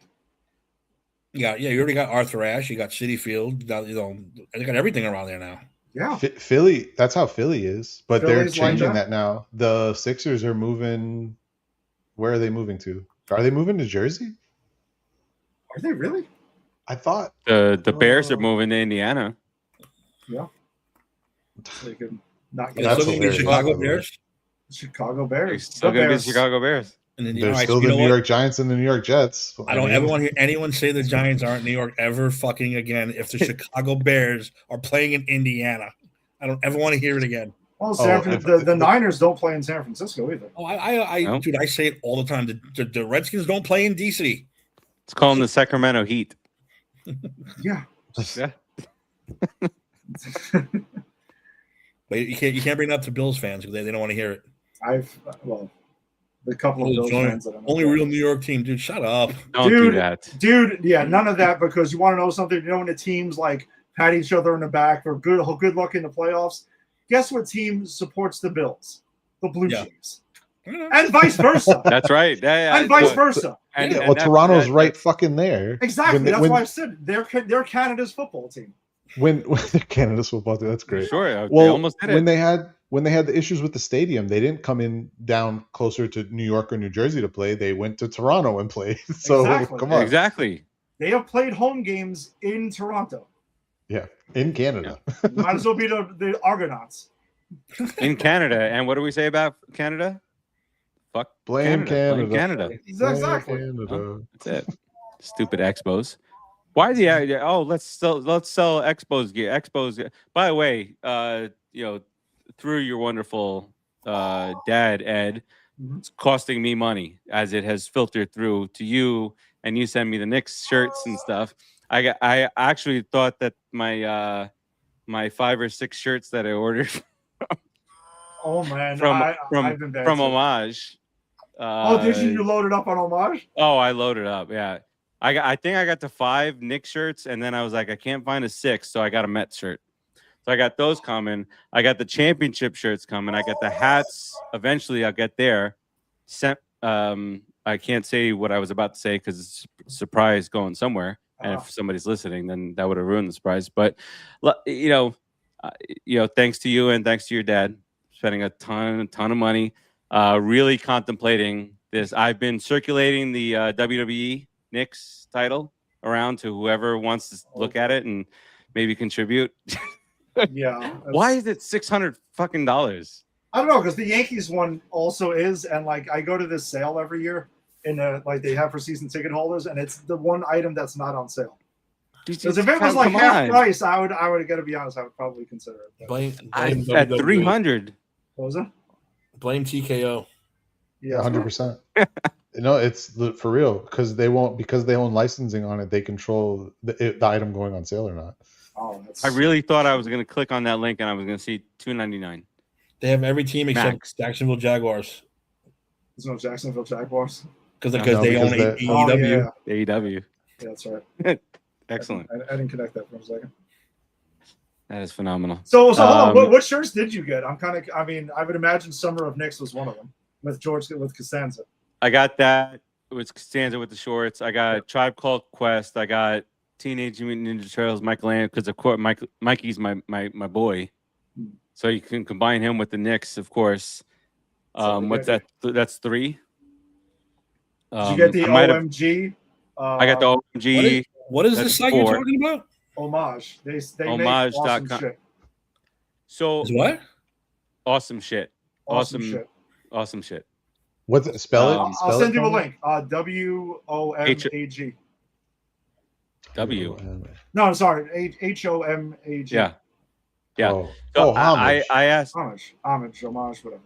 Yeah. You already got Arthur Ashe. You got Citi Field. They got everything around there now. Yeah, Philly, that's how Philly is. But they're Philly's like changing that? that now. The Sixers are moving. Where are they moving to? Are they moving to Jersey? are they really? I thought. The Bears are Oh. moving to Indiana. Yeah, they can not get. They're That's still gonna be hilarious, Chicago by the way. Bears. Chicago Bears. You're still The gonna be the Bears. Chicago Bears. And then, There's all right, still so you the know New what? York Giants and the New York Jets. I don't ever want to hear anyone say the Giants aren't New York ever fucking again if the Chicago Bears are playing in Indiana. I don't ever want to hear it again. Well, Oh, the Niners don't play in San Francisco either. Oh, I dude, I say it all the time. The Redskins don't play in DC. Let's call them the Sacramento Heat. Yeah. Yeah. But you can't bring that up to Bills fans because they don't want to hear it. The couple of Bills fans that only real New York team, dude. Shut up. Don't do that. Dude, yeah, none of that, because you want to know something? You know, when the teams like pat each other in the back or good luck in the playoffs, guess what team supports the Bills? The Blue Jays. And vice versa. That's right. And vice versa. Well, Toronto's right fucking there. Exactly. That's why I said they're Canada's football team. When Canada's football team, that's great. Sure. Well, they almost did it. When they had the issues with the stadium, they didn't come in down closer to New York or New Jersey to play. They went to Toronto and played. So Exactly. come on. Exactly. They have played home games in Toronto. Yeah, in Canada. Might as well be the Argonauts. In Canada. And what do we say about Canada? Fuck Blame Canada. Blame Canada. Exactly. Canada. That's it. Stupid Expos. Why the let's sell Expos gear. Expos gear. By the way, through your wonderful dad Ed, it's costing me money as it has filtered through to you, and you send me the Knicks shirts and stuff. I actually thought that my 5 or 6 shirts that I ordered Oh man, from Homage. Did you load it up on Homage? Oh, I loaded up. Yeah, I think I got the 5 Knicks shirts, and then I was like, I can't find a 6, so I got a Mets shirt. So I got those coming. I got the championship shirts coming. I got the hats. Eventually, I'll get there. I can't say what I was about to say because it's a surprise going somewhere. And if somebody's listening, then that would have ruined the surprise. But thanks to you and thanks to your dad, spending a ton of money, really contemplating this. I've been circulating the WWE Knicks title around to whoever wants to look at it and maybe contribute. Yeah. Why is it $600 fucking dollars? I don't know, because the Yankees one also is, and like I go to this sale every year like they have for season ticket holders, and it's the one item that's not on sale. Because if it was like half price, I would gotta be honest, I would probably consider it. Blame at $300. What was it? Blame TKO. Yeah, 100%. No, it's for real because they own licensing on it. They control the item going on sale or not. Oh, I really thought I was going to click on that link and I was going to see $2.99. They have every team except Max. Jacksonvile Jaguars There's no Jacksonville Jaguars. because they own AEW. Oh, yeah. AEW. Yeah, that's right. Excellent. I didn't connect that for a second. That is phenomenal. So hold on. What shirts did you get? I would imagine Summer of Knicks was one of them with Costanza. I got that. It was Costanza with the shorts. I got Tribe Called Quest. I got Teenage Mutant Ninja Turtles, Michael Land, because of course Mikey's my boy. So you can combine him with the Knicks, of course. What's that? That's 3. Did you get the OMG? I got the OMG. What is this site 4. you're talking about? Homage. They Homage.com. make awesome shit. So Is what? awesome shit. Awesome shit. Awesome shit. What's it? Spell it. I'll send you a link. WOMAG. W. No, I'm sorry. HOMAG. Yeah. Yeah. Oh, So homage. I asked. Homage, whatever.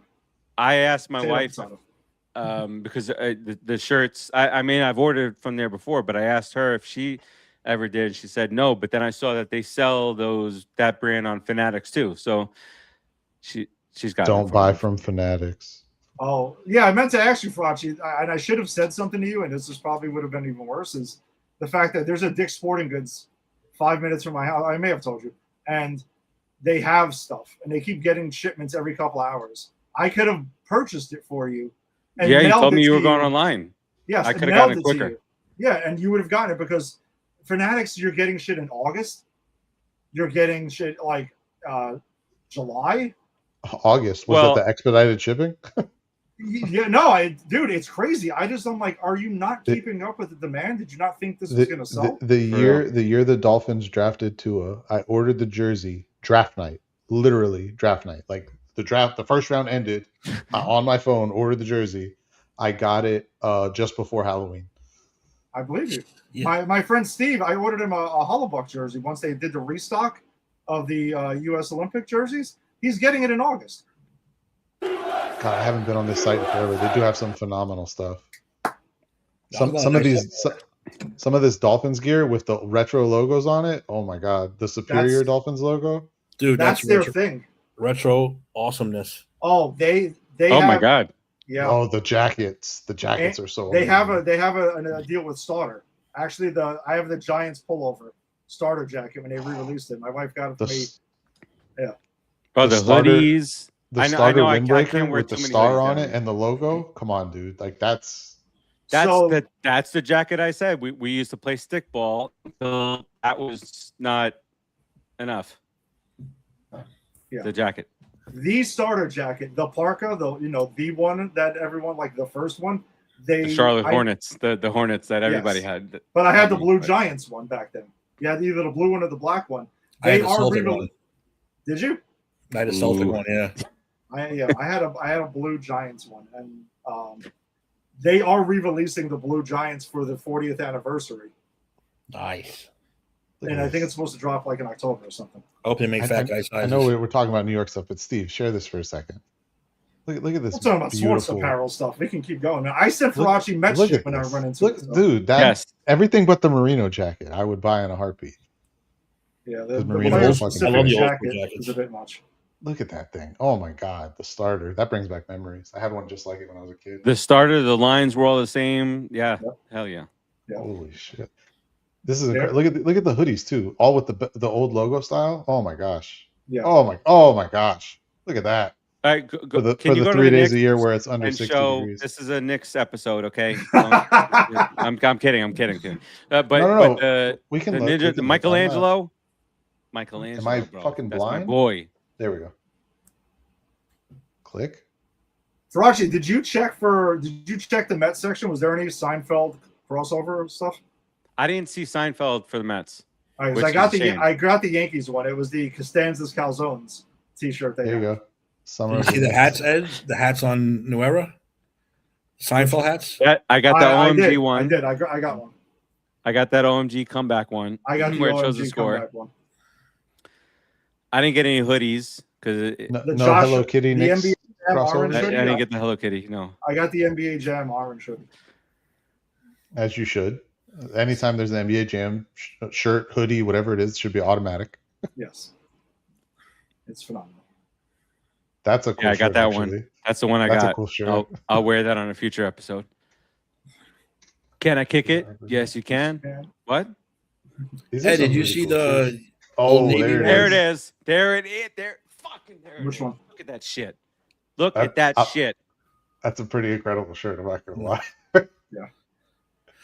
I asked my Say it wife outside. because the shirts. I mean, I've ordered from there before, but I asked her if she ever did. She said no, but then I saw that they sell that brand on Fanatics too. So she's got. Don't buy from Fanatics. Oh yeah, I meant to ask you, Farace, and I should have said something to you, and this probably would have been even worse. Is the fact that there's a Dick's Sporting Goods 5 minutes from my house. I may have told you, and they have stuff, and they keep getting shipments every couple hours. I could have purchased it for you. And Yeah, you mailed told me it you to were going online. Yes, I and could have gotten mailed it to quicker. you. Yeah, and you would have gotten it because Fanatics, you're getting shit in August. You're getting shit like July. August. Was that the expedited shipping? Yeah, no, dude, it's crazy. I'm like, are you not keeping up with the demand? Did you not think this was going to sell? The year the Dolphins drafted Tua, I ordered the jersey draft night, literally draft night, like the first round ended, on my phone, ordered the jersey. I got it just before Halloween. I believe you. Yeah. My friend Steve, I ordered him a Hollabuck jersey once they did the restock of the U.S. Olympic jerseys. He's getting it in August. God, I haven't been on this site in forever. They do have some phenomenal stuff. Some Nice. of this Dolphins gear with the retro logos on it. Oh my God, the Superior Dolphins logo. Dude, That's their retro, thing. retro awesomeness. Oh, they Oh have, my God. Yeah. Oh, the jackets. The jackets are so. They have amazing. a deal with Starter. Actually, I have the Giants pullover Starter jacket when they re-released it. My wife got it for me. Yeah. Oh, The the starter- hoodies. the I know- starter I can't windbreaker wear with the too many star hoodies on now. it and the logo. Come on, dude. Like that's That's the jacket I said. We used to play stickball until that was not enough. Yeah. The jacket. The Starter jacket, the parka, the one that everyone like the first one. The Charlotte Hornets, the Hornets that everybody Yes. had. But I had the Blue Giants one back then. You had either the blue one or the black one. I had They the are Celtic re- one. Did you? I had a Celtic Ooh. one, yeah. I had a Blue Giants one, and they are re-releasing the Blue Giants for the 40th anniversary, Nice. look and at I think this. it's supposed to drop like in October or something. I hope they make fat guy I sizes. know we're talking about New York stuff, but Steve, share this for a second. Look at this. We're talking about sports beautiful. apparel stuff. We can keep going. Now, I said Look- Farace Met Look shit at when I this. run into Look, it. So. dude. That Yes. everything but the merino jacket, I would buy in a heartbeat. Yeah, The the merino player fucking- specific I love the old jacket school jackets. is a bit much. Look at that thing. Oh my God, the starter. That brings back memories. I had one just like it when I was a kid. The starter, the lines were all the same. Yeah. Yep. Hell yeah. Yeah. Holy shit. This is There- incredible. Look at the hoodies too, all with the old logo style. Oh my gosh. Yeah. Oh my gosh. Look at that. All right, For the, can you go 3 to the days Knicks a year where it's under and 60 show? degrees. This is a Knicks episode, okay? I'm kidding. But No. the We can the look. We ninja, can the look. Michelangelo, Am I bro, fucking that's my blind? boy. There we go. Click. Farace, did you check the Mets section? Was there any Seinfeld crossover stuff? I didn't see Seinfeld for the Mets. All right, 'cause Which I got is a shame. I got the Yankees one. It was the Costanzas Calzones T-shirt. They There you had. go. Summer. Did you see the hats, Ed? The hats on New Era? Seinfeld hats? Yeah, I got the I OMG did. one. I did. I got one. I got that OMG comeback one. I got the where it shows the OMG score. comeback one. I didn't get any hoodies because No, The no Josh- Hello Kitty the Knicks NBA Jam crossover? orange I hoodie. didn't get the Hello Kitty. No. I got the NBA Jam orange hoodie. As you should. Anytime there's an NBA Jam shirt, hoodie, whatever it is, should be automatic. Yes, it's phenomenal. That's a cool Yeah, I got shirt, that one. actually. That's the one I That's got. a cool shirt. I'll wear that on a future episode. Can I kick it? Yes, you can. Man. What? These are Ed, some did you really see cool shirts. the Oh, Old Navy there it There is. it is. There it is. There. Fucking there. Which it is. one? Look at that shit. Look That- at that I- shit. That's a pretty incredible shirt. I'm not gonna lie.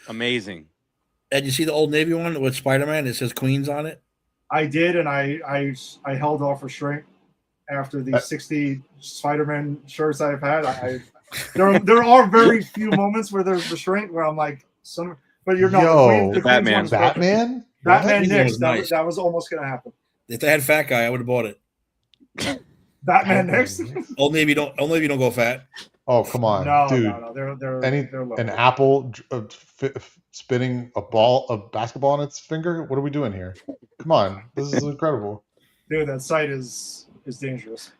Amazing. Ed, you see the Old Navy one with Spider-Man? It says Queens on it. I did, and I held off restraint after the 60 Spider-Man shirts I've had. There are very few moments where there's restraint where I'm like, but you're not. Yo, the Queens Batman. one is perfect. Batman? Batman Queens one Knicks. was That, nice. that was almost gonna happen. If they had Fat Guy, I would have bought it. Batman Knicks. Old Navy don't go fat. Oh, come on, No, dude. no. They're low. An apple spinning a basketball on its finger? What are we doing here? Come on. This is incredible. Dude, that site is dangerous.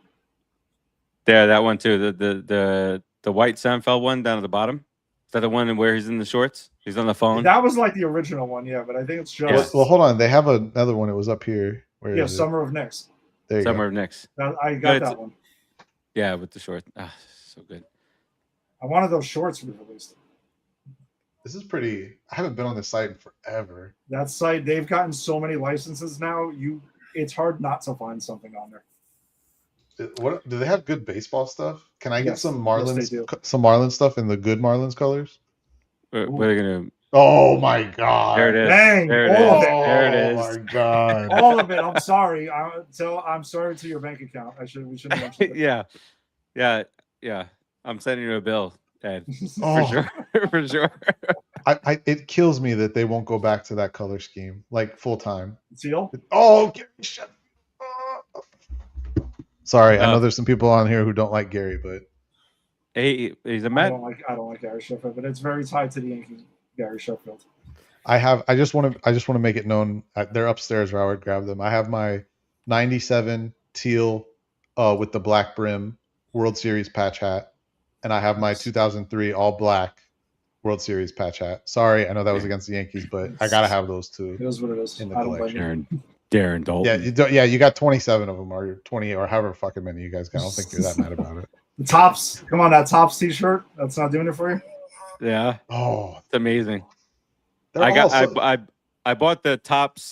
There, that one too. The white Seinfeld one down at the bottom. Is that the one where he's in the shorts? He's on the phone. That was like the original one, yeah, but I think it's just Well, hold on. They have another one. It was up here. Where is it? Summer of Knicks. There you Summer of Knicks. I got it's- that one. Yeah, with the short. Ah, so good. I wanted those shorts re-released. go. This is pretty. I haven't been on this site in forever. That site, they've gotten so many licenses now. It's hard not to find something on there. What do they have? Good baseball stuff? Can I get Yes. some Yes, Marlins? they do. Some Marlins stuff in the good Marlins colors? What are you gonna? Oh my god! There it is. Dang, There it all is. of it. There it Oh is. my god! All of it. I'm sorry. I'm sorry to your bank account. We shouldn't have mentioned it. yeah. I'm sending you a bill, Ed. Oh. For sure. For sure. It kills me that they won't go back to that color scheme like full time. Teal? Oh, shut. Sorry, I know there's some people on here who don't like Gary, but Hey, he's a I Met. don't like Gary Sheffield, but it's very tied to the Yankees. Gary Sheffield. I just want to make it known they're upstairs where I would grab them. I have my 97 teal with the black brim World Series patch hat, and I have my 2003 all black World Series patch hat. Sorry, I know that was against the Yankees, but I gotta have those two. It is what it is. In the I don't blame collection. you. Darren Dalton. You got 27 of them, or 20, or however fucking many you guys got. I don't think you're that mad about it. The Tops, come on, that Tops T-shirt. That's not doing it for you. Yeah. Oh, it's amazing. they're I got also- I bought the Tops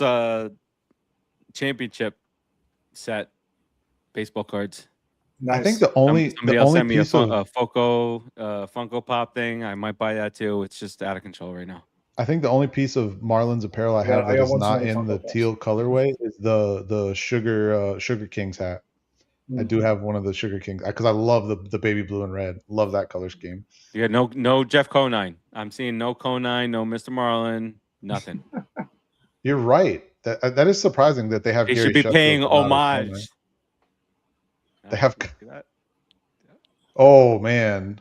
championship set baseball cards. Nice. I think the only Somebody the else only sent me a piece of Funko Pop thing. I might buy that too. It's just out of control right now. I think the only piece of Marlins apparel I Yeah, have I that got is one not too, in Funko the Pops. teal colorway is the Sugar Kings hat. I do have one of the Sugar Kings because I love the baby blue and red. Love that color scheme. You got no Jeff Conine. I'm seeing no Conine, no Mr. Marlin, nothing. You're right. That is surprising that they have. They Gary should be Sheffield paying but not a homage. Conine. They have. Look at that. Oh man!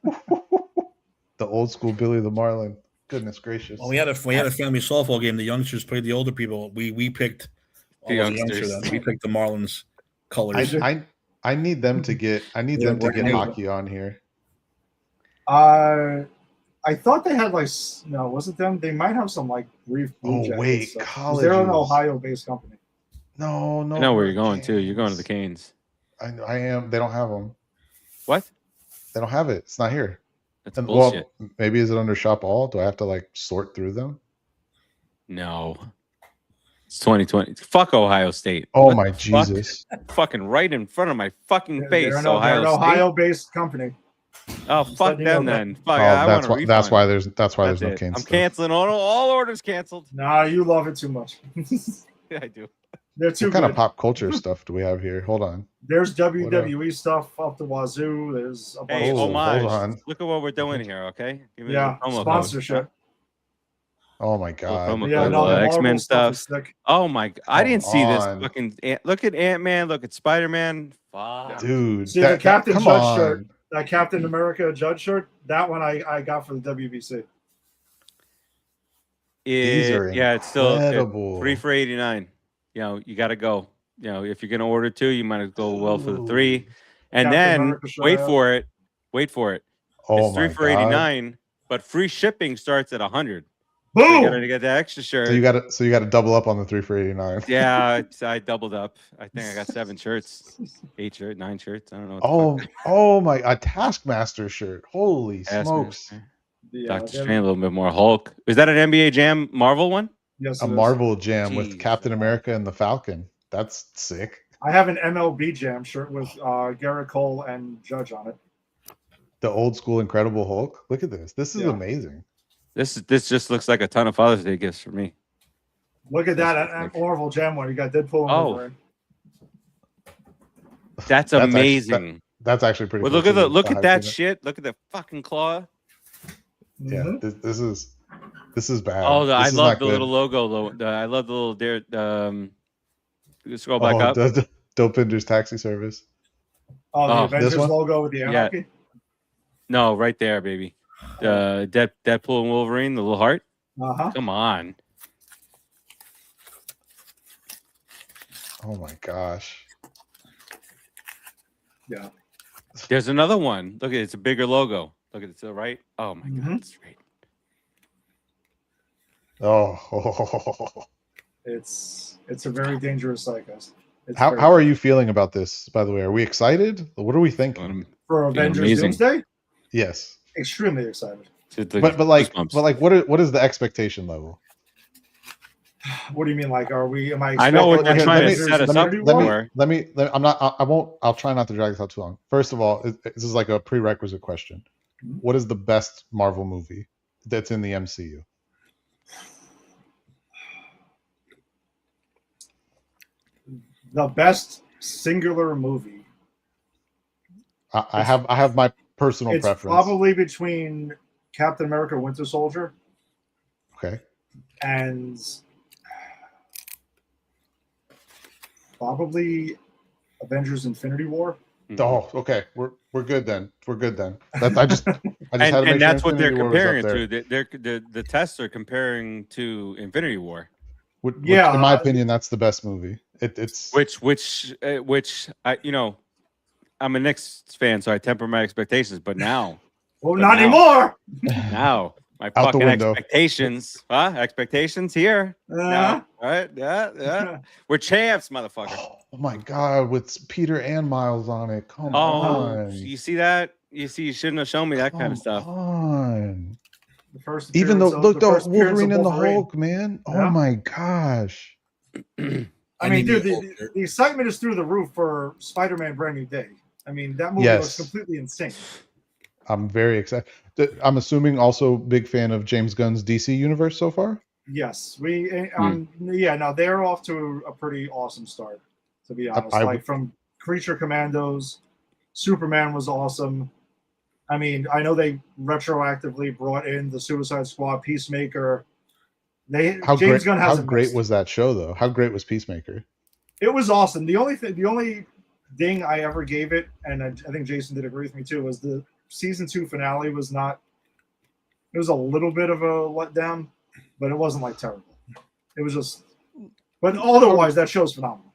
The old school Billy the Marlin. Goodness gracious! Well, we had a family softball game. The youngsters played the older people. We picked The youngsters. We picked the Marlins colors. I need them to get. I need them to get hockey on here. I thought they had no, was it them? They might have some brief Blue Jackets wait, stuff. 'Cause colleges. they're an Ohio-based company. No. I know where you're going too. You're going to the Canes. I am. They don't have them. What? They don't have it. It's not here. That's bullshit. Well, maybe is it under shop all? Do I have to sort through them? No. It's 2020. Fuck Ohio State. Oh What my the fuck? Jesus! Fucking right in front of my fucking face. They're an Ohio State. Ohio-based company. Oh, fuck letting you them know then. Fuck, Oh, I that's want why. a That's why refund. there's no it. Canes. I'm stuff. canceling all orders canceled. Nah, you love it too much. Yeah, I do. They're too What kind good. of pop culture stuff do we have here? Hold on. There's WWE stuff up the wazoo. There's a bunch Hey, of hold homage. on. Look at what we're doing here, okay? Give me yeah, the promo code. sponsorship. Oh my god! promo Yeah, code. no, the X-Men Marvel stuff. is sick. Oh my! I Come didn't see this on. fucking. Look at Ant-Man. Look at Spider-Man. Fuck. Dude, See, the Captain come Judge on. shirt, that Captain America Judge shirt, that one I got for the WBC. These are Yeah, it's still incredible. 3 for $89. You got to go. If you're gonna order 2, you might as well go well for the 3, and Captain then America shirt wait out. for it. Wait for it. Oh It's 3 my for god! 89, but free shipping starts at 100. So you Boom! gotta get that extra shirt. So you got to double up on the 3 for $89. Yeah, I doubled up. I think I got 7 shirts, 8 shirts, 9 shirts. I don't know. What the fuck. Oh my! A Taskmaster shirt. Holy Taskmaster. smokes! Doctor Strange, a little bit more Hulk. Is that an NBA Jam Marvel one? Yes, A it is. Marvel Jam with Jeez. Captain America and the Falcon. That's sick. I have an MLB Jam shirt with Garrett Cole and Judge on it. The old school Incredible Hulk. Look at this. This is Yeah. amazing. This just looks like a ton of Father's Day gifts for me. Look at that That's at sick. Marvel Jam one. You got Deadpool and Oh. Wolverine. That's actually- amazing. That's actually pretty. Well, cool too, look the at that hype in it. shit. Look at the fucking claw. Yeah, Mhm. this is bad. Oh, This I is love not the good. little logo. I love the little dare. Scroll back up. The Dopinder's Taxi Service. Oh, the Oh, Avengers this one? logo with the Yeah. anarchy. No, right there, baby. Deadpool and Wolverine, the little heart. Uh-huh. Come on. Oh my gosh. Yeah. There's another one. Look at it. It's a bigger logo. Look at it to the right. Oh my Mhm. god, it's great. Oh. It's a very dangerous site, guys. It's How very- how are you feeling about this? By the way, are we excited? What are we thinking? for feeling Avengers amazing. Doomsday? Yes, Extremely excited. but what is the expectation level? What do you mean? Like, are we? Am I? I know what expecting you're like trying to Avengers set us up Infinity Let War? me, let me, let me. I'm not. I won't. I'll try not to drag this out too long. First of all, this is like a prerequisite question. Mhm. What is the best Marvel movie that's in the MCU? The best singular movie. I have my personal It's preference. probably between Captain America: Winter Soldier Okay. and probably Avengers: Infinity War. Oh, okay. We're good then. We're good then. I just had to make And sure that's what they're Infinity War was up comparing there. it to. The tests are comparing to Infinity War, Which, Yeah, in my opinion, that's the best movie. It's which I I'm a Knicks fan, so I temper my expectations. But now, well, but not now- anymore. now my Out the fucking window. expectations, expectations here. Now, right? Yeah. We're champs, motherfucker. oh my god, with Peter and Miles on it. Come Oh, on. you see that? You shouldn't have shown me that kind of stuff. Come on. The first Even though appearance look of- the the first appearance Wolverine of and the Wolverine. Hulk, man. Oh Yeah. my gosh. I mean, dude, the excitement is through the roof for Spider-Man: Brand New Day. I mean, that movie Yes. was completely insane. I'm very excited. I'm assuming also big fan of James Gunn's DC universe so far. Yes, they're off to a pretty awesome start. To be honest, like from Creature Commandos, Superman was awesome. I mean, I know they retroactively brought in the Suicide Squad, Peacemaker. How Gunn great was that show though? How great was Peacemaker? It was awesome. The only ding I ever gave it, and I think Jason did agree with me too, was the season 2 finale was not. It was a little bit of a letdown, but it wasn't like terrible. It was just, but otherwise that show's phenomenal.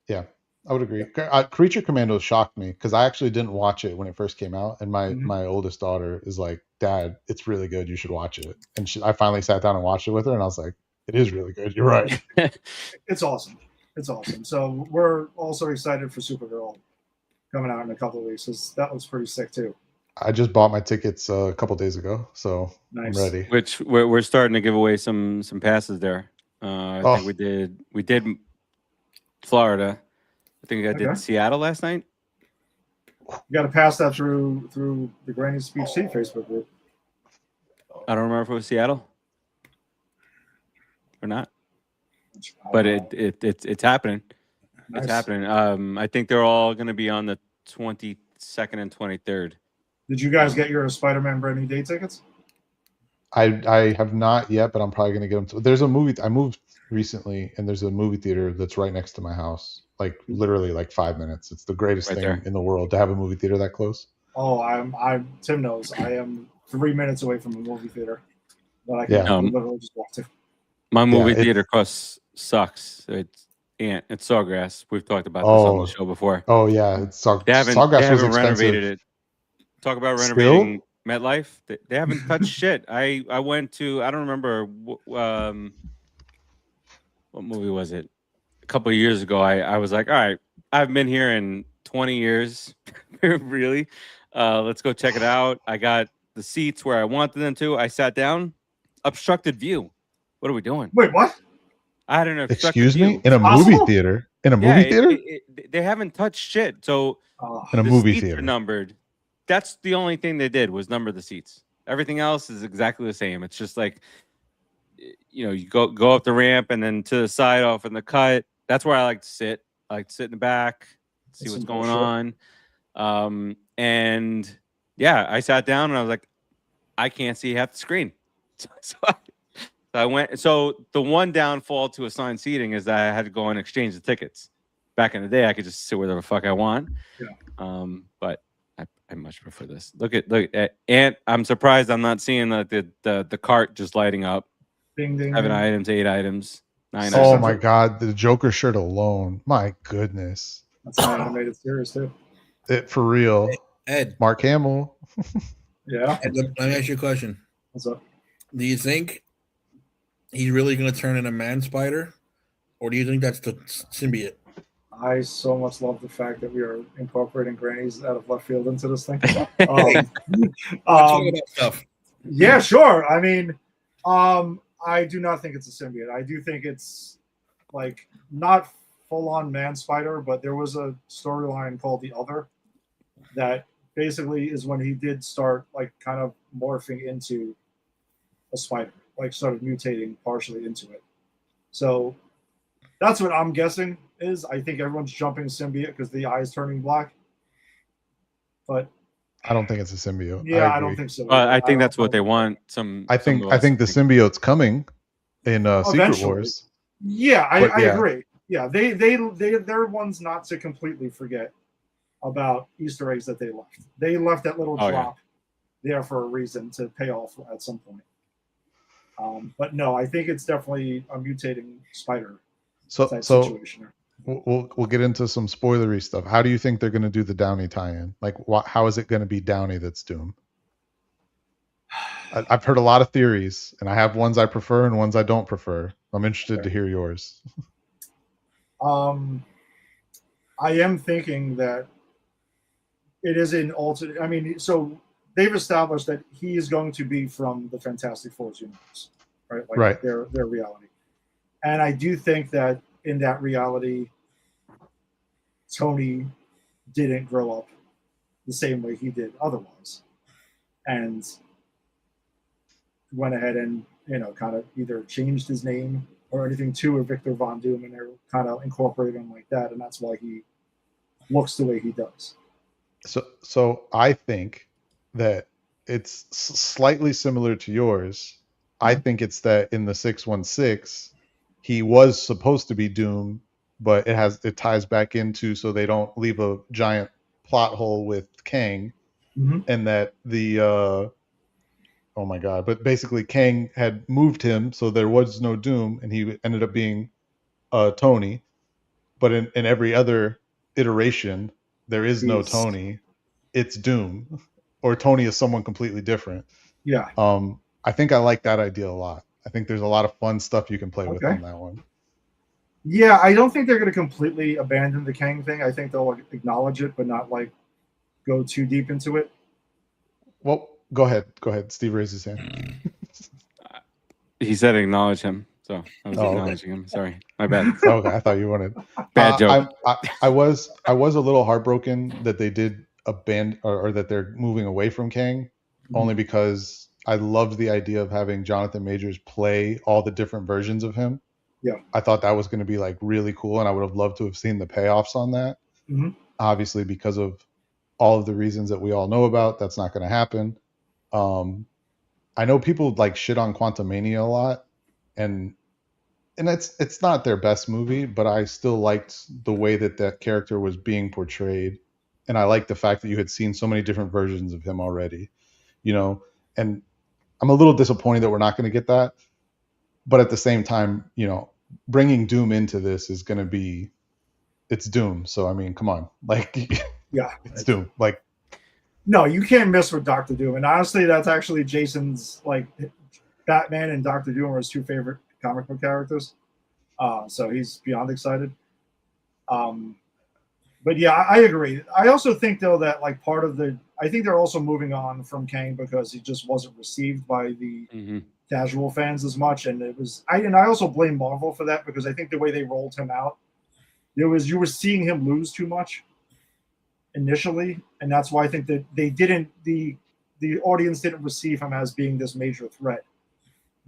Yeah, I would agree. Creature Commandos shocked me because I actually didn't watch it when it first came out, and my oldest daughter is like, "Dad, it's really good. You should watch it." And I finally sat down and watched it with her, and I was like, "It is really good. You're right." It's awesome. It's awesome. So we're also excited for Supergirl coming out in a couple of weeks because that was pretty sick too. I just bought my tickets a couple days ago, so Nice. I'm ready. Which we're starting to give away some passes there. I think we did Florida. I think I did Seattle last night. You got to pass that through the Granny Speech Team Facebook group. I don't remember if it was Seattle or not, but it's happening. Nice. It's happening. I think they're all going to be on the 22nd and 23rd. Did you guys get your Spider-Man Brand New Day tickets? I have not yet, but I'm probably going to get them. There's a movie. I moved recently, and there's a movie theater that's right next to my house, like literally like 5 minutes. It's the greatest thing in the world to have a movie theater that close. Oh, Tim knows. I am 3 minutes away from a movie theater that I can literally just walk to. My movie theater cost sucks. It's Sawgrass. We've talked about this on the show before. Oh yeah, it's Sawgrass was expensive. Renovated it. Talk about renovating MetLife. They haven't touched shit. I went to, I don't remember what movie was it? A couple of years ago. I was like, all right, I've been here in 20 years. Really? Let's go check it out. I got the seats where I wanted them to. I sat down. Obstructed view. What are we doing? Wait, what? I had an obstructed Excuse view. me? In a movie theater? In a movie theater? They haven't touched shit. So in a movie theater. Are numbered. That's the only thing they did was number the seats. Everything else is exactly the same. It's just like, you go up the ramp and then to the side off in the cut. That's where I like to sit. I like to sit in the back, see what's going on. And yeah, I sat down and I was like, I can't see half the screen. So I went. So the one downfall to assigned seating is that I had to go and exchange the tickets. Back in the day, I could just sit wherever the fuck I want. Yeah. But I much prefer this. Look at Ant. I'm surprised I'm not seeing the cart just lighting up. Ding, ding, 7 ding. items, 8 items, 9 Oh items. my god, the Joker shirt alone. My goodness. That's an animated series too. For real. Ed. Mark Hamill. Yeah. Ed, let me ask you a question. What's up? Do you think he's really going to turn in a man spider, or do you think that's the symbiote? I so much love the fact that we are incorporating grannies out of left field into this thing. Stuff. Yeah, sure. I mean, I do not think it's a symbiote. I do think it's like not full-on man spider, but there was a storyline called The Other that basically is when he did start like kind of morphing into a spider, like started mutating partially into it. So that's what I'm guessing is. I think everyone's jumping symbiote because the eye is turning black. But I don't think it's a symbiote. Yeah, I don't think so. I think that's what they want. I think the symbiote's coming in Secret Wars. Yeah, I agree. Yeah, they're ones not to completely forget about Easter eggs that they left. They left that little Oh, yeah. drop there for a reason to pay off at some point. But no, I think it's definitely a mutating spider So type so situation. we'll get into some spoilery stuff. How do you think they're going to do the Downey tie-in? Like, how is it going to be Downey that's Doom? I've heard a lot of theories, and I have ones I prefer and ones I don't prefer. I'm interested to hear yours. I am thinking that it is an alternate. I mean, so they've established that he is going to be from the Fantastic Four's universe, right? Like Right. their reality. And I do think that in that reality, Tony didn't grow up the same way he did otherwise, and went ahead and kind of either changed his name or anything to a Victor Von Doom, and they're kind of incorporating him like that, and that's why he looks the way he does. So I think that it's slightly similar to yours. I think it's that in the 616, he was supposed to be Doom, but it ties back into so they don't leave a giant plot hole with Kang, and that the oh my god, but basically Kang had moved him, so there was no Doom, and he ended up being Tony. But in every other iteration, there is no Tony. It's Doom, or Tony is someone completely different. Yeah. I think I like that idea a lot. I think there's a lot of fun stuff you can play with on that one. Yeah, I don't think they're going to completely abandon the Kang thing. I think they'll acknowledge it, but not like go too deep into it. Well, go ahead. Steve raised his hand. He said acknowledge him, so I was acknowledging him. Sorry, my bad. Okay, I thought you wanted bad joke. I was a little heartbroken that they did abandon or that they're moving away from Kang, only because I loved the idea of having Jonathan Majors play all the different versions of him. Yeah, I thought that was going to be like really cool, and I would have loved to have seen the payoffs on that. Obviously, because of all of the reasons that we all know about, that's not going to happen. I know people like shit on Quantumania a lot, and it's not their best movie, but I still liked the way that character was being portrayed, and I liked the fact that you had seen so many different versions of him already, and I'm a little disappointed that we're not going to get that, but at the same time, bringing Doom into this is going to be, it's Doom. So I mean, come on, like, yeah, it's Doom. Like, no, you can't mess with Dr. Doom, and honestly, that's actually Jason's like Batman and Dr. Doom are his two favorite comic book characters. So he's beyond excited. But yeah, I agree. I also think though that like I think they're also moving on from Kang because he just wasn't received by the casual fans as much, and I also blame Marvel for that because I think the way they rolled him out, you were seeing him lose too much initially, and that's why I think that the audience didn't receive him as being this major threat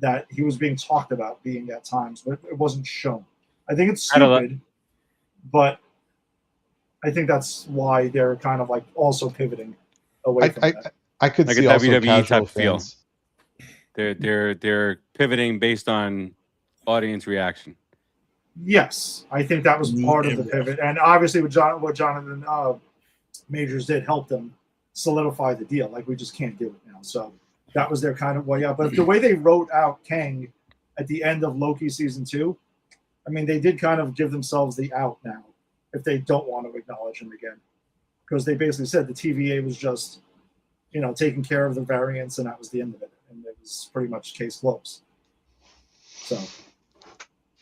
that he was being talked about being at times, but it wasn't shown. I think it's stupid, but I think that's why they're kind of like also pivoting away from that. I could like see a also WWE casual type feel. fans. They're pivoting based on audience reaction. Yes, I think that was part of the pivot, and obviously what Jonathan Majors did help them solidify the deal. Like we just can't do it now, so that was their kind of way out. But the way they wrote out Kang at the end of Loki season 2, I mean, they did kind of give themselves the out now if they don't want to acknowledge him again, because they basically said the TVA was just, taking care of the variants, and that was the end of it, and it was pretty much case closed. So,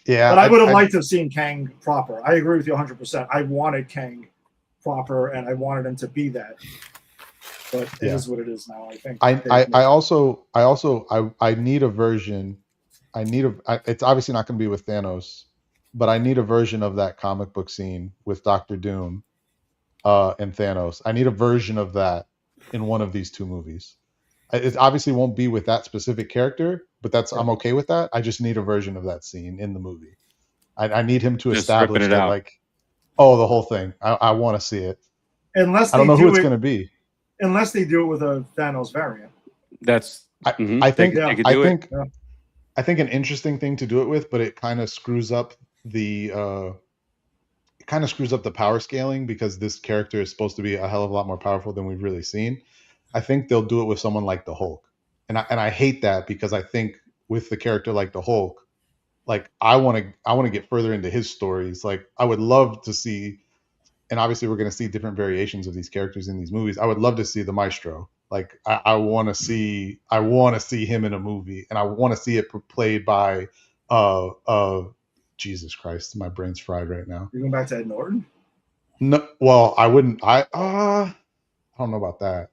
yeah, but I would have liked to have seen Kang proper. I agree with you 100%. I wanted Kang proper, and I wanted him to be that. But it is what it is now. I think. I also need a version. It's obviously not going to be with Thanos, but I need a version of that comic book scene with Doctor Doom and Thanos. I need a version of that in one of these two movies. It obviously won't be with that specific character, but I'm okay with that. I just need a version of that scene in the movie. I need him to establish that, like, the whole thing. I want to see it. Unless I don't know who it's going to be. Unless they do it with a Thanos variant. I think an interesting thing to do it with, but it kind of screws up the kind of screws up the power scaling because this character is supposed to be a hell of a lot more powerful than we've really seen. I think they'll do it with someone like the Hulk, and I hate that because I think with the character like the Hulk, like I want to get further into his stories. Like I would love to see, and obviously we're going to see different variations of these characters in these movies. I would love to see the Maestro. Like I want to see him in a movie, and I want to see it played by Jesus Christ, my brain's fried right now. You're going back to Ed Norton? No, well, I wouldn't. I don't know about that.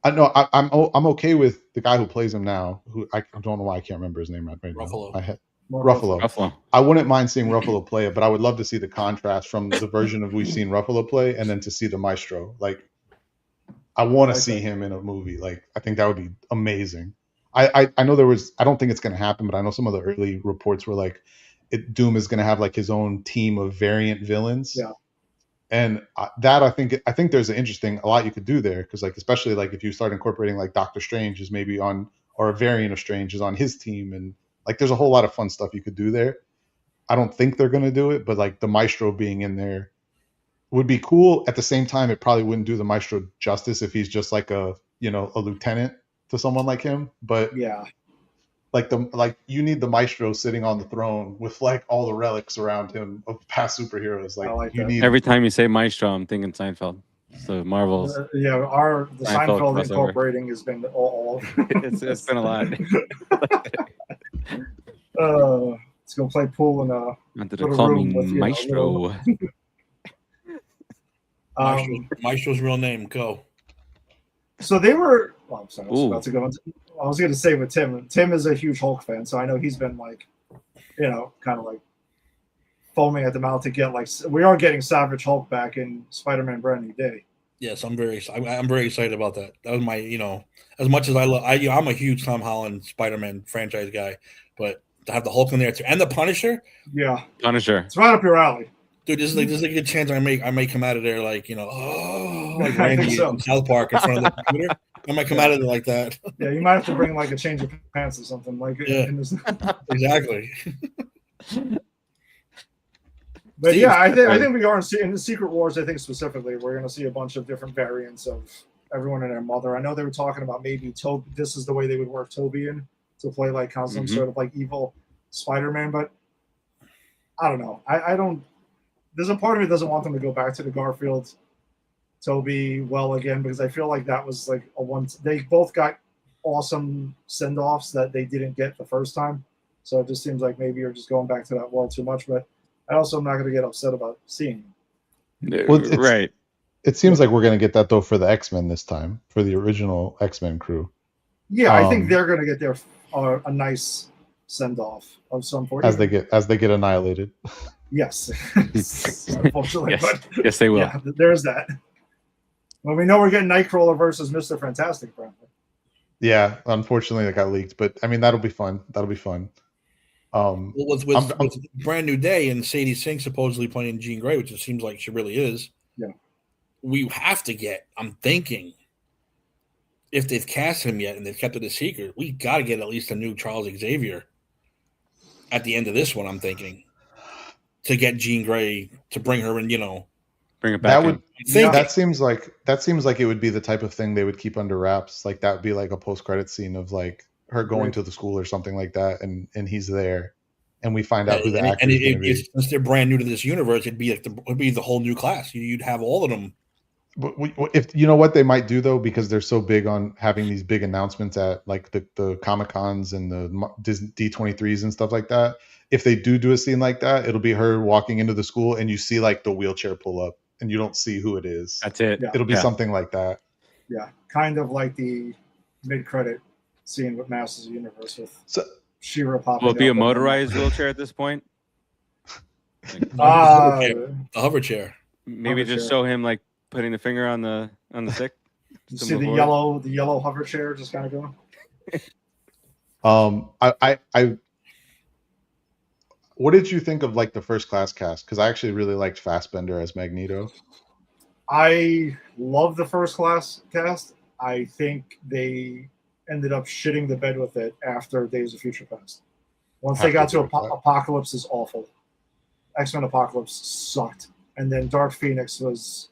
I know I'm okay with the guy who plays him now. Who I don't know why I can't remember his name right now. Ruffalo. Ruffalo. I wouldn't mind seeing Ruffalo play it, but I would love to see the contrast from the version of we've seen Ruffalo play, and then to see the Maestro. Like, I want to see him in a movie. Like, I think that would be amazing. I know there was. I don't think it's going to happen, but I know some of the early reports were like, Doom is going to have like his own team of variant villains. Yeah. And that I think there's a lot you could do there, because like especially like if you start incorporating like Doctor Strange is maybe on, or a variant of Strange is on his team, and like there's a whole lot of fun stuff you could do there. I don't think they're gonna do it, but like the Maestro being in there would be cool. At the same time, it probably wouldn't do the Maestro justice if he's just like a lieutenant to someone like him. But yeah, like you need the Maestro sitting on the throne with like all the relics around him of past superheroes. Like you need. Every time you say Maestro, I'm thinking Seinfeld. So Marvel's the Seinfeld incorporating has been all it's been a lot. Let's go play pool in a little room with Maestro. Maestro's real name. Go. So they were. Well, I'm sorry. I was about to go into. I was going to say with Tim. Tim is a huge Hulk fan, so I know he's been like, kind of like foaming at the mouth to get like we are getting Savage Hulk back in Spider-Man: Brand New Day. Yes, I'm very excited about that. That was my, as much as I'm a huge Tom Holland Spider-Man franchise guy, but to have the Hulk in there too, and the Punisher. Yeah, Punisher. It's right up your alley, dude. This is like a good chance I may come out of there like like Randy so. in South Park in front of the computer. I might come out of it like that. Yeah, you might have to bring like a change of pants or something like. Yeah. Exactly. But yeah, I think we are in the Secret Wars. I think specifically we're going to see a bunch of different variants of everyone and their mother. I know they were talking about maybe Toby. This is the way they would work Toby in to play like some sort of like evil Spider-Man. But I don't know. I don't. There's a part of me that doesn't want them to go back to the Garfield Toby again, because I feel like that was like a one. They both got awesome send-offs that they didn't get the first time. So it just seems like maybe you're just going back to that well too much. But I also am not going to get upset about seeing him. Well, right. It seems like we're going to get that though for the X-Men this time, for the original X-Men crew. Yeah, I think they're going to get a nice send-off of some point as they get annihilated. Yes, unfortunately, yes. But yes, they will. Yeah, there's that. Well, we know we're getting Nightcrawler versus Mr. Fantastic, apparently. Yeah, unfortunately, that got leaked, but I mean that'll be fun. With Brand New Day and Sadie Sink supposedly playing Jean Grey, which it seems like she really is. Yeah, we have to get. I'm thinking, if they've cast him yet and they've kept it a secret, we got to get at least a new Charles Xavier at the end of this one. I'm thinking to get Jean Grey to bring her in, bring it back. That seems like it would be the type of thing they would keep under wraps. Like that would be like a post-credit scene of like her going to the school or something like that, and he's there, and we find out who the actor is going to be. Since they're brand new to this universe, it'd be the whole new class. You'd have all of them. But if you know what they might do though, because they're so big on having these big announcements at like the Comic-Cons and the D23s and stuff like that. If they do a scene like that, it'll be her walking into the school and you see like the wheelchair pull up and you don't see who it is. That's it. Yeah. It'll be something like that. Yeah, kind of like the mid-credit scene with Masters of the Universe with She-Ra popping. Will it be a motorized wheelchair at this point? The hover chair. Maybe just show him like putting the finger on the stick. You see the yellow hover chair just kind of going. I what did you think of like the First Class cast? Because I actually really liked Fassbender as Magneto. I love the First Class cast. I think they ended up shitting the bed with it after Days of Future Past. Once they got to Apocalypse is awful. X-Men Apocalypse sucked. and then Dark Phoenix was.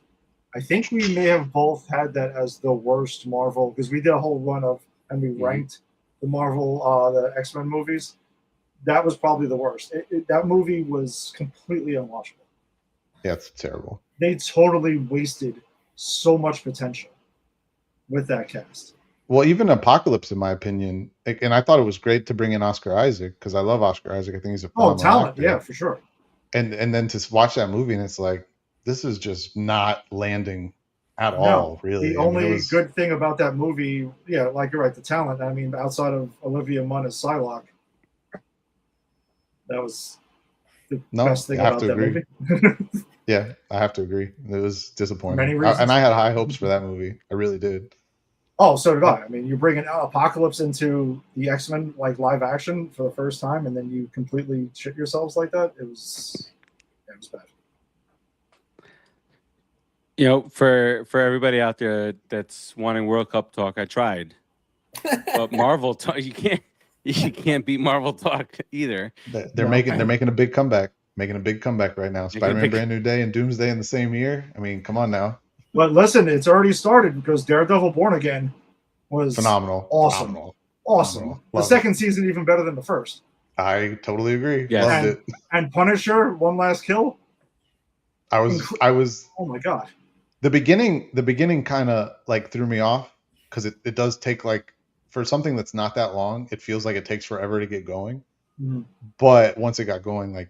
I think we may have both had that as the worst Marvel because we did a whole run of and we ranked the Marvel, the X-Men movies. That was probably the worst. That movie was completely unwatchable. Yeah, it's terrible. They totally wasted so much potential with that cast. Well, even Apocalypse, in my opinion, and I thought it was great to bring in Oscar Isaac because I love Oscar Isaac. I think he's a phenomenal talent, actor. yeah, for sure. And then to watch that movie and it's like this is just not landing at all. Really, the only good thing about that movie, yeah, like you're right, the talent. I mean, outside of Olivia Munn as Psylocke, that was the best thing about that movie. Yeah, I have to agree. It was disappointing. Many reasons. And I had high hopes for that movie. I really did. Oh, so did I. I mean, you're bringing Apocalypse into the X-Men like live action for the first time, and then you completely shit yourselves like that. It was bad. You know, for everybody out there that's wanting World Cup talk, I tried, but Marvel talk you can't beat Marvel talk either. They're making a big comeback. Making a big comeback right now. Spider-Man Brand New Day and Doomsday in the same year. I mean, come on now. But listen, it's already started because Daredevil Born Again was phenomenal. Awesome. Phenomenal. Awesome. Phenomenal. The second season even better than the first. I totally agree. Yeah. Loved it. And Punisher, One Last Kill. I was oh my God. The beginning kind of like threw me off because it does take like for something that's not that long, it feels like it takes forever to get going. Mm-hmm. But once it got going, like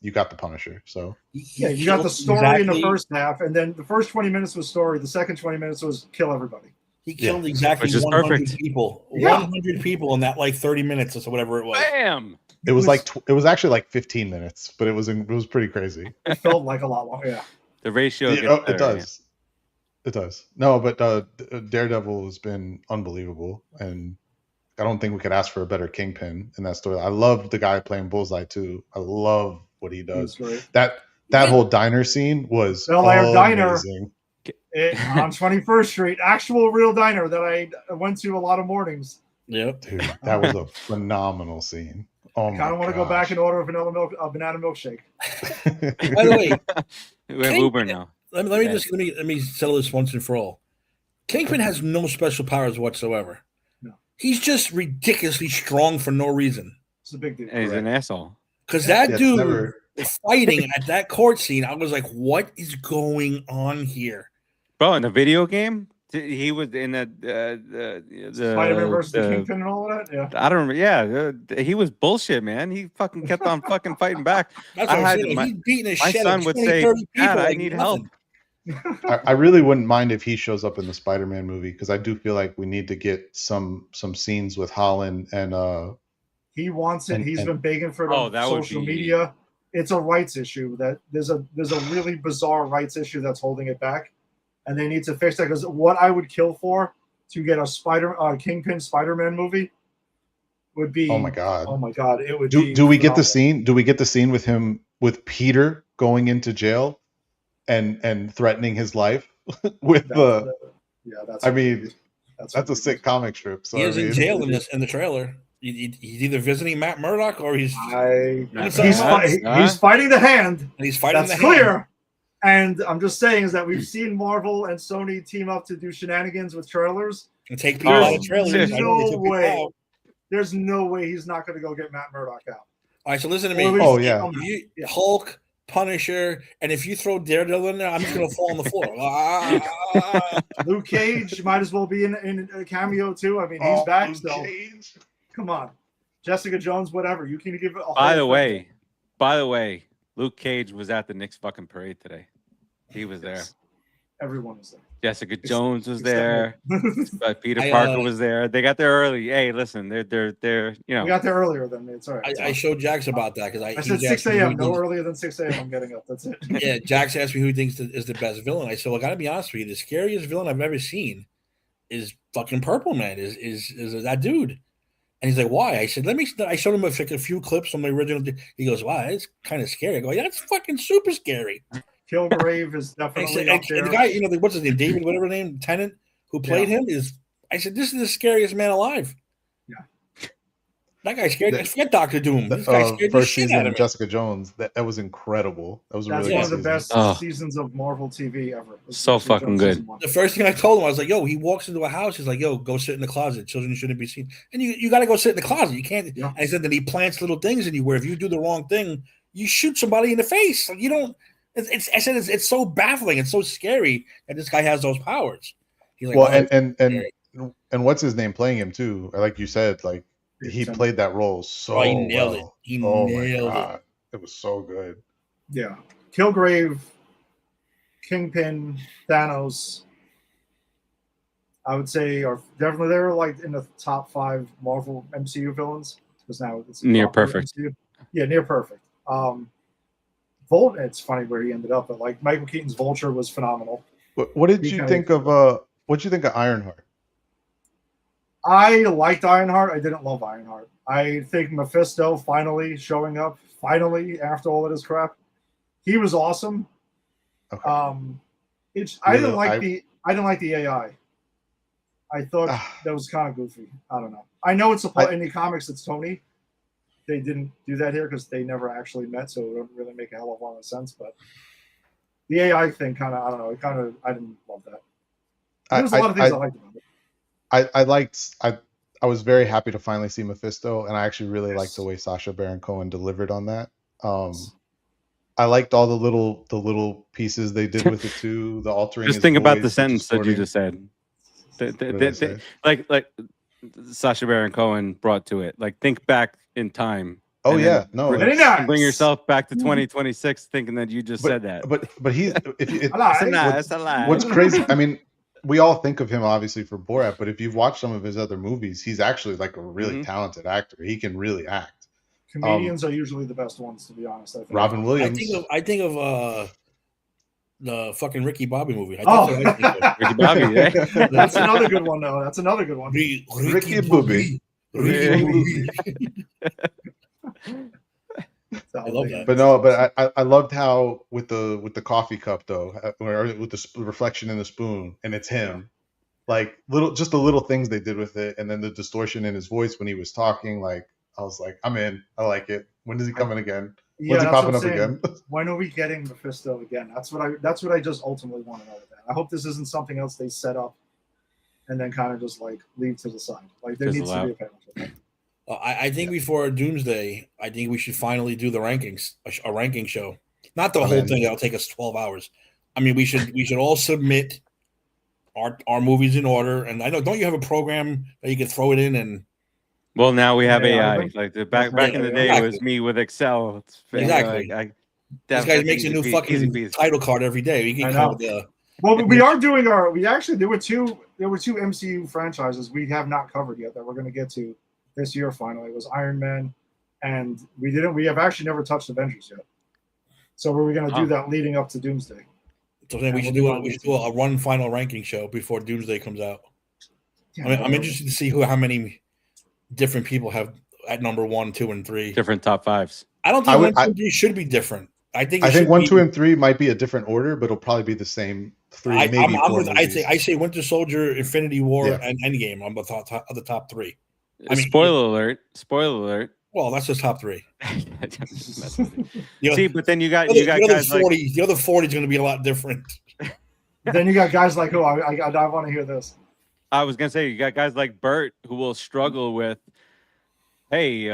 you got the Punisher. So yeah, you got the story in the first half, and then the first 20 minutes was story. The second 20 minutes was kill everybody. He killed exactly 100 people. Yeah. 100 people in that like 30 minutes or so, whatever it was. Bam! It was actually like 15 minutes, but it was pretty crazy. It felt like a lot longer. Yeah. The ratio. It does. It does. No, but Daredevil has been unbelievable, and I don't think we could ask for a better Kingpin in that story. I love the guy playing Bullseye too. I love what he does. That whole diner scene was Bel Air Diner amazing. On 21st Street, actual real diner that I went to a lot of mornings. Yep, dude, that was a phenomenal scene. Oh my! I kind of want to go back and order a banana milkshake. By the way, we have Uber now. Let me settle this once and for all. Kingpin has no special powers whatsoever. No. He's just ridiculously strong for no reason. It's a big deal. And he's an asshole. Because that dude fighting at that court scene, I was like, what is going on here? Bro, in the video game, he was in the Spider-Man versus the Kingpin and all of that? Yeah. I don't remember. Yeah, he was bullshit, man. He fucking kept on fucking fighting back. That's what I'm saying. He's beating a shit my son would say, Dad, I need help. I really wouldn't mind if he shows up in the Spider-Man movie because I do feel like we need to get some scenes with Holland and he wants it. He's been begging for it on social media. It's a rights issue that there's a really bizarre rights issue that's holding it back, and they need to fix that. Because what I would kill for to get a Kingpin Spider-Man movie would be oh my god, it would. Do we get the scene? Do we get the scene with him with Peter going into jail and threatening his life with the? Yeah, that's a sick comic strip. So he is in jail in the trailer. He's either visiting Matt Murdock or he's fighting the hand. And he's fighting That's the clear. hand. And I'm just saying is that we've seen Marvel and Sony team up to do shenanigans with trailers. And take people out of trailers. There's no way he's not going to go get Matt Murdock out. All right, so listen to me. Oh, yeah. Hulk, Punisher, and if you throw Daredevil in there, I'm just going to fall on the floor. Luke Cage might as well be in a cameo, too. I mean, he's back still. Cage. Come on. Jessica Jones, whatever. You can give it a By the way, Luke Cage was at the Knicks fucking parade today. He was there. Everyone was there. Jessica Jones was there. Peter Parker was there. They got there early. Hey, listen, they're we got there earlier than me. It's all right. I showed Jax about that because I said 6 a.m. No earlier than 6 a.m. I'm getting up. That's it. Yeah, Jax asked me who he thinks is the best villain. I said, well, I got to be honest with you. The scariest villain I've ever seen is fucking Purple Man. Is that dude? And he's like, why? I said, I showed him a few clips from the original. He goes, wow, it's kind of scary. I go, yeah, it's fucking super scary. Kilgrave is definitely up there. And the guy, what's his name? David, whatever his name, Tennant, who played him I said, this is the scariest man alive. Yeah. That guy scared. Forget Doctor Doom. This guy scared the first shit season out of of me. Jessica Jones. That was incredible. That was a That's really one good of the season. best seasons of Marvel TV ever. Was So Jessica fucking Jones good. season 1. The first thing I told him, I was like, "Yo, he walks into a house. He's like, yo, go sit in the closet. Children shouldn't be seen. And you got to go sit in the closet. You can't." Yeah. I said that he plants little things in you where if you do the wrong thing, you shoot somebody in the face. Like, you don't. I said it's so baffling. It's so scary that this guy has those powers. He's like, Well, "Oh, and what's his name playing him too? Or like you said, like he played that role so he nailed it. well. He Oh nailed my it. god, it was so good. Yeah. Kilgrave, Kingpin, Thanos, I would say are definitely they're like in the top 5 Marvel MCU villains because now it's Near proper perfect. MCU. Yeah, near perfect. It's funny where he ended up, but like Michael Keaton's Vulture was phenomenal. What did He you kinda- think of what did you think of Ironheart? I liked Ironheart. I didn't love Ironheart. I think Mephisto finally showing up, after all of this crap, he was awesome. Okay. I didn't like the AI. I thought that was kind of goofy. I don't know. I know it's supposed in the comics it's Tony. They didn't do that here because they never actually met, so it wouldn't really make a hell of a lot of sense. But the AI thing kind of, I don't know. I didn't love that. There's a lot of things I liked about it. I was very happy to finally see Mephisto, and I actually really liked the way Sacha Baron Cohen delivered on that. I liked all the little pieces they did with it too. The altering. Just his think about voice, the sentence that you distorting. just said. What did I say? Like Sacha Baron Cohen brought to it. Like think back in time. Oh and yeah, then no, Very nice. bring yourself back to 2026, thinking that you just said that. but he's if you, It's a lie. what's crazy. I mean, we all think of him obviously for Borat, but if you've watched some of his other movies, he's actually like a really talented actor. He can really act. Comedians are usually the best ones, to be honest. I think. Robin Williams. I think of the fucking Ricky Bobby movie. Oh. That's what I think of. Ricky Bobby, eh? That's another good one, though. That's another good one. Ricky Bobby. Ricky I love that. But no, but I loved how with the coffee cup though, or with the reflection in the spoon, and it's him. Like just the little things they did with it, and then the distortion in his voice when he was talking. Like I was like, I'm in. I like it. When is he coming again? When's he that's popping what up I'm saying. again? When are we getting Mephisto again? That's what I just ultimately want to know with that. I hope this isn't something else they set up and then kind of just like leave to the side. Like there needs to be a payoff for that. I think before Doomsday, I think we should finally do the rankings, a ranking show. Not the whole thing; that'll take us 12 hours. I mean, we should all submit our movies in order. And I know, don't you have a program that you can throw it in? And Well, now we have Yeah, AI. Like back in the day, it was me with Excel. Exactly. This guy makes a new fucking title card every day. We can call it Well, we are doing there were two MCU franchises we have not covered yet that we're going to get to this year. Finally, it was Iron Man, and we have actually never touched Avengers yet. So we're going to do that leading up to Doomsday. So then we should do a one final ranking show before Doomsday comes out. Yeah, I'm interested to see how many different people have at number 1, 2, and 3. Different top 5s. I don't think 1, 2, and 3 should be different. I think 1, 2, and 3 might be a different order, but it'll probably be the same 3, maybe 4 movies. I say Winter Soldier, Infinity War, and Endgame on the top 3. I mean, Spoiler alert. Well, that's just top 3. See, but then you got the guys 40. like, The other 40 is going to be a lot different. Then you got guys like, I want to hear this. I was gonna say you got guys like Bert who will struggle with, hey,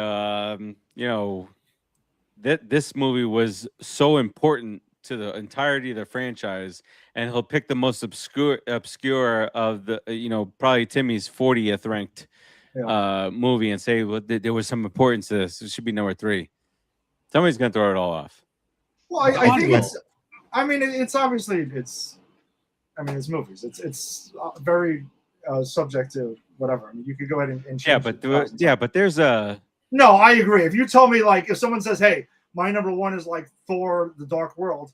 this movie was so important to the entirety of the franchise, and he'll pick the most obscure of the, probably Timmy's 40th ranked movie and say, well, there was some importance to this. It should be number 3. Somebody's gonna throw it all off. Well, I think it's. I mean, it's obviously it's movies. It's very subject to whatever. I mean, you could go ahead and change but there's a. No, I agree. If you tell me like if someone says, "Hey, my number 1 is like Thor: The Dark World,"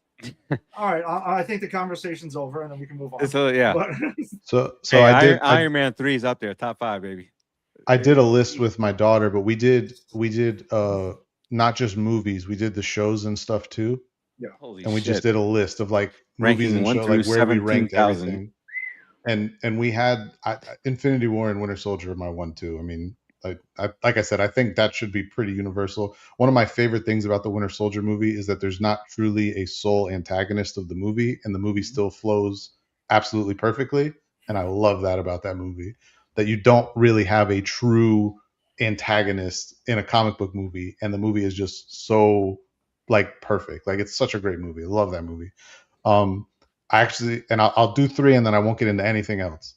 all right, I think the conversation's over, and then we can move on. So yeah. But, So hey, Iron Man 3 is up there, top 5, baby. I did a list with my daughter, but we did not just movies, we did the shows and stuff too. Yeah. Holy and we shit. just did a list of like Ranking movies and 1 shows, through like where we ranked 17,000. everything. And we had Infinity War and Winter Soldier my 1, 2. I mean, Like I said, I think that should be pretty universal. One of my favorite things about the Winter Soldier movie is that there's not truly a sole antagonist of the movie, and the movie still flows absolutely perfectly. And I love that about that movie, that you don't really have a true antagonist in a comic book movie, and the movie is just so like perfect. Like it's such a great movie. I love that movie. I actually, and I'll do 3, and then I won't get into anything else.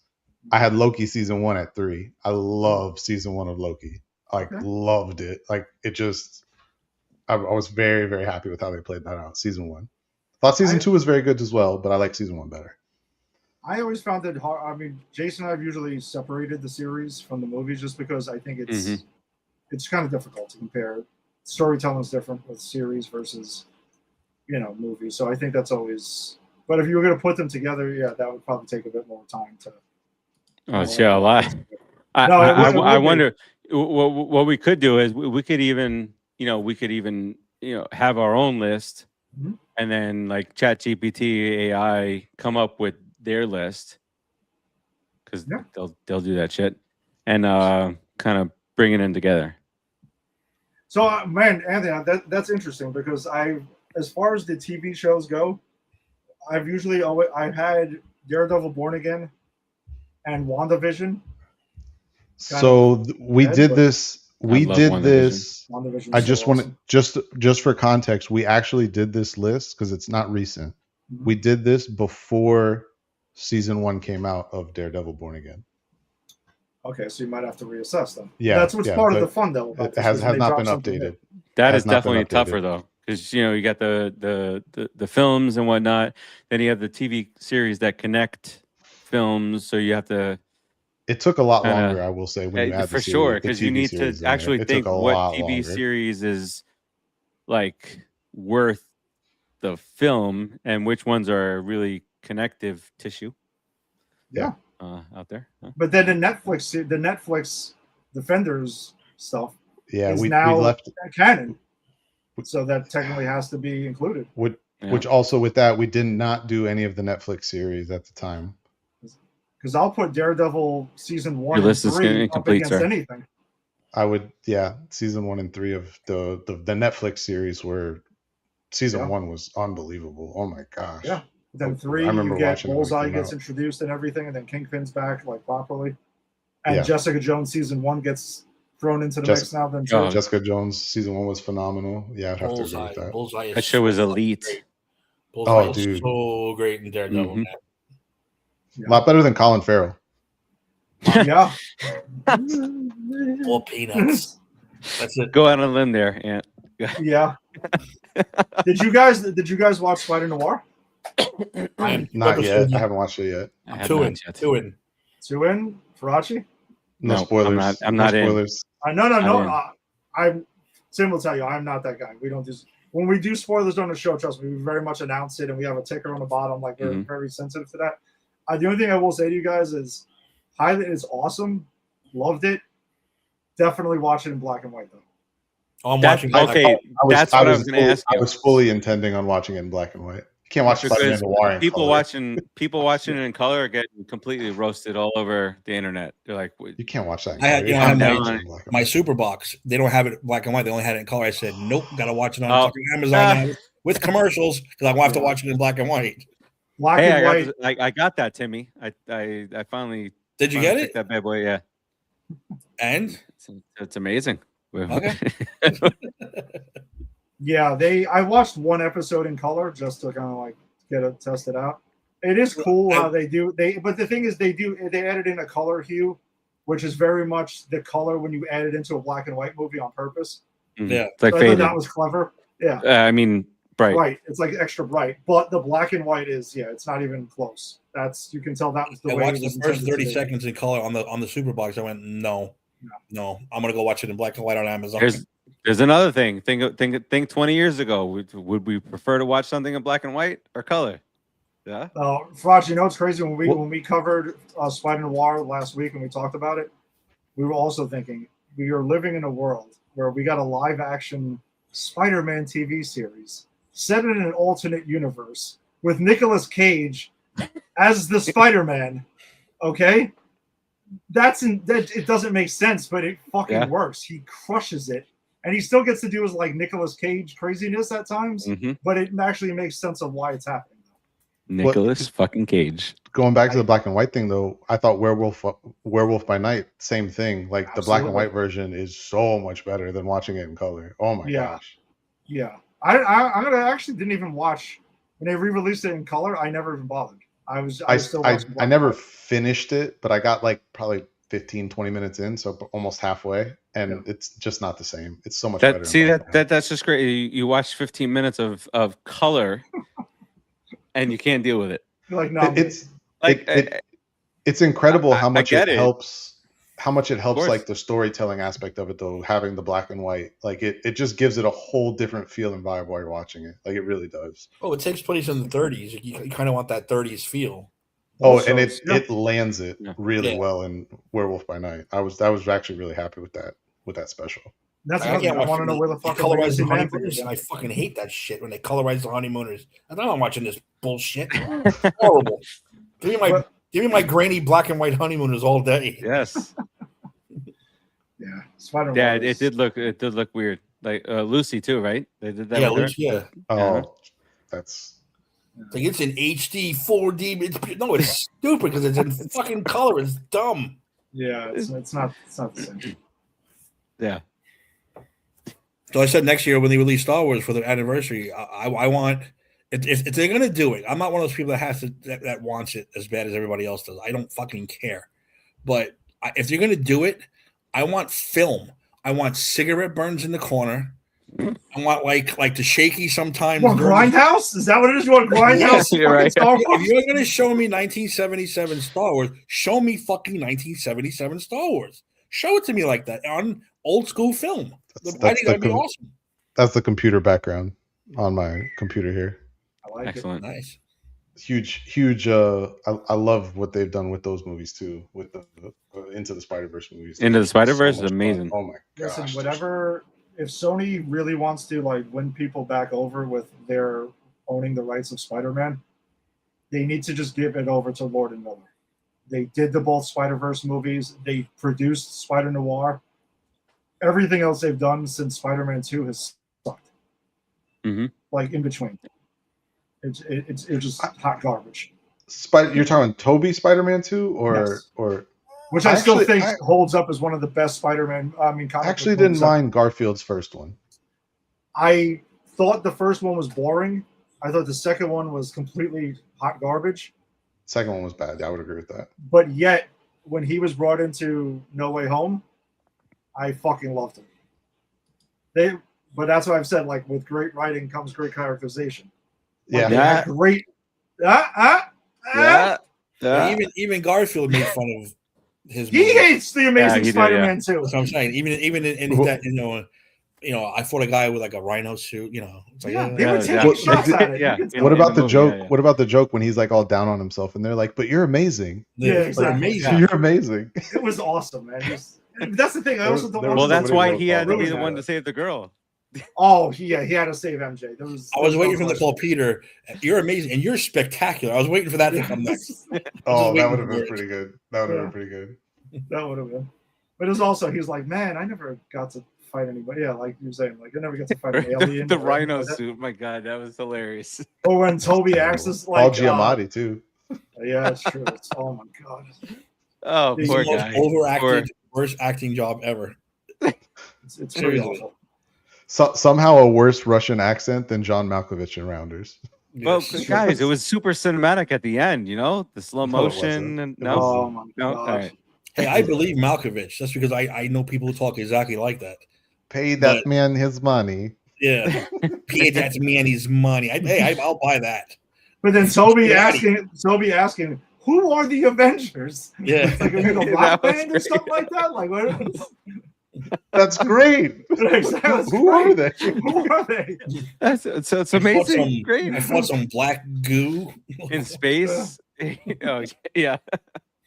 I had Loki season 1 at 3. I love season 1 of Loki. Like loved it. Like it just, I was very, very happy with how they played that out. Season 1. Thought season 2 was very good as well, but I like season 1 better. I always found it hard. I mean, Jason and I've usually separated the series from the movies just because I think it's kind of difficult to compare. Storytelling is different with series versus, movies. So I think that's always. But if you were going to put them together, yeah, that would probably take a bit more time to. Oh, yeah, a lot. I wonder what we could do is we could even have our own list, and then like ChatGPT AI come up with their list, because they'll do that shit, and kind of bring it in together. So man, Anthony, that's interesting because as far as the TV shows go, I've had Daredevil Born Again and WandaVision. So we did this. We did this. WandaVision I just want awesome. to just for context, we actually did this list because it's not recent. We did this before season 1 came out of Daredevil Born Again. Okay, so you might have to reassess them. Yeah, that's what's part of the fun though. It has not been updated. That is definitely tougher though, because you got the films and whatnot. Then you have the TV series that connect films, so you have to. It took a lot longer, I will say, when you add for sure, because you need to actually think what TV series is like worth the film and which ones are really connective tissue. Yeah. Out there. But then the Netflix Defenders stuff is we now left canon. So that technically has to be included. Which also with that, we did not do any of the Netflix series at the time. Because I'll put Daredevil season 1 Your list and 3 is up incomplete, against sir. anything. I would, season 1 and 3 of the Netflix series were season 1 was unbelievable. Oh my gosh. Yeah. Then 3, you get Bullseye gets introduced and everything, and then Kingpin's back like properly. And Jessica Jones season 1 gets thrown into the mix now. Then Jessica Jones season 1 was phenomenal. Yeah, I'd have to agree with that. Bullseye that show was elite. Bullseye is so great in Daredevil, man. A lot better than Colin Farrell. Yeah. All peanuts. That's it. Go out on a limb there, Ant. Yeah. Did you guys watch Spider Noir? Not yet. I haven't watched it yet. I'm two in. Two in? Farace? No spoilers. I'm not no spoilers. No. Tim will tell you, I'm not that guy. We don't do when we do spoilers on the show. Trust me, we very much announce it, and we have a ticker on the bottom. Like we're very sensitive to that. The only thing I will say to you guys is, it's awesome. Loved it. Definitely watch it in black and white though. I'm watching. Okay, that's what I was going to ask you. I was fully intending on watching it in black and white. You can't watch Spider-Man Noir in people color. People watching it in color are getting completely roasted all over the internet. They're like, you can't watch that. I had my super box. They don't have it black and white. They only had it in color. I said, nope, got to watch it on Amazon now with commercials because I won't have to watch it in black and white. Black and white. I got that, Timmy. I finally. Did you get it? That bad boy, yeah. And it's amazing. Okay. Yeah, I watched one episode in color just to kind of like get it tested out. It is cool how they do but the thing is they added in a color hue, which is very much the color when you add it into a black and white movie on purpose. Yeah, it's like so I thought that was clever. Yeah, I mean, bright. Right, it's like extra bright, but the black and white is it's not even close. You can tell that was the way. I watched the first 30 seconds in color on the super box. I went no, I'm gonna go watch it in black and white on Amazon. There's another thing. Think 20 years ago. Would we prefer to watch something in black and white or color? Yeah. Farace, you know it's crazy when we covered Spider Noir last week and we talked about it. We were also thinking we are living in a world where we got a live action Spider-Man TV series set in an alternate universe with Nicolas Cage as the Spider-Man. Okay, that it doesn't make sense, but it fucking Yeah. works. He crushes it, and he still gets to do his like Nicolas Cage craziness at times, Mhm. but it actually makes sense of why it's happening. Nicholas fucking Cage. Going back to the black and white thing, though, I thought Werewolf by Night, same thing. Like the black and Absolutely. white version is so much better than watching it in color. Oh my Yeah. gosh! Yeah, I actually didn't even watch when they re-released it in color. I never even bothered. I was still watching. I never finished it, but I got like probably 15, 20 minutes in, so almost halfway, and it's just not the same. It's so much better. That's just great. You watch 15 minutes of color, and you can't deal with it. You're like, no, It's incredible how much get it it. helps. How much it helps, course. like the storytelling aspect of it, though, having the black and white, like it just gives it a whole different feel and vibe while you're watching it. Like it really does. Oh, it takes place in the 30s. You kind of want that 30s feel. Oh, Also, and it yeah. it lands it really Yeah. well in Werewolf by Night. I was actually really happy with that special. That's I what can't I watch want to know where the they fuck colorize the man honeymooners, and I fucking hate that shit when they colorize the honeymooners. I'm not watching this bullshit. Oh, Horrible. Give me my grainy black and white honeymooners all day. Yes. Yeah, Spider-Man. Yeah, it did look weird. Like Lucy too, right? They did that. Yeah, with her? Lucy, yeah. Oh, that's Like it's in HD 4D. It's stupid because it's in fucking color. It's dumb. Yeah, it's not the same. Yeah. So I said next year when they release Star Wars for the anniversary, I want if they're gonna do it. I'm not one of those people that wants it as bad as everybody else does. I don't fucking care. But if you're gonna do it, I want film. I want cigarette burns in the corner. I want like the shaky sometimes. You want Grindhouse? Is that what it is? You want Grindhouse? Yeah, right. Star Wars? If you're gonna show me 1977 Star Wars, show me fucking 1977 Star Wars. Show it to me like that on old school film. I think that'd be awesome. That's the computer background on my computer here. I like Excellent. Nice. Huge. I love what they've done with those movies too. With the Into the Spider-Verse movies. Into the Spider-Verse So is much amazing. fun. Oh my gosh! Listen, whatever. If Sony really wants to like win people back over with their owning the rights of Spider-Man, they need to just give it over to Lord and Miller. They did the both Spider-Verse movies. They produced Spider-Noir. Everything else they've done since Spider-Man 2 has sucked. Mm-hmm. Like in between, it's just hot garbage. You're talking Toby Spider-Man 2 Yes. or Which I still think holds up as one of the best Spider-Man. I mean, I actually didn't mind Garfield's first one. I thought the first one was boring. I thought the second one was completely hot garbage. Second one was bad. Yeah, I would agree with that. But yet, when he was brought into No Way Home, I fucking loved him. But that's what I've said. Like with great writing comes great characterization. Like, they had great. Even Garfield made fun of his. He hates the Amazing Spider-Man too. That's what I'm saying. Even in that, I fought a guy with like a rhino suit. It's like shots at it. What about the joke? Yeah. What about the joke when he's like all down on himself and they're like, "But you're amazing." Yeah, exactly. Amazing. You're amazing. It was awesome, man. That's the thing. I also don't. Well, that's why he had to be the one to save the girl. Oh, he had to save MJ. I was waiting for him to call Peter. You're amazing and you're spectacular. I was waiting for that to come next. Oh, that would have been pretty good. That would have been pretty good. That would have been. But it was also he was like, man, I never got to fight anybody. Yeah, like you were saying, like I never got to fight an alien. The rhino suit. My God, that was hilarious. Or when Toby acts as like Paul Giamatti too. Yeah, that's true. Oh my God. Oh, He's poor the guy. most overacted, worst acting job ever. It's pretty awful. Somehow a worse Russian accent than John Malkovich in Rounders. Well, guys, it was super cinematic at the end. The slow motion and Oh my God. All right. Hey, I believe Malkovich. That's because I know people who talk exactly like that. Pay that man his money. Yeah, pay that man his money. I'll buy that. But then Toby asking, who are the Avengers? Yeah, it's like a rock band or something like that. Like what? That's great. Who are they? Who are they? So it's amazing. Great. I fought some black goo in space. Oh yeah.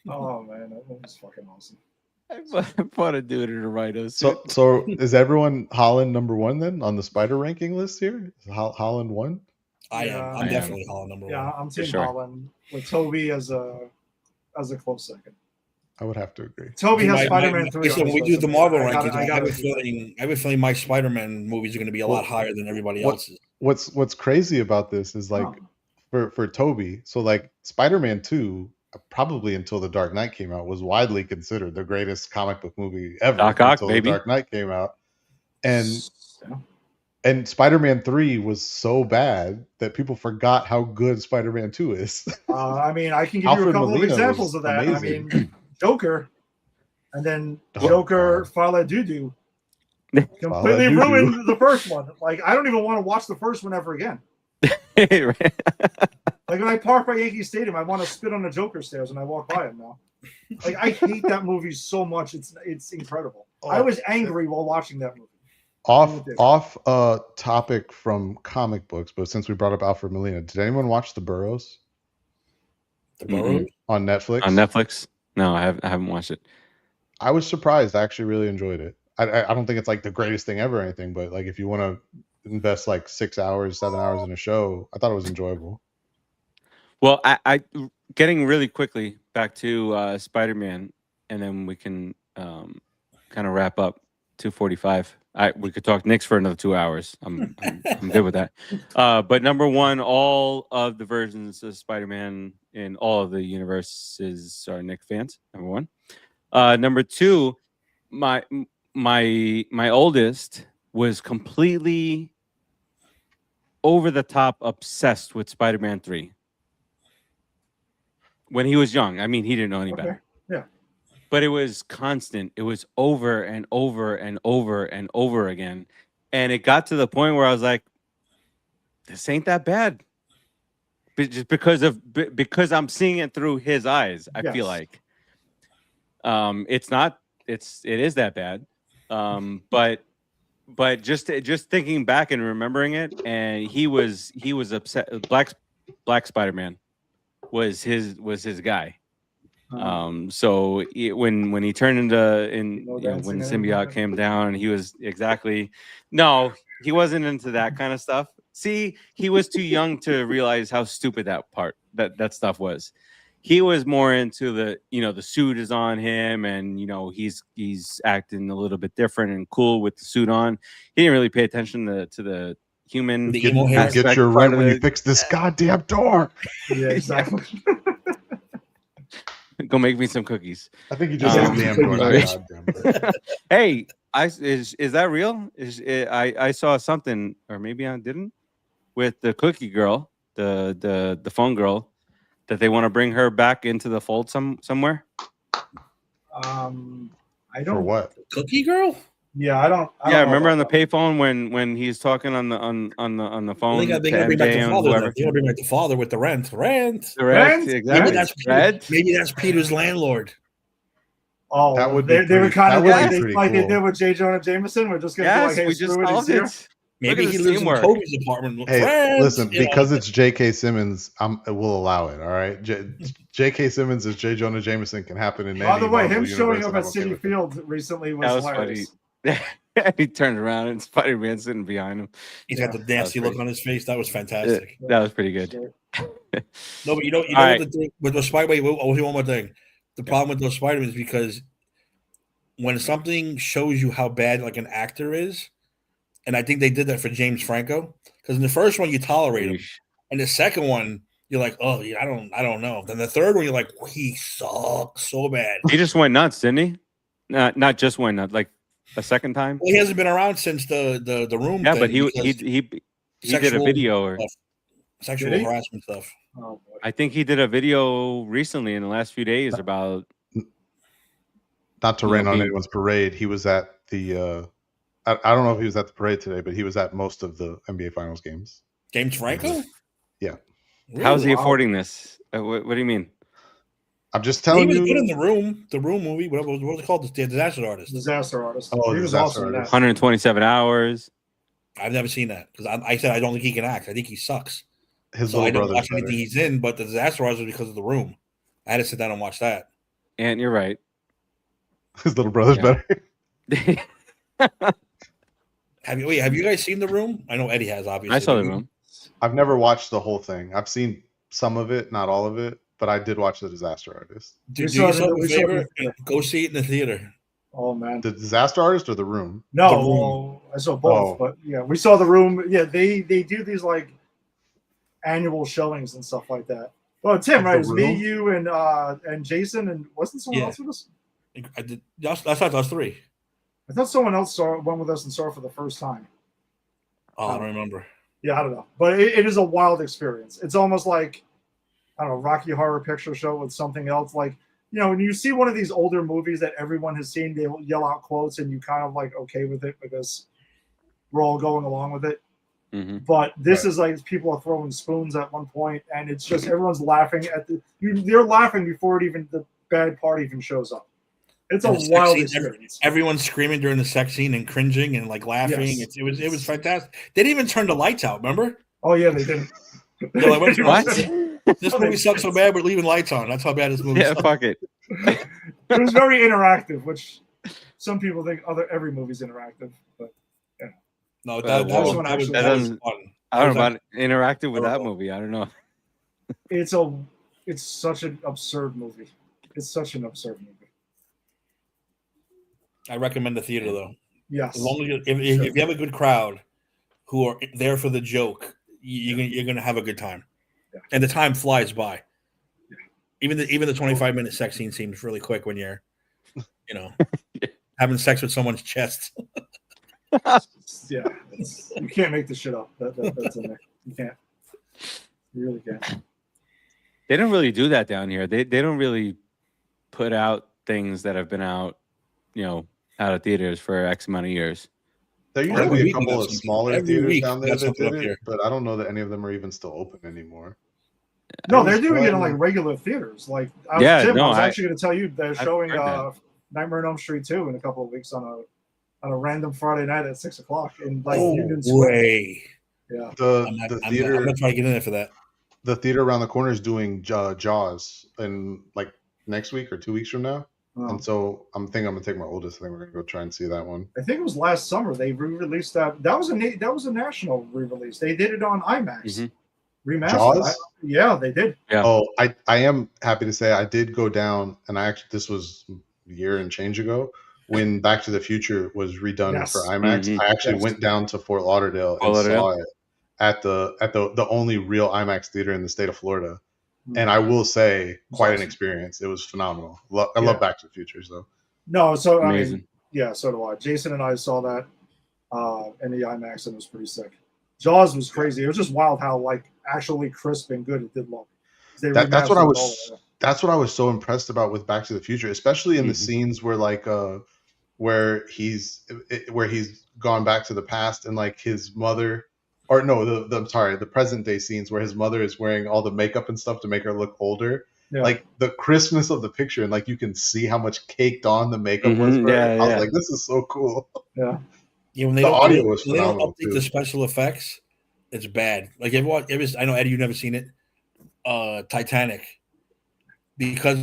Oh man, that was fucking awesome. I fought a dude in a rhino suit. So is everyone Holland number one then on the Spider ranking list here? Is Holland one? I am. I'm definitely Holland number one. Yeah, I'm Team sure. Holland with Toby as a close second. I would have to agree. Toby has Spider-Man 3. So on when his we do list. the Marvel I rankings, I have gotta a feeling my Spider-Man movies are going to be a lot higher than everybody else's. What's crazy about this is like for Toby, so like Spider-Man 2, probably until The Dark Knight came out, was widely considered the greatest comic book movie ever Doc Ock, until baby. The Dark Knight came out. And Spider-Man 3 was so bad that people forgot how good Spider-Man 2 is. I mean, I can give you Alfred a couple Molina of examples was of that. amazing. I mean, Joker, and then Oh, Joker God. Fala Dudu completely Doo-doo. ruined the first one. Like, I don't even want to watch the first one ever again. Like, when I park by Yankee Stadium, I want to spit on the Joker stairs when I walk by him now. Like, I hate that movie so much. It's incredible. I was angry while watching that movie. Off topic from comic books, but since we brought up Alfred Molina, did anyone watch The Burrows? The Burrows? On Netflix? On Netflix? No, I haven't watched it. I was surprised. I actually really enjoyed it. I don't think it's like the greatest thing ever or anything, but like if you want to invest like 6 hours, 7 hours in a show, I thought it was enjoyable. Well, I getting really quickly back to Spider-Man, and then we can kind of wrap up 2:45. We could talk Knicks for another 2 hours. I'm good with that. But number one, all of the versions of Spider-Man in all of the universes are Knicks fans. Number one. Number two, my oldest was completely over the top obsessed with Spider-Man 3 when he was young. I mean, he didn't know any better. Yeah. But it was constant. It was over and over and over and over again. And it got to the point where I was like, this ain't that bad. But just because I'm seeing it through his eyes, I feel like. It is that bad. But just thinking back and remembering it, and he was upset. Black Spider-Man was his guy. So when he turned into when the symbiote came down, he was he wasn't into that kind of stuff. See, he was too young to realize how stupid that stuff was. He was more into the suit is on him, and he's acting a little bit different and cool with the suit on. He didn't really pay attention to the human. Get your rent when you fix this goddamn door. Yeah, exactly. Go make me some cookies. I think you just said damn door. Hey, is that real? I saw something, or maybe I didn't, with the cookie girl, the phone girl, that they want to bring her back into the fold somewhere. I don't. For what? Cookie girl? Yeah, I don't. Remember on the payphone when he's talking on the phone. They gotta bring back the father. They gotta bring back the father with the rent. Exactly. Maybe that's Peter's landlord. Oh, that would they were kind of like cool. they did with J. Jonah Jameson. We're just gonna we just solved it. Maybe he lives in Toby's apartment. Hey, listen, because it's J.K. Simmons, we'll allow it. All right, J.K. Simmons as J. Jonah Jameson can happen in. By the way, Marvel him showing universe, up at City Field recently was hilarious. Funny. He turned around and Spider-Man sitting behind him. He's got the nasty look on his face. That was fantastic. That was pretty good. No, but you know what the thing with those Spider-Man. One more thing. The problem with those Spider-Man is because when something shows you how bad like an actor is, and I think they did that for James Franco, because in the first one you tolerate him, and the second one you're like, oh, yeah, I don't know. Then the third one you're like, he sucks so bad. He just went nuts, didn't he? Not just went nuts, like a second time. Well, he hasn't been around since the room. Yeah, thing but he did a video or sexual harassment stuff. Oh, I think he did a video recently in the last few days about. Not to rain on anyone's parade. He was at the. I don't know if he was at the parade today, but he was at most of the NBA Finals games. James Franco? Yeah. Really? How's he affording this? What do you mean? I'm just telling you. He was good in the room movie. What was it called? The Disaster Artist. Disaster Artist. Oh, he was Disaster awesome. Artist. 127 hours. I've never seen that because I said I don't think he can act. I think he sucks. His so I little don't watch brother's anything he's in, but the Disaster Artist was because of the room. I had to sit down and watch that. And you're right. His little brother's better. Have you guys seen The Room? I know Eddie has, obviously. I saw The Room. I've never watched the whole thing. I've seen some of it, not all of it. but I did watch The Disaster Artist. Do We saw yourself it- a we saw it in favor the and go see it in the theater. Oh man. The Disaster Artist or The Room? No, The Room. well, I saw both, Oh. but yeah, we saw The Room. Yeah, they do these like annual showings and stuff like that. Well, Tim, Of right? The It was me, Room? you, and Jason, and wasn't someone Yeah. else with us? I did. I thought those three. I thought someone else went with us and saw it for the first time. Oh, I don't remember. Yeah, I don't know, but it is a wild experience. It's almost like I don't know, Rocky Horror Picture Show with something else. Like when you see one of these older movies that everyone has seen, they will yell out quotes, and you kind of like okay with it because we're all going along with it. Mm-hmm. But this is like people are throwing spoons at one point, and it's just everyone's laughing at they're laughing before the bad part even shows up. It's a And the sex wild scene, experience. Everyone's screaming during the sex scene and cringing and like laughing. Yes. It was fantastic. They didn't even turn the lights out. Remember? Oh yeah, they did. They're like, What? This movie sucks so bad. We're leaving lights on. That's how bad this movie Yeah, sucks. fuck it. It was very interactive, which some people think every movie's interactive, but No, Well, that was one actually- that was doesn't- fun. I don't know That about interacting with that horrible. movie. I don't know. it's such an absurd movie. It's such an absurd movie. I recommend the theater though. Yes. As long as if you have a good crowd who are there for the joke, you're gonna have a good time, and the time flies by. Even the 25-minute sex scene seems really quick when you're, having sex with someone's chest. Yeah, you can't make this shit up. That's in there. You can't. You really can't. They don't really do that down here. They don't really put out things that have been out, out of theaters for X amount of years. There used to Every be a week we couple got of something. smaller Every theaters week down we there got that something did up it, here. but I don't know that any of them are even still open anymore. No, It they're was doing it in fun. like regular theaters. Like I was actually going to tell you they're I've showing heard that. Nightmare on Elm Street 2 in a couple of weeks on a random Friday night at 6:00 in like Oh, Union Square. way! Yeah. The I'm theater, gonna try to get in there for that. the theater around the corner is doing Jaws in like next week or 2 weeks from now, and so I'm gonna take my oldest. I think we're gonna go try and see that one. I think it was last summer they re-released that. That was a national re-release. They did it on IMAX. Mhm. Remastered. Jaws? Yeah, they did. Yeah. Oh, I am happy to say I did go down, and this was a year and change ago when Back to the Future was redone Yes. for IMAX. Mhm. I actually Yes. went down to Fort Lauderdale and saw it at the only real IMAX theater in the state of Florida. And I will say, quite an awesome. experience. It was phenomenal. I Yeah. love Back to the Future. So No, so Amazing. I mean, yeah, so do I. Jason and I saw that in the IMAX, and it was pretty sick. Jaws was crazy. It was just wild how like actually crisp and good it did look. that's what I remastered was. all of it. That's what I was so impressed about with Back to the Future, especially in the scenes where where he's gone back to the past and like his mother, or no, the present day scenes where his mother is wearing all the makeup and stuff to make her look older. Yeah. Like the crispness of the picture, and like you can see how much caked on the makeup was. Mhm, For her. yeah, I was yeah. like, this is so cool. Yeah. Yeah, when they The don't, audio was when they don't phenomenal, update too. the special effects, it's bad. Like I know Eddie, you've never seen it. Titanic, because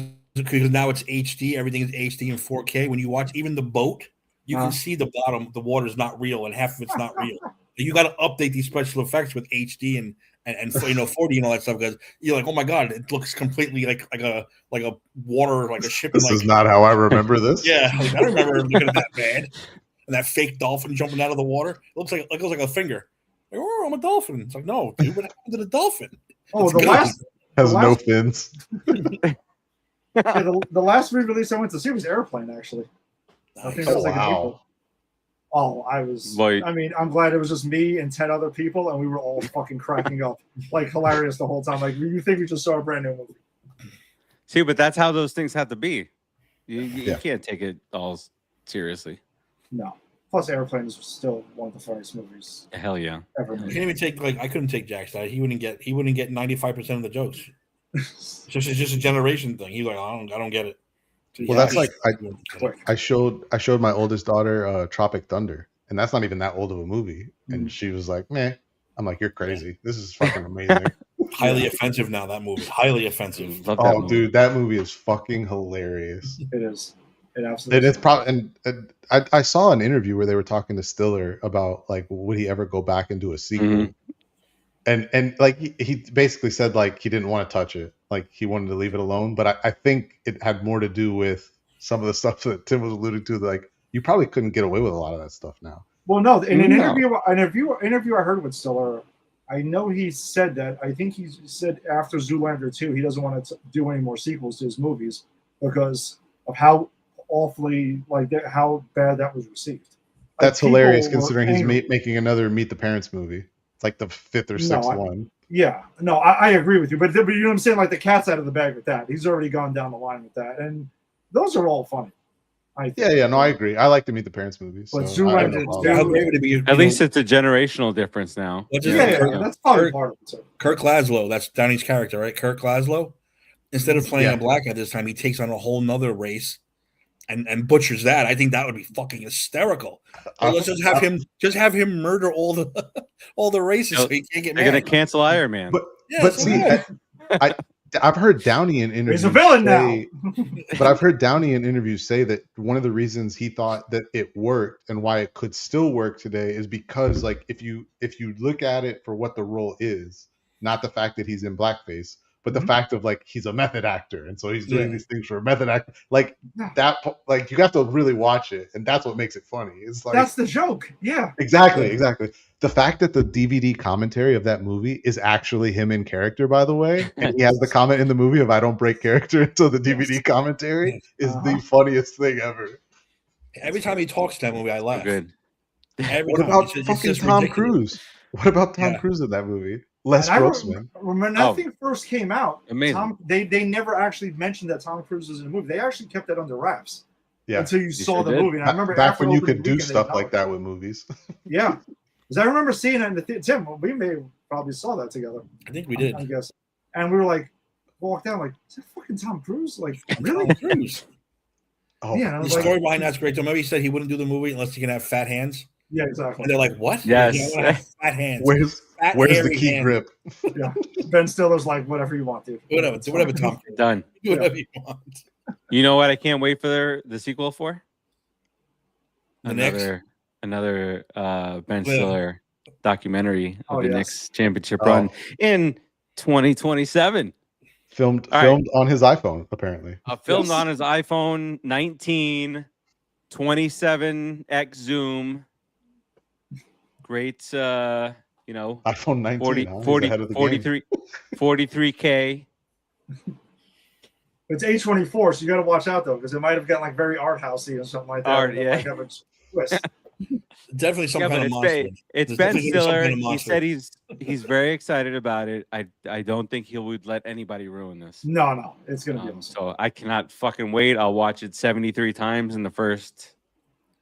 now it's HD. Everything is HD and 4K. When you watch even the boat, you can see the bottom. The water's not real, and half of it's not real. You got to update these special effects with HD and 40 and all that stuff, because you're like, oh my god, it looks completely like a water, like a ship. This is not how I remember this. Yeah, like, I don't remember looking at that bad. And that fake dolphin jumping out of the water. It looks like a finger. Like, oh, I'm a dolphin. It's like, no, dude, what happened to the dolphin? Oh, It's the good. last Has The no last- fins. the last re-release I went to see was Airplane. Actually, I think that was like a Wow. April. Oh, I was. Boy. I mean, I'm glad it was just me and 10 other people, and we were all fucking cracking up, like hilarious the whole time. Like, you think we just saw a brand new movie? See, but that's how those things have to be. You Yeah. can't take it all seriously. No. Plus, Airplane is still one of the funniest movies Hell yeah. ever You made. can't even take I couldn't take Jack's side. He wouldn't get 95% of the jokes. It's just a generation thing. He's like, I don't get it. So, Well, yeah, that's like Quick. I showed my oldest daughter Tropic Thunder, and that's not even that old of a movie, and she was like, "Meh." I'm like, "You're crazy. This is fucking amazing." highly offensive now. That movie, highly offensive. Love that Oh, movie. dude, that movie is fucking hilarious. It is. It absolutely And is. it's probably, and I saw an interview where they were talking to Stiller about like, would he ever go back and do a sequel? Mhm. and like he basically said like he didn't want to touch it, like he wanted to leave it alone. But I think it had more to do with some of the stuff that Tim was alluding to. Like you probably couldn't get away with a lot of that stuff now. Well, no, in an No. interview I heard with Stiller, I know he said that. I think he said after Zoolander 2, he doesn't want to do any more sequels to his movies because of how awfully how bad that was received. That's Like, hilarious people were considering he's angry. making another Meet the Parents movie. It's like the 5th or 6th one. Yeah, no, I agree with you, but you know what I'm saying? Like the cat's out of the bag with that. He's already gone down the line with that, and those are all funny. I think. Yeah, no, I agree. I like to Meet the Parents movies. But So I have no Zoolander problem. How great would it be? At least it's a generational difference now. What's Yeah, his name? yeah, that's probably part of it too. Kirk Laszlo. That's Downey's character, right? Kirk Laszlo. Instead of playing a black guy this time, he takes on a whole nother race and butchers that. I think that would be fucking hysterical. Or let's just have him murder all the races so he can't get They're mad. gonna cancel Iron Man. But see, I've heard Downey in interviews. He's a villain now. But I've heard Downey in interviews say that one of the reasons he thought that it worked and why it could still work today is because, like, if you look at it for what the role is, not the fact that he's in blackface, but the fact of like he's a method actor, and so he's doing these things for a method actor, like that. Like you have to really watch it, and that's what makes it funny. It's like that's the joke. Yeah, exactly. The fact that the DVD commentary of that movie is actually him in character, by the way, and he has the comment in the movie of "I don't break character" until the DVD commentary is the funniest thing ever. Every time he talks to that movie, I laugh. Good. What about fucking Tom Cruise? What about Tom Cruise in that movie? Les Grossman. When that thing first came out, amazing. They never actually mentioned that Tom Cruise was in the movie. They actually kept that under wraps. Yeah. Until you saw the movie. And I remember back when you could do stuff like that with movies. Yeah. Because I remember seeing it in the theater. Tim, we may have probably saw that together. I think we did. I guess. And we were like, walked down like, is that fucking Tom Cruise? Like, really? Tom Cruise. Oh, yeah. The story behind that's great. So maybe he said he wouldn't do the movie unless he can have fat hands. Yeah, exactly. And they're like, what? Yes. Yeah, I want to have fat hands. Where's the key grip? Yeah. Ben Stiller's like, whatever you want, dude. Whatever, Tom. Done. Do whatever you want. You know what I can't wait for the sequel for? The Knicks? Another Ben Stiller documentary of the Knicks championship run in 2027. Filmed on his iPhone, apparently. Filmed on his iPhone 19, 27x zoom. Great, iPhone 19, 43K. It's A24, so you got to watch out though, because it might have gotten like very art housey or something like that. Art, yeah. Might have a twist. Definitely some kind of monster. It's Ben Stiller. He said he's very excited about it. I don't think he would let anybody ruin this. No, it's gonna be awesome. So I cannot fucking wait. I'll watch it 73 times in the first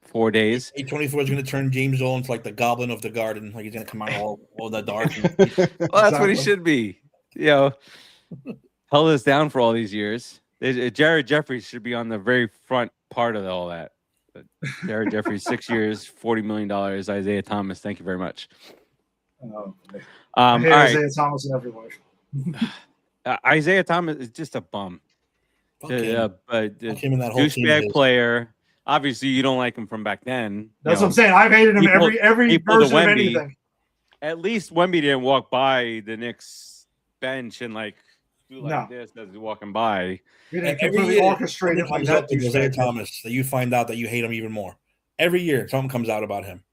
4 days. A24 is going to turn James Earl into like the Goblin of the Garden. Like he's going to come out all the dark. Well, that's what he should be. Held us down for all these years. Jared Jeffries should be on the very front part of all that. But Jared Jeffries, 6 years, $40 million. Isaiah Thomas, thank you very much. I hate Isaiah Thomas in every way. Isaiah Thomas is just a bum. Douchebag player. Obviously, you don't like him from back then. That's what I'm saying. I've hated him every version of anything. At least Wemby didn't walk by the Knicks bench and like do like this as he's walking by. He didn't completely orchestrate it like that. Isaiah Thomas, that you find out that you hate him even more. Every year, something comes out about him.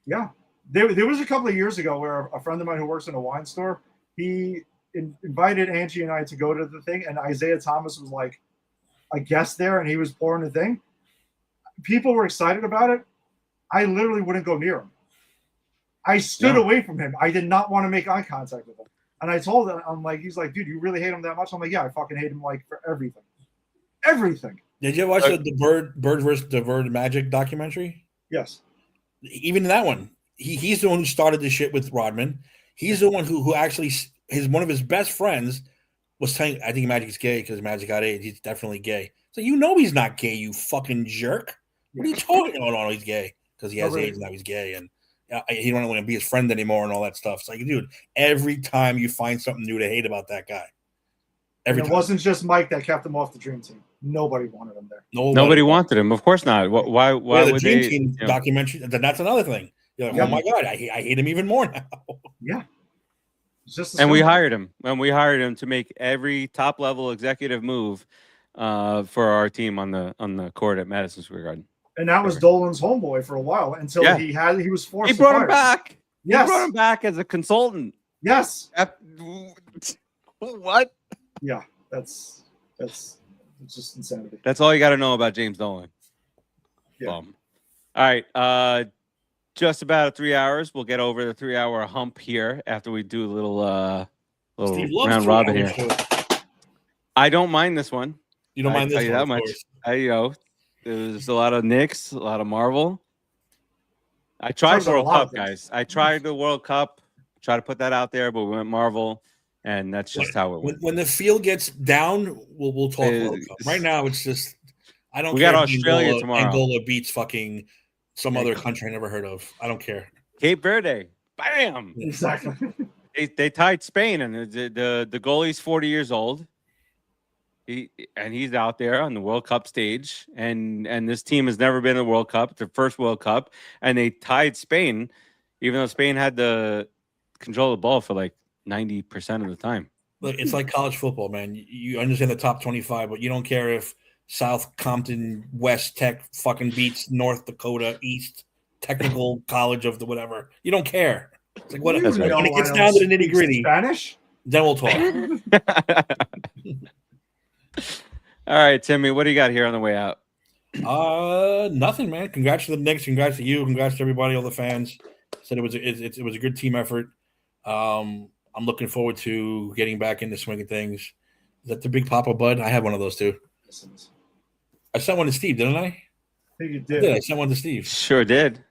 Yeah. There was a couple of years ago where a friend of mine who works in a wine store, he invited Angie and I to go to the thing, and Isaiah Thomas was like a guest there, and he was pouring the thing. People were excited about it. I literally wouldn't go near him. I stood away from him. I did not want to make eye contact with him. And I told him, I'm like, he's like, dude, you really hate him that much? I'm like, yeah, I fucking hate him like for everything. Everything. Did you watch the Bird versus the Bird Magic documentary? Yes. Even that one, he's the one who started the shit with Rodman. He's the one who actually one of his best friends was saying, I think Magic's gay because Magic got AIDS. He's definitely gay. So he's not gay, you fucking jerk. What are you talking about? No, he's gay because he has AIDS and now he's gay and he don't want to be his friend anymore and all that stuff. It's like, dude, every time you find something new to hate about that guy. It wasn't just Mike that kept him off the Dream Team. Nobody wanted him there. Nobody wanted him. Of course not. Why the would Dream they? Team documentary. That's another thing. You're like, oh my God, I hate him even more now. Yeah. It's just And we simple. hired him. And we hired him to make every top level executive move for our team on the court at Madison Square Garden. And that was Dolan's homeboy for a while until Yeah. he was forced He to brought fire him back. Yes. He brought him back as a consultant. Yes. What? Yeah. That's it's just insanity. That's all you got to know about James Dolan. Yeah. All right. Just about 3 hours. We'll get over the 3 hour hump here after we do a little Steve loves round 3 robin hours, here. too. I don't mind this one. You don't mind tell this you one, that of much. course. There's a lot of Knicks, a lot of Marvel. I tried Talks about a World lot of Cup, things. guys. I tried the World Cup. Try to put that out there, but we went Marvel, and that's just how it went. When the field gets down, we'll talk World Cup. Right now, it's just I don't We care. got if Australia tomorrow. Angola beats fucking some other country I never heard of. I don't care. Cape Verde, bam! Exactly. They tied Spain, and the goalie's 40 years old. He's out there on the World Cup stage, and this team has never been in the World Cup. It's their first World Cup, and they tied Spain, even though Spain had the control of the ball for like 90% of the time. Look, it's like college football, man. You understand the top 25, but you don't care if South Compton, West Tech fucking beats North Dakota, East Technical College of the whatever. You don't care. It's like what You when know it gets I down to the don't nitty speak gritty, Spanish. then we'll talk. All right, Timmy, what do you got here on the way out? Nothing, man. Congrats to the Knicks. Congrats to you. Congrats to everybody, all the fans. Said it was a good team effort. I'm looking forward to getting back into swinging things. Is that the Big Papa Bud? I have one of those too. I sent one to Steve, didn't I? I think you I did. I sent one to Steve. Sure did.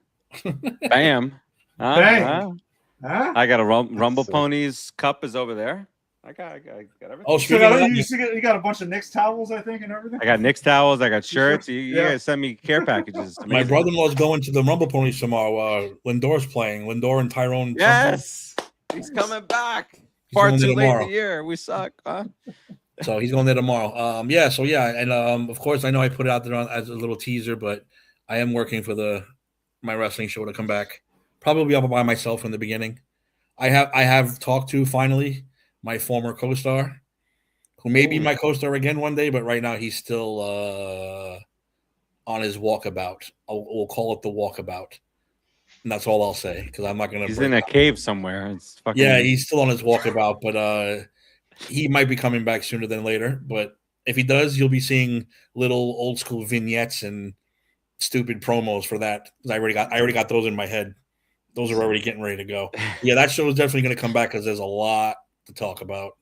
Bam. Bang. Huh? I got a Rumble So- Ponies cup is over there. I got everything. Oh, So speaking of that, you got a bunch of Knicks towels, I think, and everything. I got Knicks towels. I got shirts. You Yeah. guys send me care packages. It's my amazing. brother-in-law's going to the Rumble Ponies tomorrow. Lindor's playing. Lindor and Tyrone. Yes, he's coming back. He's Far going too there late in tomorrow. the year. We suck. Huh? So he's going there tomorrow. And of course I know I put it out there as a little teaser, but I am working for my wrestling show to come back. Probably up by myself in the beginning. I have talked to finally my former co-star, who may be my co-star again one day, but right now he's still on his walkabout. We'll call it the walkabout, and that's all I'll say because I'm not going to. He's in a cave somewhere. It's fucking. Yeah, he's still on his walkabout, but he might be coming back sooner than later. But if he does, you'll be seeing little old school vignettes and stupid promos for that. I already got those in my head. Those are already getting ready to go. Yeah, that show is definitely going to come back because there's a lot to talk about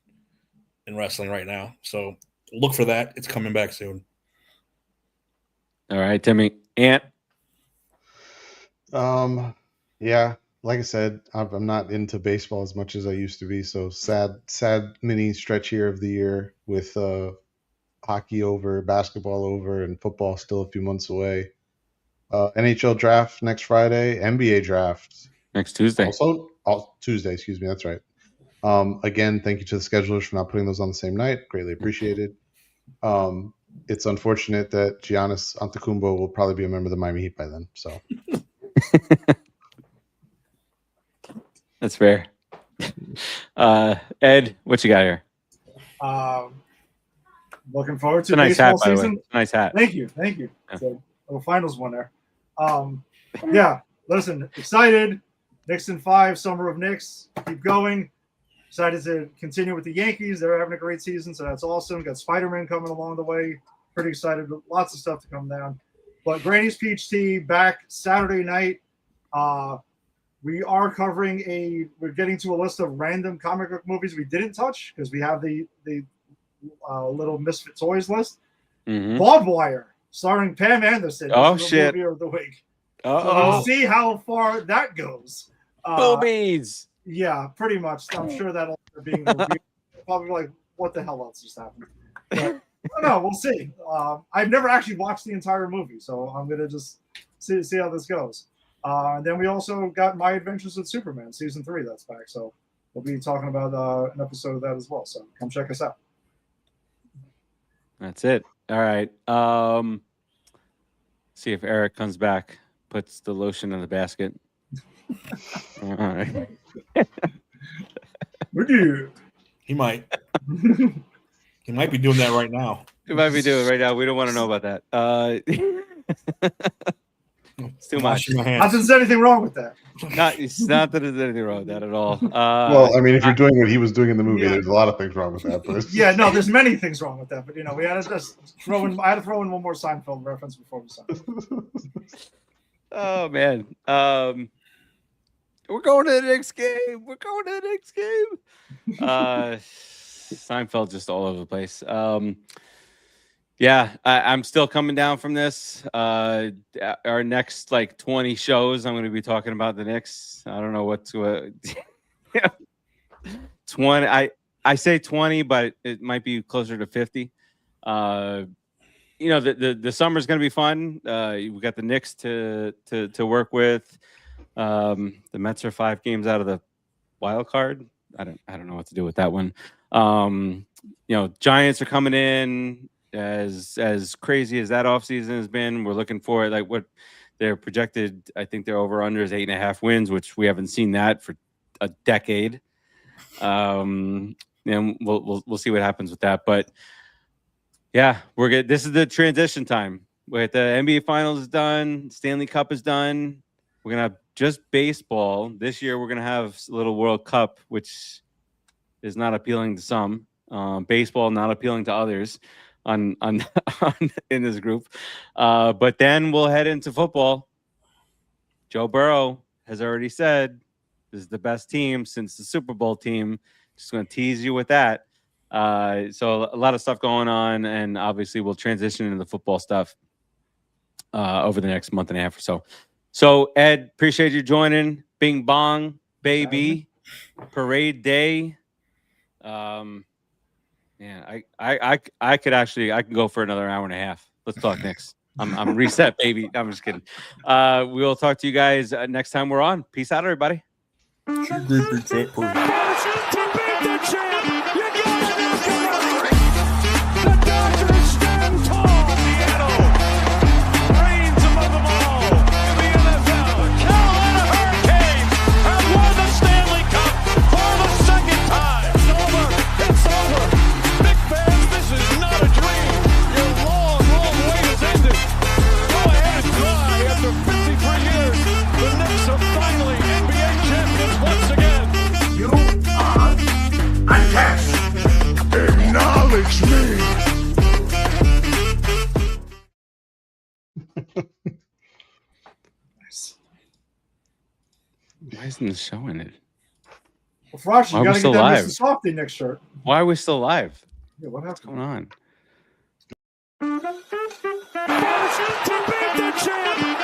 in wrestling right now. So look for that. It's coming back soon. All right, Timmy. Ant. Yeah, like I said, I'm not into baseball as much as I used to be. So sad mini stretch here of the year with hockey over, basketball over, and football still a few months away. NHL draft next Friday, NBA draft Next Tuesday. also Tuesday. Excuse me, that's right. Again, thank you to the schedulers for not putting those on the same night. Greatly appreciated. It's unfortunate that Giannis Antetokounmpo will probably be a member of the Miami Heat by then. So. That's fair. Ed, what you got here? Looking forward It's to a nice hat, baseball by the way. season. It's a nice hat. Thank you. Yeah. So little finals one there. Yeah, listen, excited. Knicks in 5, summer of Knicks. Keep going. Excited to continue with the Yankees. They're having a great season, so that's awesome. Got Spider-Man coming along the way. Pretty excited. Lots of stuff to come down. But Granny's Peach Tea back Saturday night. We are we're getting to a list of random comic book movies we didn't touch because we have the little Misfit Toys list. Mm-hmm. Barbed Wire, starring Pam Anderson. Oh, is the shit. Movie of the week. So Uh-oh. we'll see how far that goes. Boobies. Yeah, pretty much. I'm sure that'll end up being reviewed. Probably like, what the hell else just happened? But, I don't know. We'll see. I've never actually watched the entire movie, so I'm gonna just see how this goes. And then we also got My Adventures with Superman season 3 that's back, so we'll be talking about an episode of that as well. So come check us out. That's it. All right. See if Eric comes back, puts the lotion in the basket. All right. Would you? He might. He might be doing that right now. You might be doing it right now. We don't want to know about that. It's too much. Washing my Not hands. that there's anything wrong with that. It's not that there's anything wrong with that at all. Well, I mean, if you're doing what he was doing in the movie, Yeah. there's a lot of things wrong with that. But Yeah, no, there's many things wrong with that, but we had to just throw in. I had to throw in one more Seinfeld reference before we signed. Oh man, we're going to the next game. We're going to the next game. Seinfeld just all over the place. Yeah, I'm still coming down from this. Our next 20 shows, I'm going to be talking about the Knicks. I don't know what 20. I say 20, but it might be closer to 50. The summer's going to be fun. We got the Knicks to work with. The Mets are 5 games out of the wild card. I don't know what to do with that one. Giants are coming in. As crazy as that offseason has been, we're looking for what they're projected. I think their over under is 8.5 wins, which we haven't seen that for a decade. And we'll see what happens with that. But yeah, we're good. This is the transition time. With the NBA Finals is done, Stanley Cup is done. We're gonna have just baseball this year. We're gonna have a little World Cup, which is not appealing to some. Baseball not appealing to others. On in this group, but then we'll head into football. Joe Burrow has already said this is the best team since the Super Bowl team. Just going to tease you with that. So a lot of stuff going on, and obviously we'll transition into the football stuff over the next month and a half or so. So Ed, appreciate you joining. Bing bong, baby, parade day. Man, I can go for another hour and a half. Let's talk Knicks. I'm reset, baby. I'm just kidding. We'll talk to you guys next time we're on. Peace out, everybody. Acknowledge me. Why isn't this showing it? Well, Farace, Why you are we got to still get that live? Mr. Softy next shirt. Why are we still live? Yeah, what What's happened? going on? To beat the champ.